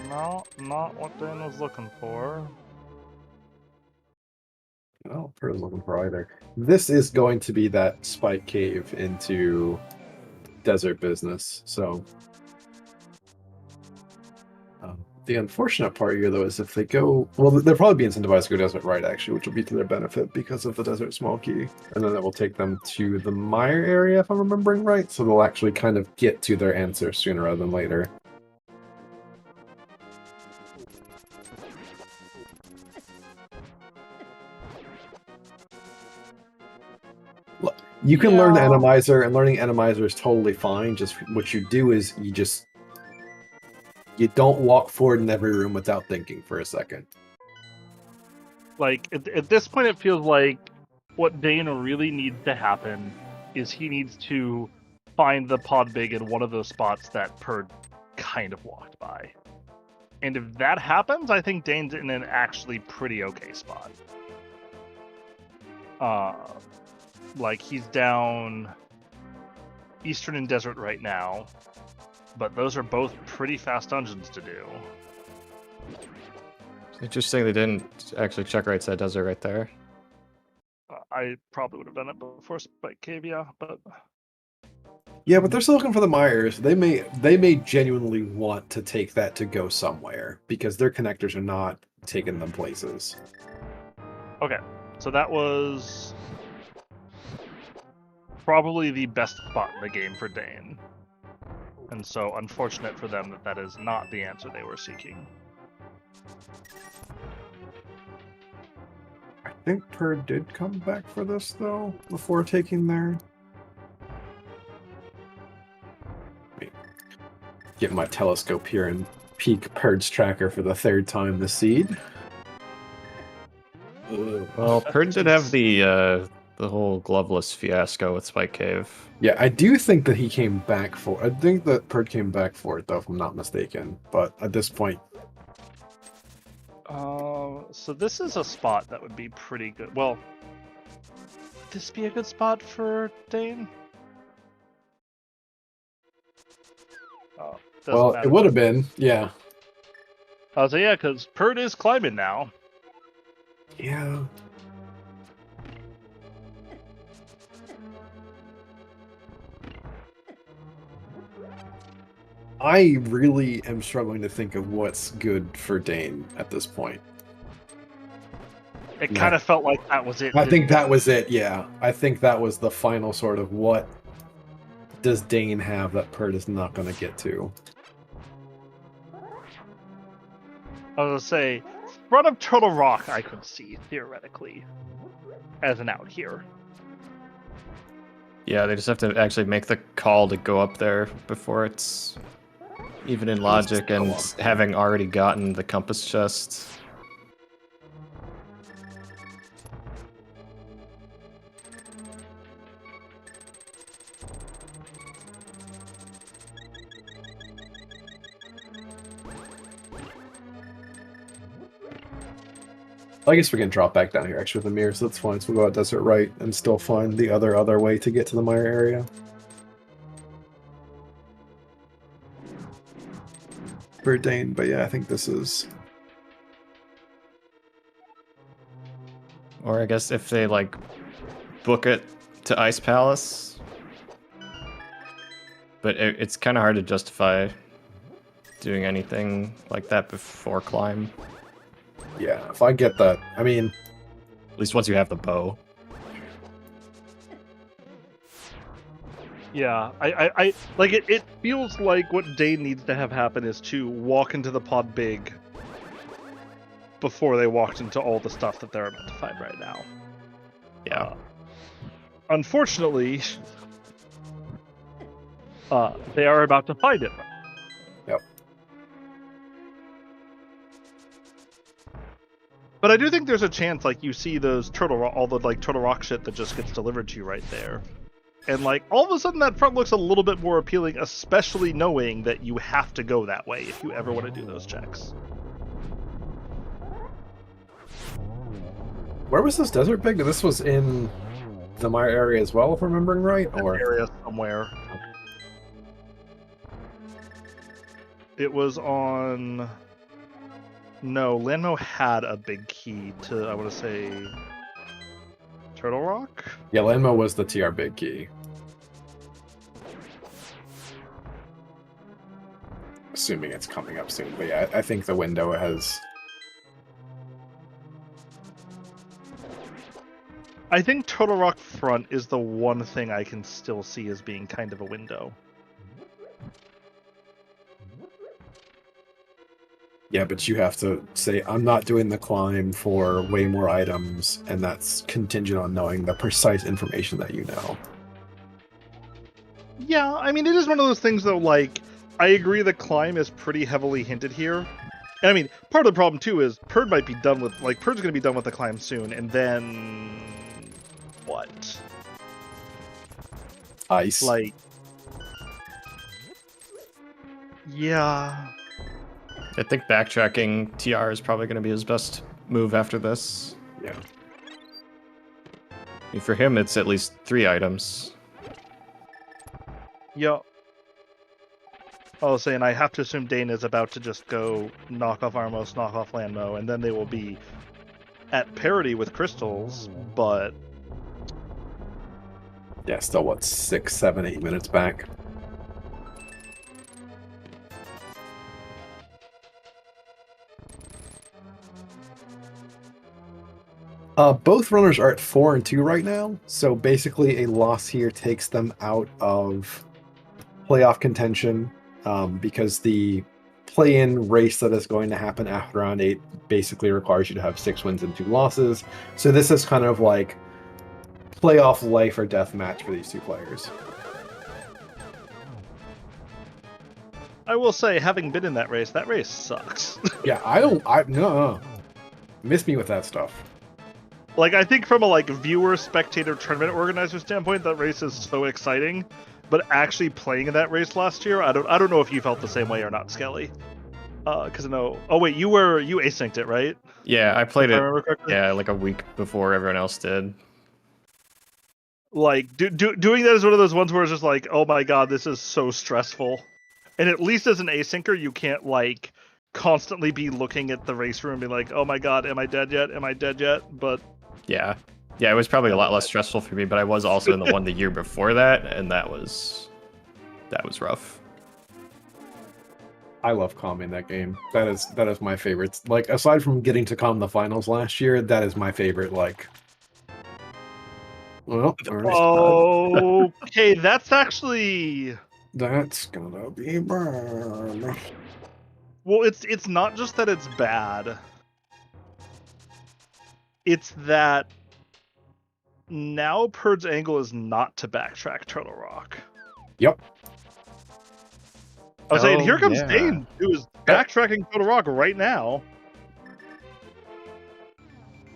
No, not what Dan was looking for. Oh, I was looking for either. This is going to be that spike cave into desert business. So the unfortunate part here, though, is if they go, well, they'll probably be incentivized to go desert right, actually, which will be to their benefit because of the desert small key, and then that will take them to the mire area, if I'm remembering right. So they'll actually kind of get to their answer sooner rather than later. You can learn Animizer, and learning Animizer is totally fine. Just what you do is you don't walk forward in every room without thinking for a second. Like, at this point, it feels like what Deign really needs to happen is he needs to find the pod big in one of those spots that Perd kind of walked by. And if that happens, I think Dane's in an actually pretty okay spot. Like, he's down Eastern and Desert right now, but those are both pretty fast dungeons to do. Interesting they didn't actually check right side desert right there. I probably would have done it before Spike Cave, yeah, but... Yeah, but they're still looking for the mires. They may genuinely want to take that to go somewhere, because their connectors are not taking them places. Okay, so that was probably the best spot in the game for Deign. And so, unfortunate for them that that is not the answer they were seeking. I think Perd did come back for this, though, before taking their... Get my telescope here and peek Perd's tracker for the third time this seed. Well, Perd did have the whole gloveless fiasco with Spike Cave. Yeah, I do think that he came back for... I think that Perd came back for it, though, if I'm not mistaken. But at this point... So this is a spot that would be pretty good. Well, would this be a good spot for Deign? Oh, well, it would have been, yeah. So yeah, because Perd is climbing now. Yeah. I really am struggling to think of what's good for Deign at this point. It kind of felt like that was it. I think that was it, yeah. I think that was the final sort of what does Deign have that Perd is not going to get to. I was going to say, front of Turtle Rock I could see, theoretically, as an out here. Yeah, they just have to actually make the call to go up there before it's even in logic, and having already gotten the compass chest. I guess we can drop back down here actually with the mirror, so that's fine. So we'll go out desert right and still find the other way to get to the mire area. For Deign, but yeah, I think this is... Or I guess if they, like, book it to Ice Palace. But it's kind of hard to justify doing anything like that before climb. Yeah, if I get that, I mean... At least once you have the bow. Yeah, I like it. It feels like what Deign needs to have happen is to walk into the pod big before they walked into all the stuff that they're about to find right now. Yeah. Unfortunately, they are about to find it. Yep. But I do think there's a chance, like, you see those all the like Turtle Rock shit that just gets delivered to you right there. And, like, all of a sudden that front looks a little bit more appealing, especially knowing that you have to go that way if you ever want to do those checks. Where was this desert big? This was in the mire area as well, if I'm remembering right? Or area somewhere. It was on... No, Landmo had a big key to, I want to say... Turtle Rock. Yeah, Landmo was the TR big key. Assuming it's coming up soon, but yeah, I think the window has... I think Turtle Rock front is the one thing I can still see as being kind of a window. Yeah, but you have to say, I'm not doing the climb for way more items, and that's contingent on knowing the precise information that you know. Yeah, I mean, it is one of those things, though, like, I agree the climb is pretty heavily hinted here. And, I mean, part of the problem, too, is Purd might be done with, like, Purd's going to be done with the climb soon, and then... what? Ice. Like... yeah... I think backtracking TR is probably going to be his best move after this. Yeah. I mean, for him, it's at least 3 items. Yeah. Oh, saying I have to assume Deign is about to just go knock off Armos, knock off Landmo, and then they will be at parity with crystals, but... Yeah, still, what, 6, 7, 8 minutes back? Both runners are at 4 and 2 right now, so basically a loss here takes them out of playoff contention, because the play-in race that is going to happen after round 8 basically requires you to have 6 wins and 2 losses. So this is kind of like playoff life or death match for these two players. I will say, having been in that race sucks. Yeah, no. Miss me with that stuff. Like, I think from a, like, viewer, spectator, tournament organizer standpoint, that race is so exciting. But actually playing in that race last year, I don't know if you felt the same way or not, Skelly. Because I know... oh, wait, you asynced it, right? Yeah, I played If I it, remember correctly? yeah, like a week before everyone else did. Like, doing that is one of those ones where it's just like, oh my god, this is so stressful. And at least as an asyncer, you can't, like, constantly be looking at the race room and be like, oh my god, am I dead yet? Am I dead yet? But... yeah, it was probably a lot less stressful for me, but I was also in the one the year before that, and that was rough. I love calming that game. That is my favorite. Like, aside from getting to calm the finals last year, that is my favorite, like... well, okay, that's actually... that's gonna be bad. well, it's not just that it's bad. It's that now Purd's angle is not to backtrack Turtle Rock. Yep. I was saying, here comes yeah. Deign, who is backtracking Turtle Rock right now.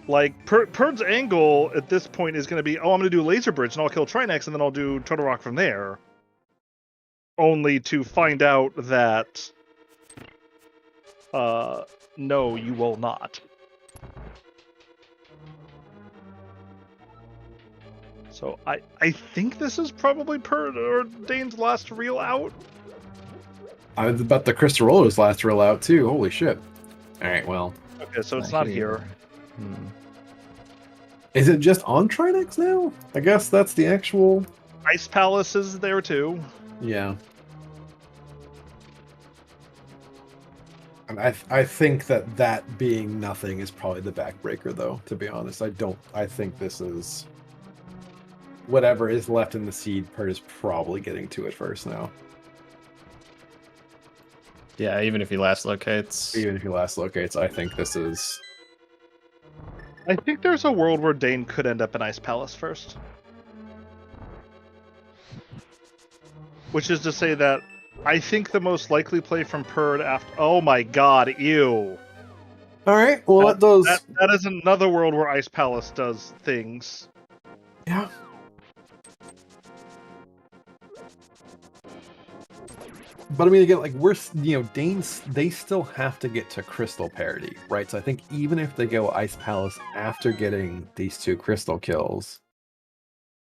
Like, Purd's angle at this point is going to be, oh, I'm going to do Laser Bridge and I'll kill Trinex and then I'll do Turtle Rock from there. Only to find out that, no, you will not. So I think this is probably Purd or Dane's last real out. I bet the Crystal Roller's last roll out too. Holy shit. Alright, well. Okay, so it's not here. Is it just on Trinex now? I guess that's the actual... Ice Palace is there too. yeah. And I think that being nothing is probably the backbreaker, though, to be honest. I think this is... whatever is left in the seed, Purd is probably getting to it first now. Yeah, even if he last locates. Even if he last locates, I think this is... I think there's a world where Deign could end up in Ice Palace first. Which is to say that I think the most likely play from Purd after... oh my god, ew. Alright, well, let those... that is another world where Ice Palace does things. Yeah. But I mean, again, like, Daigns, they still have to get to crystal parity, right? So I think even if they go Ice Palace after getting these 2 crystal kills,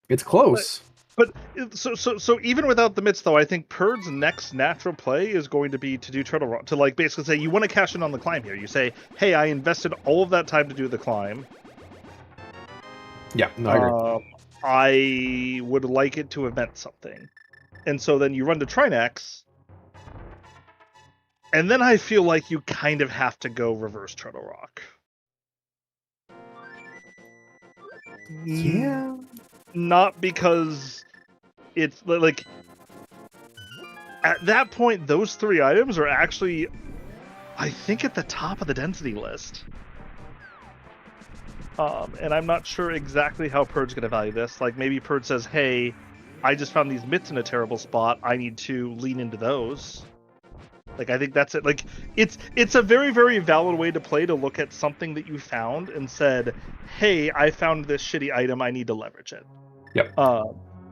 it's close. But so even without the mitts, though, I think Purd's next natural play is going to be to do Turtle Rock, to, like, basically say, you want to cash in on the climb here. You say, hey, I invested all of that time to do the climb. Yeah, no, I agree. I would like it to have meant something. And so then you run to Trinex, and then I feel like you kind of have to go reverse Turtle Rock. Yeah. Not because it's like at that point those 3 items are actually, I think, at the top of the density list. And I'm not sure exactly how Purd's going to value this. Like, maybe Purd says, hey, I just found these mitts in a terrible spot. I need to lean into those. Like, I think that's it. Like, it's a very, very valid way to play, to look at something that you found and said, hey, I found this shitty item. I need to leverage it. Yep.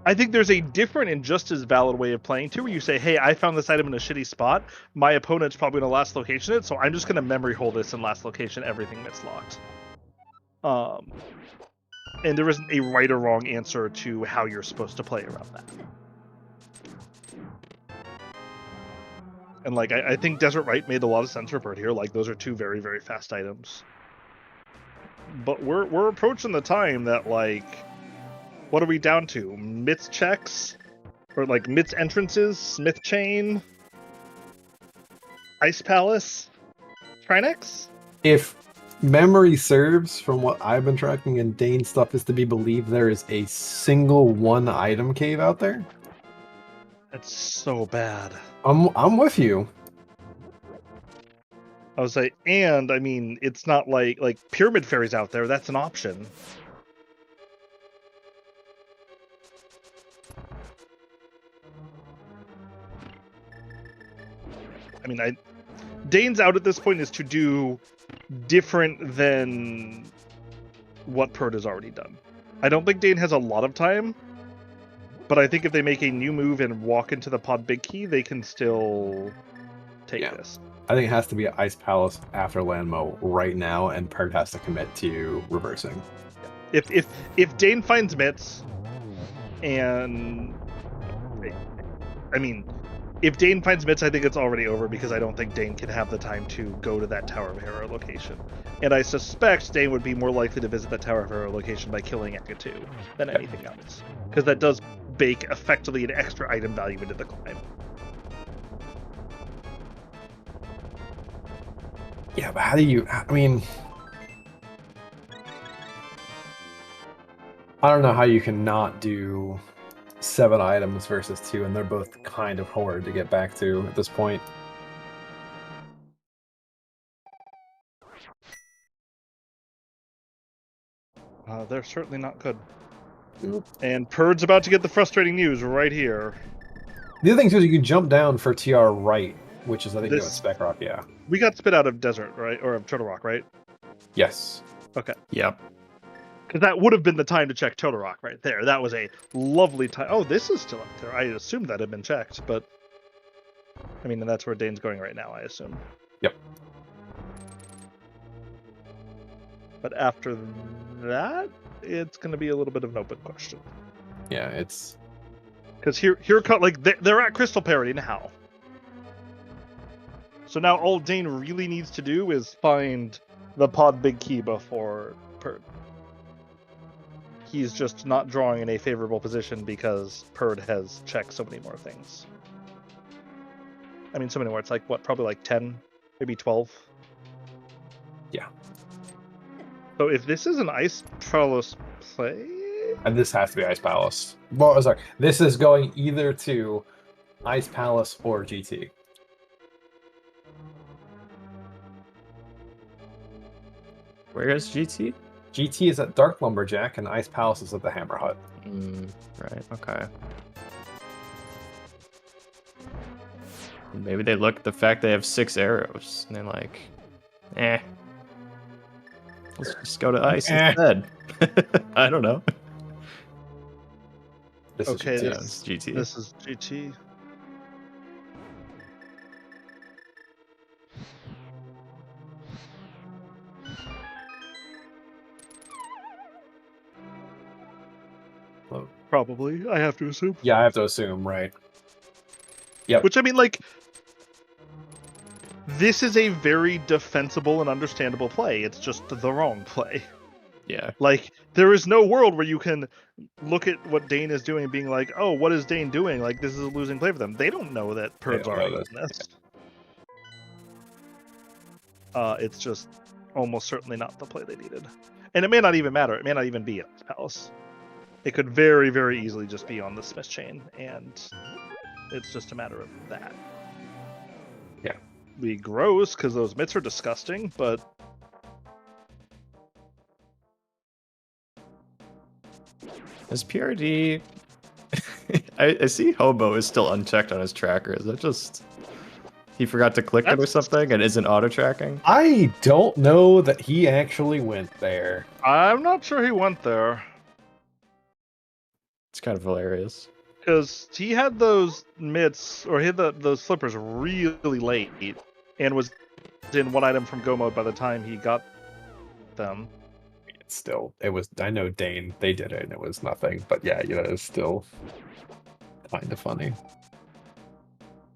I think there's a different and just as valid way of playing, too, where you say, hey, I found this item in a shitty spot. My opponent's probably in the last location it, so I'm just going to memory hold this in last location, everything that's locked. And there isn't a right or wrong answer to how you're supposed to play around that. And like I think Desert Right made a lot of sense for Bird here. Like, those are 2 very, very fast items. But we're approaching the time that, like, what are we down to? Mitts checks? Or like Mitts entrances? Smith Chain? Ice Palace? Trinex? If memory serves, from what I've been tracking and Deign stuff is to be believed, there is a single 1 item cave out there. That's so bad. I'm with you. I was like, and I mean, it's not like Pyramid Fairies out there. That's an option. I mean, Dane's out at this point is to do different than what Purd has already done. I don't think Deign has a lot of time, but I think if they make a new move and walk into the pod big key, they can still take this. I think it has to be Ice Palace after Landmo right now, and Purd has to commit to reversing. If Deign finds mitts, and I mean, if Deign finds mitts, I think it's already over, because I don't think Deign can have the time to go to that Tower of Hera location. And I suspect Deign would be more likely to visit that Tower of Hera location by killing Eka 2 than anything else, because that does bake effectively an extra item value into the climb. Yeah, but how do you... I mean... I don't know how you can not do 7 items versus 2, and they're both kind of hard to get back to at this point. They're certainly not good. Nope. And Purd's about to get the frustrating news right here. The other thing too is you can jump down for TR right, which is I think This- with Spec Rock, yeah. We got spit out of Desert, right? Or of Turtle Rock, right? Yes. Okay. Yep. Because that would have been the time to check Turtle Rock right there. That was a lovely time. Oh, this is still up there. I assumed that had been checked, but... I mean, and that's where Dane's going right now, I assume. Yep. But after that, it's going to be a little bit of an open question. Yeah, it's... Because here, like, they're at crystal parity now. So now all Deign really needs to do is find the pod big key before Purd. He's just not drawing in a favorable position because Purd has checked so many more things. I mean, so many more. It's like, what, probably like 10, maybe 12? Yeah. So if this is an Ice Palace play... And this has to be Ice Palace. Well, sorry. This is going either to Ice Palace or GT. Where is GT? GT is at Dark Lumberjack, and Ice Palace is at the Hammer Hut. Right, okay. Maybe they look at the fact they have 6 arrows, and they're like, let's just go to ice instead. I don't know. This Okay, is GT. It's GT. This is GT. Probably, I have to assume. Yeah, I have to assume, right? Yep. Which, I mean, like, this is a very defensible and understandable play. It's just the wrong play. Yeah. Like, there is no world where you can look at what Deign is doing and being like, oh, what is Deign doing? Like, this is a losing play for them. They don't know that They Prd's don't know already this. in this. It's just almost certainly not the play they needed. And it may not even matter. It may not even be at Palace. It could very, very easily just be on the Smith chain, and it's just a matter of that. Yeah. Be gross, because those mitts are disgusting, but... Is PRD... I see Hobo is still unchecked on his tracker. Is that just... He forgot to click it or something and isn't auto-tracking? I don't know that he actually went there. I'm not sure he went there. It's kind of hilarious. Because he had those mitts, or he had those flippers really late, and was in one item from Go mode by the time he got them. It's still, it was, I know Deign, they did it and it was nothing, but yeah, you know, it's still kind of funny.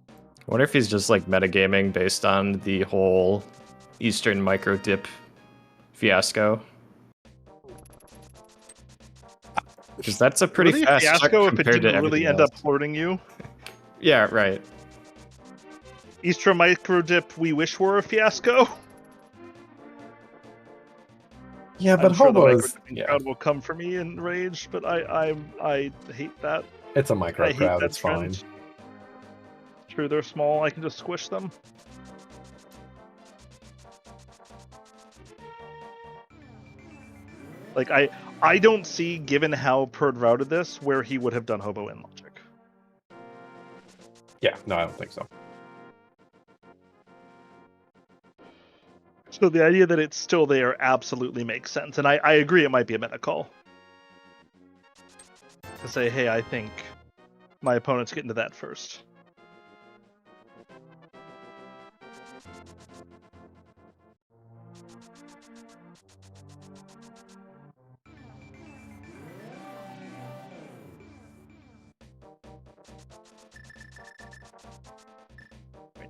I wonder if he's just like metagaming based on the whole Eastern micro dip fiasco. Because that's a pretty Really fast check fiasco if it compared to didn't really everything end else. up flirting you. Yeah, right. Easter micro dip we wish were a fiasco. Yeah, but I'm sure the Hobo's, micro crowd will come for me in rage, but I hate that. it's a micro I hate crowd, that it's trend. fine. True, they're small. I can just squish them. Like I don't see, given how Perd routed this, where he would have done Hobo in Logic. Yeah, no, I don't think so. So the idea that it's still there absolutely makes sense, and I agree it might be a meta call. To say, hey, I think my opponent's getting to that first.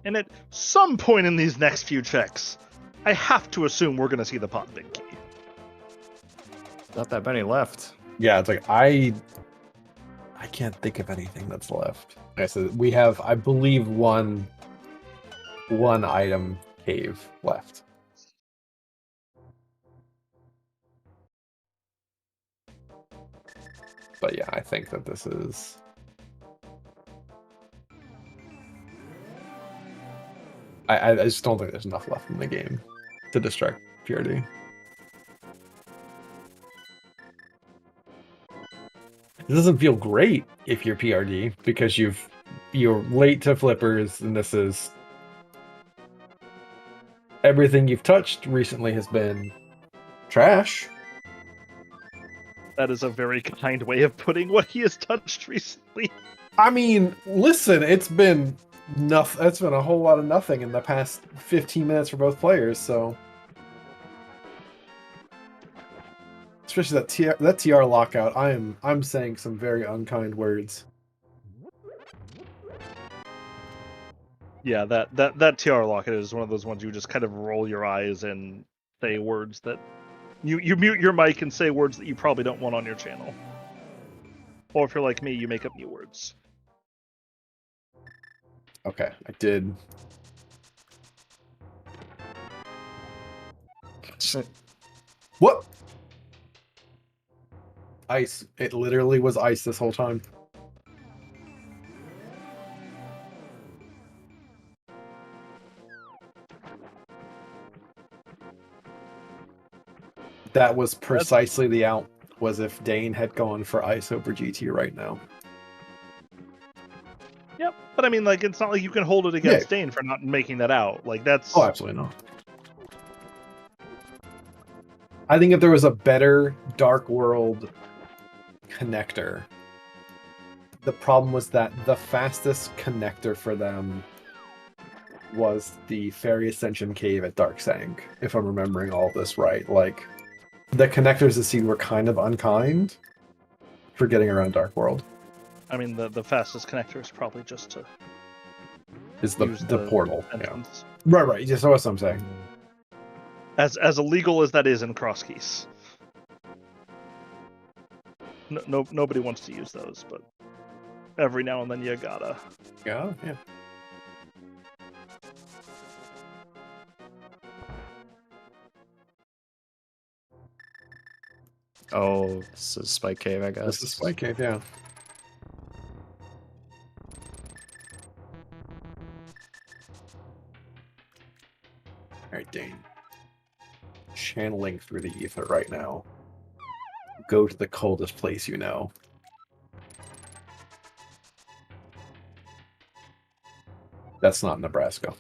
And at some point in these next few checks, I have to assume we're going to see the pot big key. Not that many left. Yeah, it's like I can't think of anything that's left. Like I said, we have, I believe, one item cave left. But yeah, I think that this is. I just don't think there's enough left in the game to distract PRD. It doesn't feel great if you're PRD because you're late to flippers, and this is everything you've touched recently has been trash. That is a very kind way of putting what he has touched recently. I mean, listen, it's been nothing. It's been a whole lot of nothing in the past 15 minutes for both players. So, especially that TR lockout, I'm saying some very unkind words. Yeah, that TR lockout is one of those ones you just kind of roll your eyes and say words that you mute your mic and say words that you probably don't want on your channel. Or if you're like me, you make up new words. Okay, I did. What? Ice. It literally was ice this whole time. That was precisely the out, was if Deign had gone for ice over GT right now. Yep, but I mean, like, it's not like you can hold it against Deign for not making that out. Like, that's... Oh, absolutely not. I think if there was a better Dark World connector, the problem was that the fastest connector for them was the Fairy Ascension Cave at Dark Sank, if I'm remembering all this right. Like, the connectors to seed were kind of unkind for getting around Dark World. I mean, the fastest connector is probably just to Is the portal. Yeah. entrance. Right. Just that's what I'm saying. As illegal as that is in Crosskeys. Nobody wants to use those, but every now and then you gotta. Yeah. Oh, this is Spike Cave, I guess. This is Spike Cave, yeah. Alright, Deign. Channeling through the ether right now. Go to the coldest place you know. That's not Nebraska.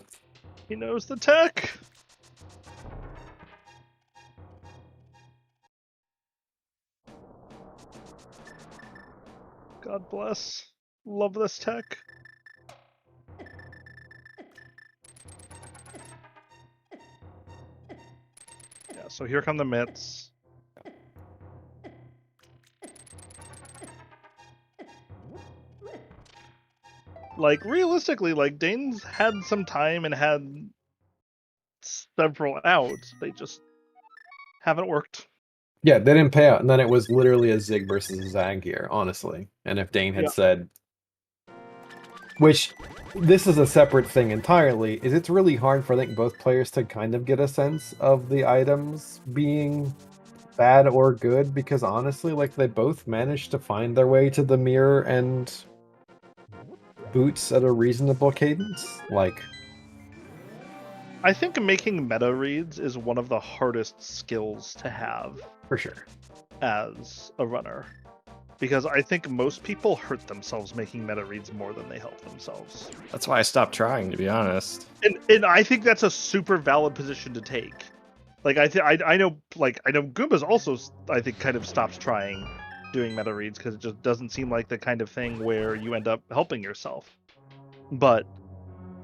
He knows the tech. God bless. Love this tech. Yeah, so here come the mitts. Like, realistically, like, Dane's had some time and had several outs. They just haven't worked. Yeah, they didn't pay out, and then it was literally a Zig versus a Zag here, honestly. And if Deign had said, which this is a separate thing entirely, is it's really hard for I think both players to kind of get a sense of the items being bad or good, because honestly, like they both managed to find their way to the mirror and boots at a reasonable cadence. Like, I think making meta reads is one of the hardest skills to have for sure. As a runner. Because I think most people hurt themselves making meta reads more than they help themselves. That's why I stopped trying, to be honest. And I think that's a super valid position to take. Like I know Goomba's also I think kind of stopped trying doing meta reads because it just doesn't seem like the kind of thing where you end up helping yourself. But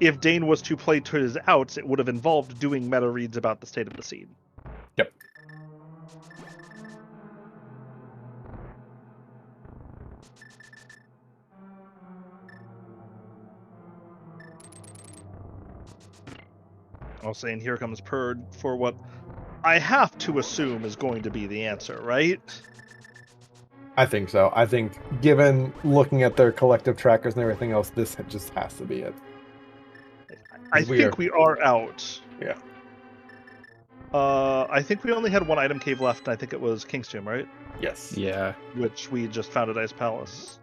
if Deign was to play to his outs, it would have involved doing meta reads about the state of the scene. Yep. I'll say, and here comes Purd for what I have to assume is going to be the answer, right? I think so. I think, given looking at their collective trackers and everything else, this just has to be it. I think we are out. Yeah. I think we only had one item cave left, and I think it was King's Tomb, right? Yes. Yeah. Which we just found at Ice Palace.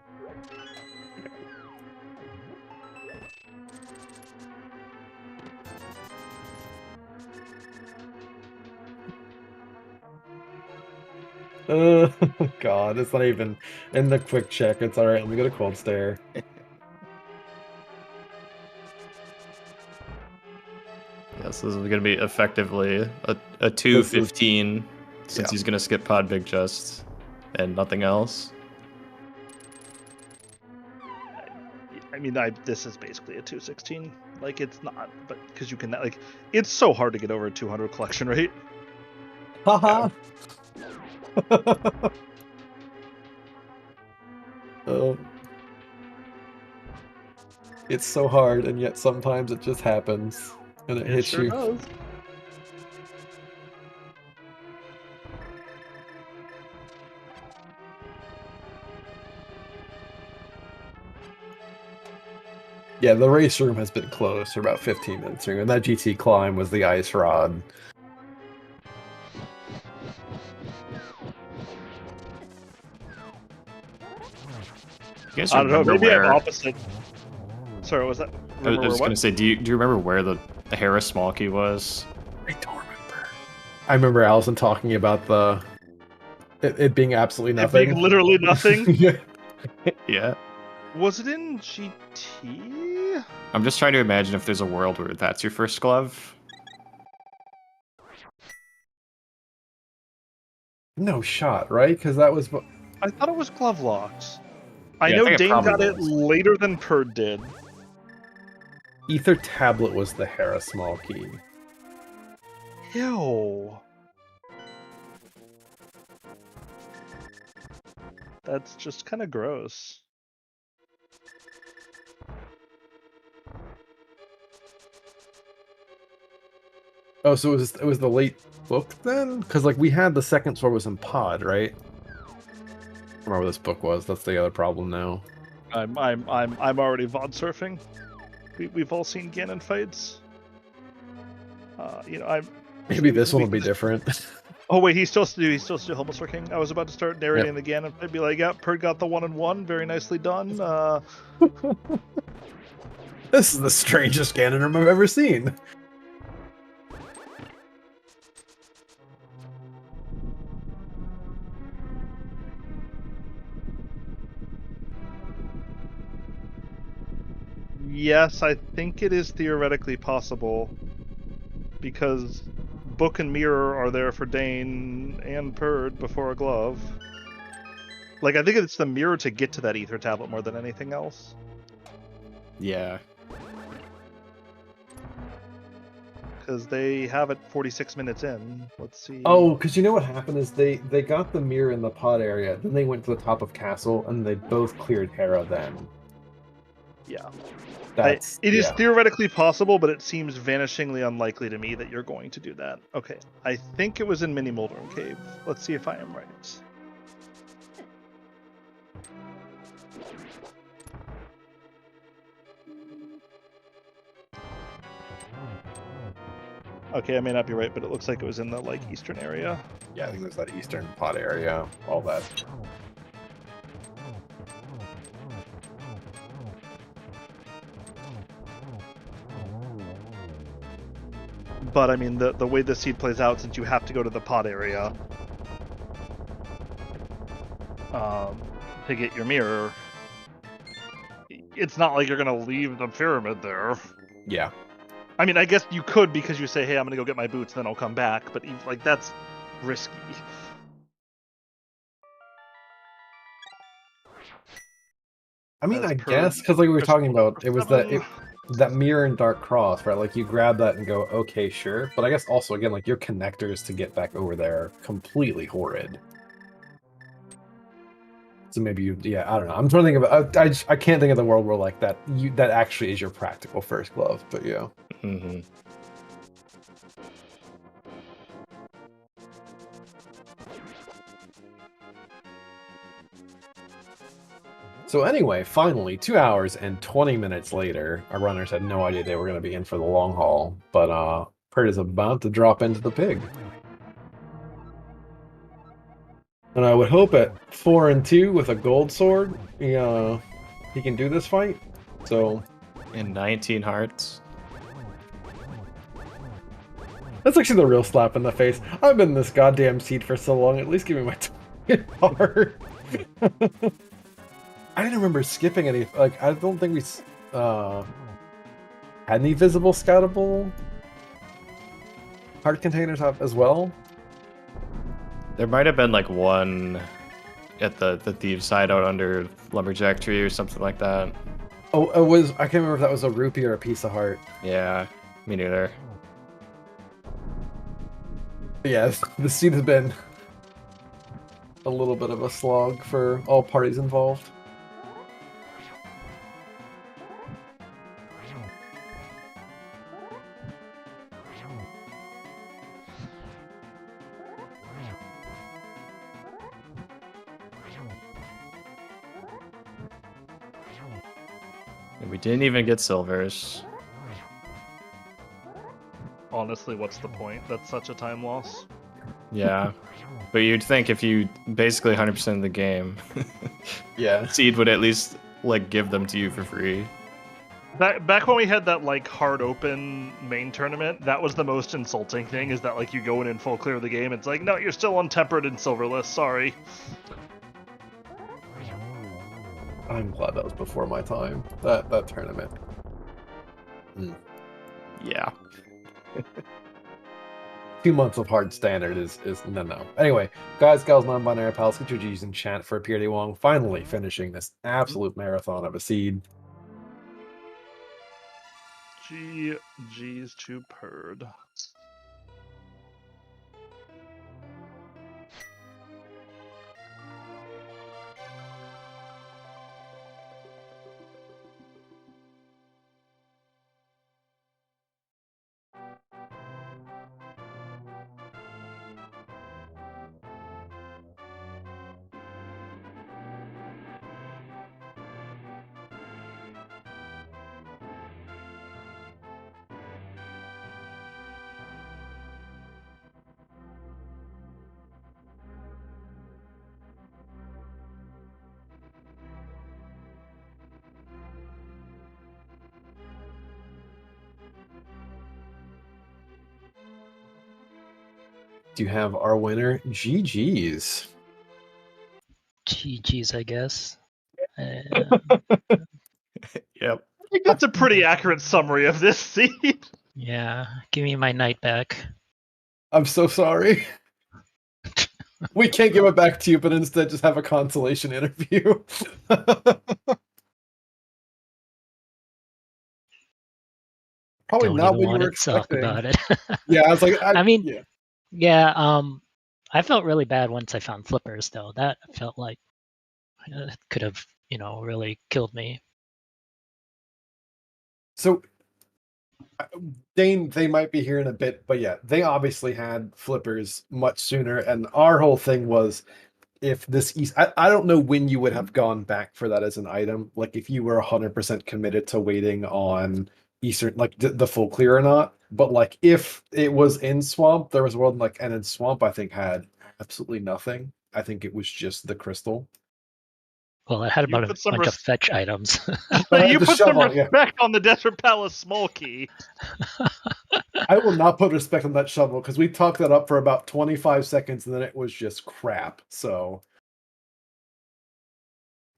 God, it's not even in the quick check. It's alright, let me go to Cold Stare. Yes, this is going to be effectively a 2-15 since he's going to skip Pod Big Chest and nothing else. I mean, this is basically a 216. Like, it's not, but because you can, like, it's so hard to get over a 200 collection rate. Haha! It's so hard, and yet sometimes it just happens, and it hits sure you. Does. Yeah, the race room has been closed for about 15 minutes here, and that GT climb was the ice rod. You guys I don't know, remember maybe where... I'm opposite. Sorry, what was that? I was going to say, do you remember where the Harris small key was? I don't remember. I remember Allison talking about it being absolutely nothing. It being literally nothing? Yeah. Yeah. Was it in GT? I'm just trying to imagine if there's a world where that's your first glove. No shot, right? Because that was... I thought it was glove locks. I Yeah, I know think it Deign got probably it was. later than Purd did. Ether Tablet was the Hera small key. Ew. That's just kind of gross. Oh, so it was the late book then? Because like we had the second sword was in pod, right? remember what this book was. That's the other problem now. I'm already VOD surfing. We've all seen Ganon fights. I'm. Maybe this one will be different. Oh wait, he's still Hobo King. I was about to start narrating the Ganon fight. Be like, yeah, Perd got the 1-on-1. Very nicely done. This is the strangest Ganon room I've ever seen. Yes, I think it is theoretically possible, because Book and Mirror are there for Deign and Perd before a glove. Like, I think it's the mirror to get to that ether tablet more than anything else. Yeah. Because they have it 46 minutes in. Let's see. Oh, because you know what happened is they got the mirror in the pod area, then they went to the top of castle, and they both cleared Hera then. Yeah. It is theoretically possible, but it seems vanishingly unlikely to me that you're going to do that. Okay, I think it was in Mini Moldrum Cave. Let's see if I am right. Okay, I may not be right, but it looks like it was in the eastern area. Yeah, I think it was that eastern pod area, all that. But I mean, the way the seed plays out, since you have to go to the pod area to get your mirror, it's not like you're gonna leave the pyramid there. Yeah. I mean, I guess you could, because you say, hey, I'm gonna go get my boots, then I'll come back, but that's risky. I mean, I guess, because we were talking about, it was that mirror in Dark Cross, right? Like, you grab that and go, okay, sure. But I guess also, again, your connectors to get back over there are completely horrid. So maybe I don't know. I'm trying to think of I can't think of the world where that actually is your practical first glove, but yeah. Mm-hmm. So anyway, finally, 2 hours and 20 minutes later, our runners had no idea they were going to be in for the long haul, but Perd is about to drop into the pig. And I would hope at 4 and 2 with a gold sword, he can do this fight. So, And 19 hearts. That's actually the real slap in the face. I've been in this goddamn seat for so long. At least give me my heart. I didn't remember skipping any. I don't think we had any visible scoutable heart containers up as well. There might have been one at the thieves' hideout under Lumberjack Tree or something like that. Oh, it was. I can't remember if that was a rupee or a piece of heart. Yeah, me neither. Yeah, the seat has been a little bit of a slog for all parties involved. And we didn't even get silvers. Honestly, what's the point? That's such a time loss. Yeah. But you'd think if you basically 100% of the game, Yeah. Seed would at least give them to you for free. Back when we had that hard open main tournament, that was the most insulting thing, is that you go in and full clear the game, it's no, you're still untempered and silverless, sorry. I'm glad that was before my time. That tournament. Yeah. 2 months of hard standard is no. Anyway, guys, gals, non-binary pals, get your G's in chat for Prdwong finally finishing this absolute marathon of a seed. G's to Perd. do have our winner. GG's. GG's, I guess. Yep. I think that's a pretty accurate summary of this seed. Yeah, give me my night back. I'm so sorry. We can't give it back to you, but instead just have a consolation interview. Probably Don't not even what you want were to talk expecting. about it. Yeah, I was like, I mean, yeah. yeah, I felt really bad once I found flippers, though. That felt like it could have, really killed me. So, Deign, they might be here in a bit, but yeah, they obviously had flippers much sooner, and our whole thing was if this I don't know when you would have gone back for that as an item, like if you were 100% committed to waiting on Eastern, like the full clear or not, but like if it was in Swamp, there was one like, and in Swamp I think had absolutely nothing. I think it was just the crystal. Well, it had You about a put some bunch of fetch items. You The put some shovel, yeah. respect on the Desert Palace small key. I will not put respect on that shovel because we talked that up for about 25 seconds and then it was just crap. So,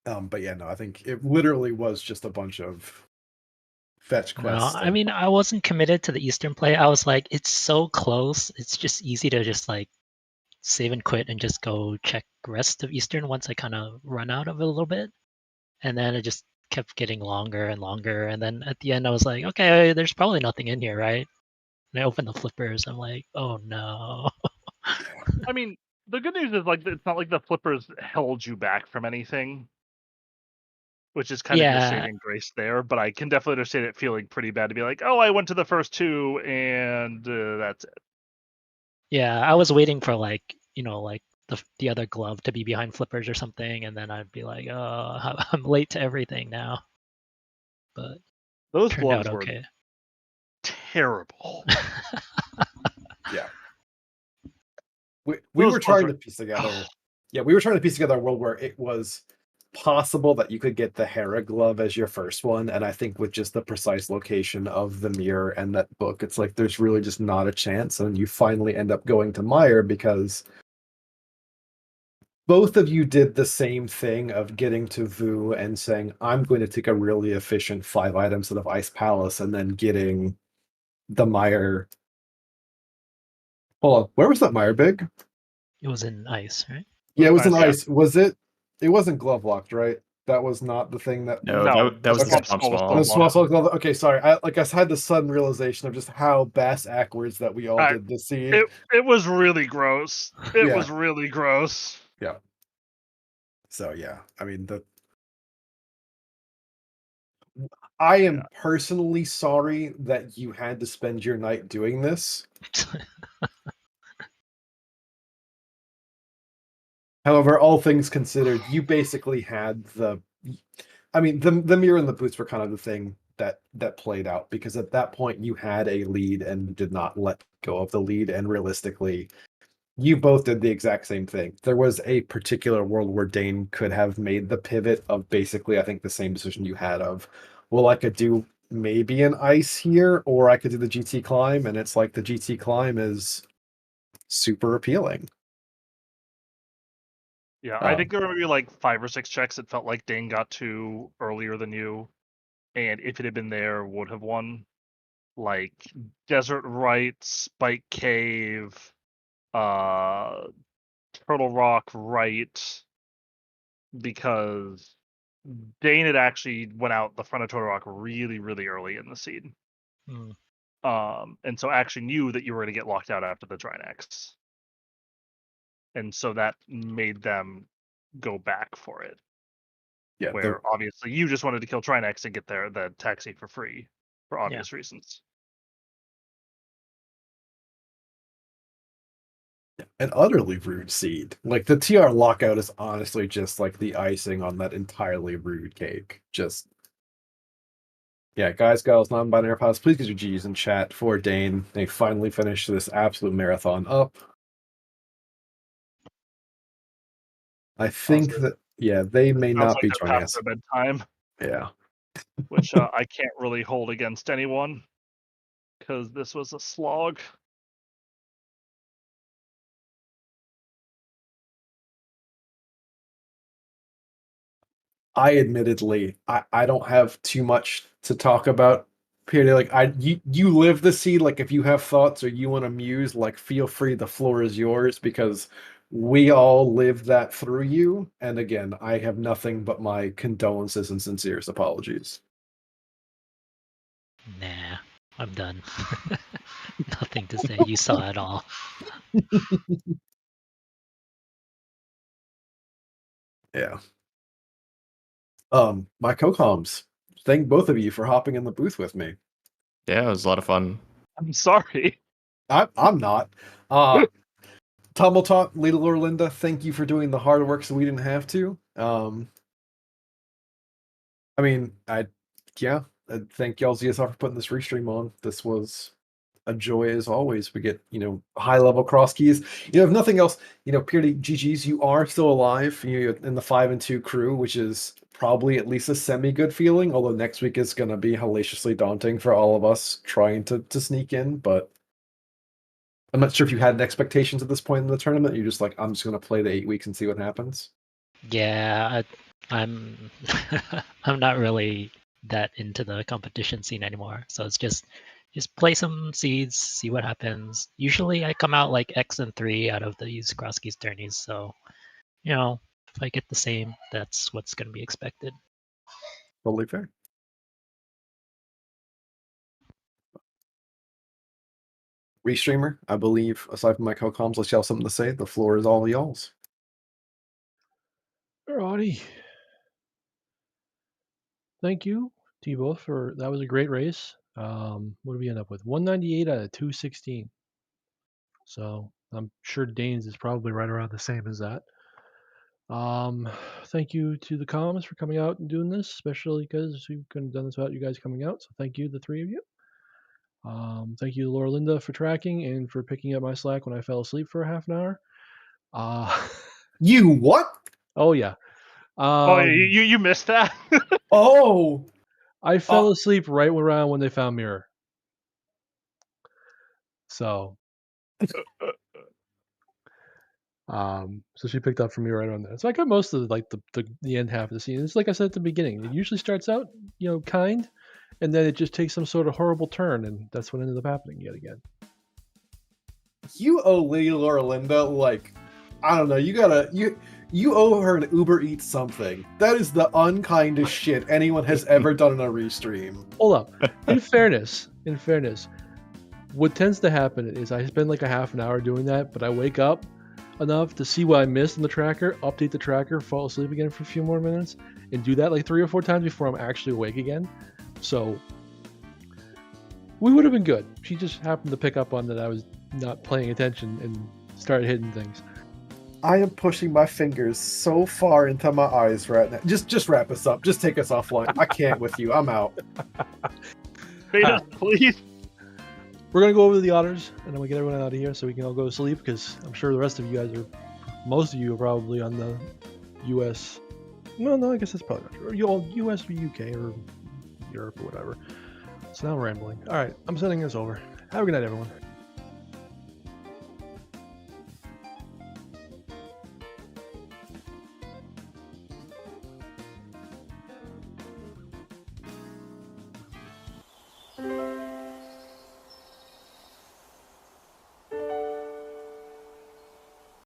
but yeah, no, I think it literally was just a bunch of fetch No, quests. I mean, I wasn't committed to the Eastern play. I was like, it's so close. It's just easy to just like save and quit and just go check rest of Eastern once I kind of run out of it a little bit. And then it just kept getting longer and longer. And then at the end, I was like, okay, there's probably nothing in here, right? And I opened the flippers. I'm like, oh no. I mean, the good news is like it's not like the flippers held you back from anything, which is kind of your Yeah. saving grace there. But I can definitely understand it feeling pretty bad to be like, oh, I went to the first two and that's it. Yeah, I was waiting for like, like the other glove to be behind flippers or something, and then I'd be like, oh, I'm late to everything now. But Those turned out gloves were okay. terrible. Yeah. We Those were gloves trying were- to piece together. Yeah, we were trying to piece together a world where it was possible that you could get the Hera glove as your first one, and I think with just the precise location of the mirror and that book, it's like there's really just not a chance, and you finally end up going to Meyer because both of you did the same thing of getting to Vu and saying, I'm going to take a really efficient 5 items out of Ice Palace, and then getting the Meyer. Hold on, where was that Meyer big? It was in ice, right? Yeah, it was an Yeah. ice. Was it? It wasn't glove locked, right? That was not the thing that. No, No, that was the the swamp swamp small was small. The glove small locked. glove. Okay, sorry. I had the sudden realization of just how bass backwards that we all Right. did this seed. It was really gross. It Yeah. was really gross. Yeah. So yeah, I mean I am personally sorry that you had to spend your night doing this. However, all things considered, you basically had the. I mean, the mirror and the boots were kind of the thing that played out because at that point you had a lead and did not let go of the lead, and realistically, you both did the exact same thing. There was a particular world where Deign could have made the pivot of basically, I think, the same decision you had of, well, I could do maybe an ice here, or I could do the GT climb, and it's like the GT climb is super appealing. Yeah, I think there were maybe like 5 or 6 checks it felt like Deign got to earlier than you, and if it had been there, would have won. Like Desert Right, Spike Cave, Turtle Rock Right, because Deign had actually went out the front of Turtle Rock really, really early in the seed. Mm. And so actually knew that you were going to get locked out after the Drynex. And so that made them go back for it. Yeah, Where obviously you just wanted to kill Trinex and get there the taxi for free for obvious reasons. an utterly rude seed. Like the TR lockout is honestly just like the icing on that entirely rude cake. Just yeah, guys, gals, non-binary pals, please get your G's in chat for Deign. They finally finished this absolute marathon up. I think that they may not be joining us. Their bedtime. Yeah. Which I can't really hold against anyone because this was a slog. I admittedly, I don't have too much to talk about. Period. Like you live the seed. Like if you have thoughts or you want to muse, like feel free. The floor is yours because we all lived that through you. And again, I have nothing but my condolences and sincerest apologies. Nah, I'm done. Nothing to say. You saw it all. Yeah. My co-coms, thank both of you for hopping in the booth with me. Yeah, it was a lot of fun. I'm sorry. I'm not. Tumbletalk, Little Orlinda, thank you for doing the hard work so we didn't have to. I mean, I thank y'all ZSR for putting this restream on. This was a joy as always. We get, high level cross keys. If nothing else, purely GG's, you are still alive. You're in the 5 and 2 crew, which is probably at least a semi good feeling. Although next week is going to be hellaciously daunting for all of us trying to sneak in. But I'm not sure if you had expectations at this point in the tournament. You're just like, I'm just going to play the 8 weeks and see what happens. Yeah, I'm I'm not really that into the competition scene anymore. So it's just play some seeds, see what happens. Usually I come out like X and 3 out of these Crosskeys tourneys. So, if I get the same, that's what's going to be expected. Totally fair. Restreamer, I believe, aside from my co-coms, unless y'all have something to say, the floor is all y'all's. Alrighty. Thank you to you both that was a great race. What did we end up with? 198 out of 216. So I'm sure Dane's is probably right around the same as that. Thank you to the comms for coming out and doing this, especially because we couldn't have done this without you guys coming out. So thank you, the three of you. Thank you to Laura Linda for tracking and for picking up my slack when I fell asleep for a half an hour. You what? Oh yeah. You missed that? Oh, I fell asleep right around when they found Mirror. So so she picked up from me right on there. So I got most of the end half of the scene. It's like I said at the beginning. It usually starts out, kind, and then it just takes some sort of horrible turn, and that's what ended up happening yet again. You owe Lady Lauralinda, like, I don't know, you owe her an Uber Eats something. That is the unkindest shit anyone has ever done in a restream. Hold up. In fairness, what tends to happen is I spend like a half an hour doing that, but I wake up enough to see what I missed in the tracker, update the tracker, fall asleep again for a few more minutes, and do that like 3 or 4 times before I'm actually awake again. So we would have been good. She just happened to pick up on that I was not paying attention and started hitting things. I am pushing my fingers so far into my eyes right now. Just wrap us up. Just take us offline. I can't with you. I'm out. Please. We're going to go over the honors, and then we get everyone out of here so we can all go to sleep, because I'm sure the rest of you guys most of you are probably on the US. No, I guess that's probably not true. Or US or UK or Europe or whatever. So now I'm rambling. All right, I'm sending this over. Have a good night, everyone.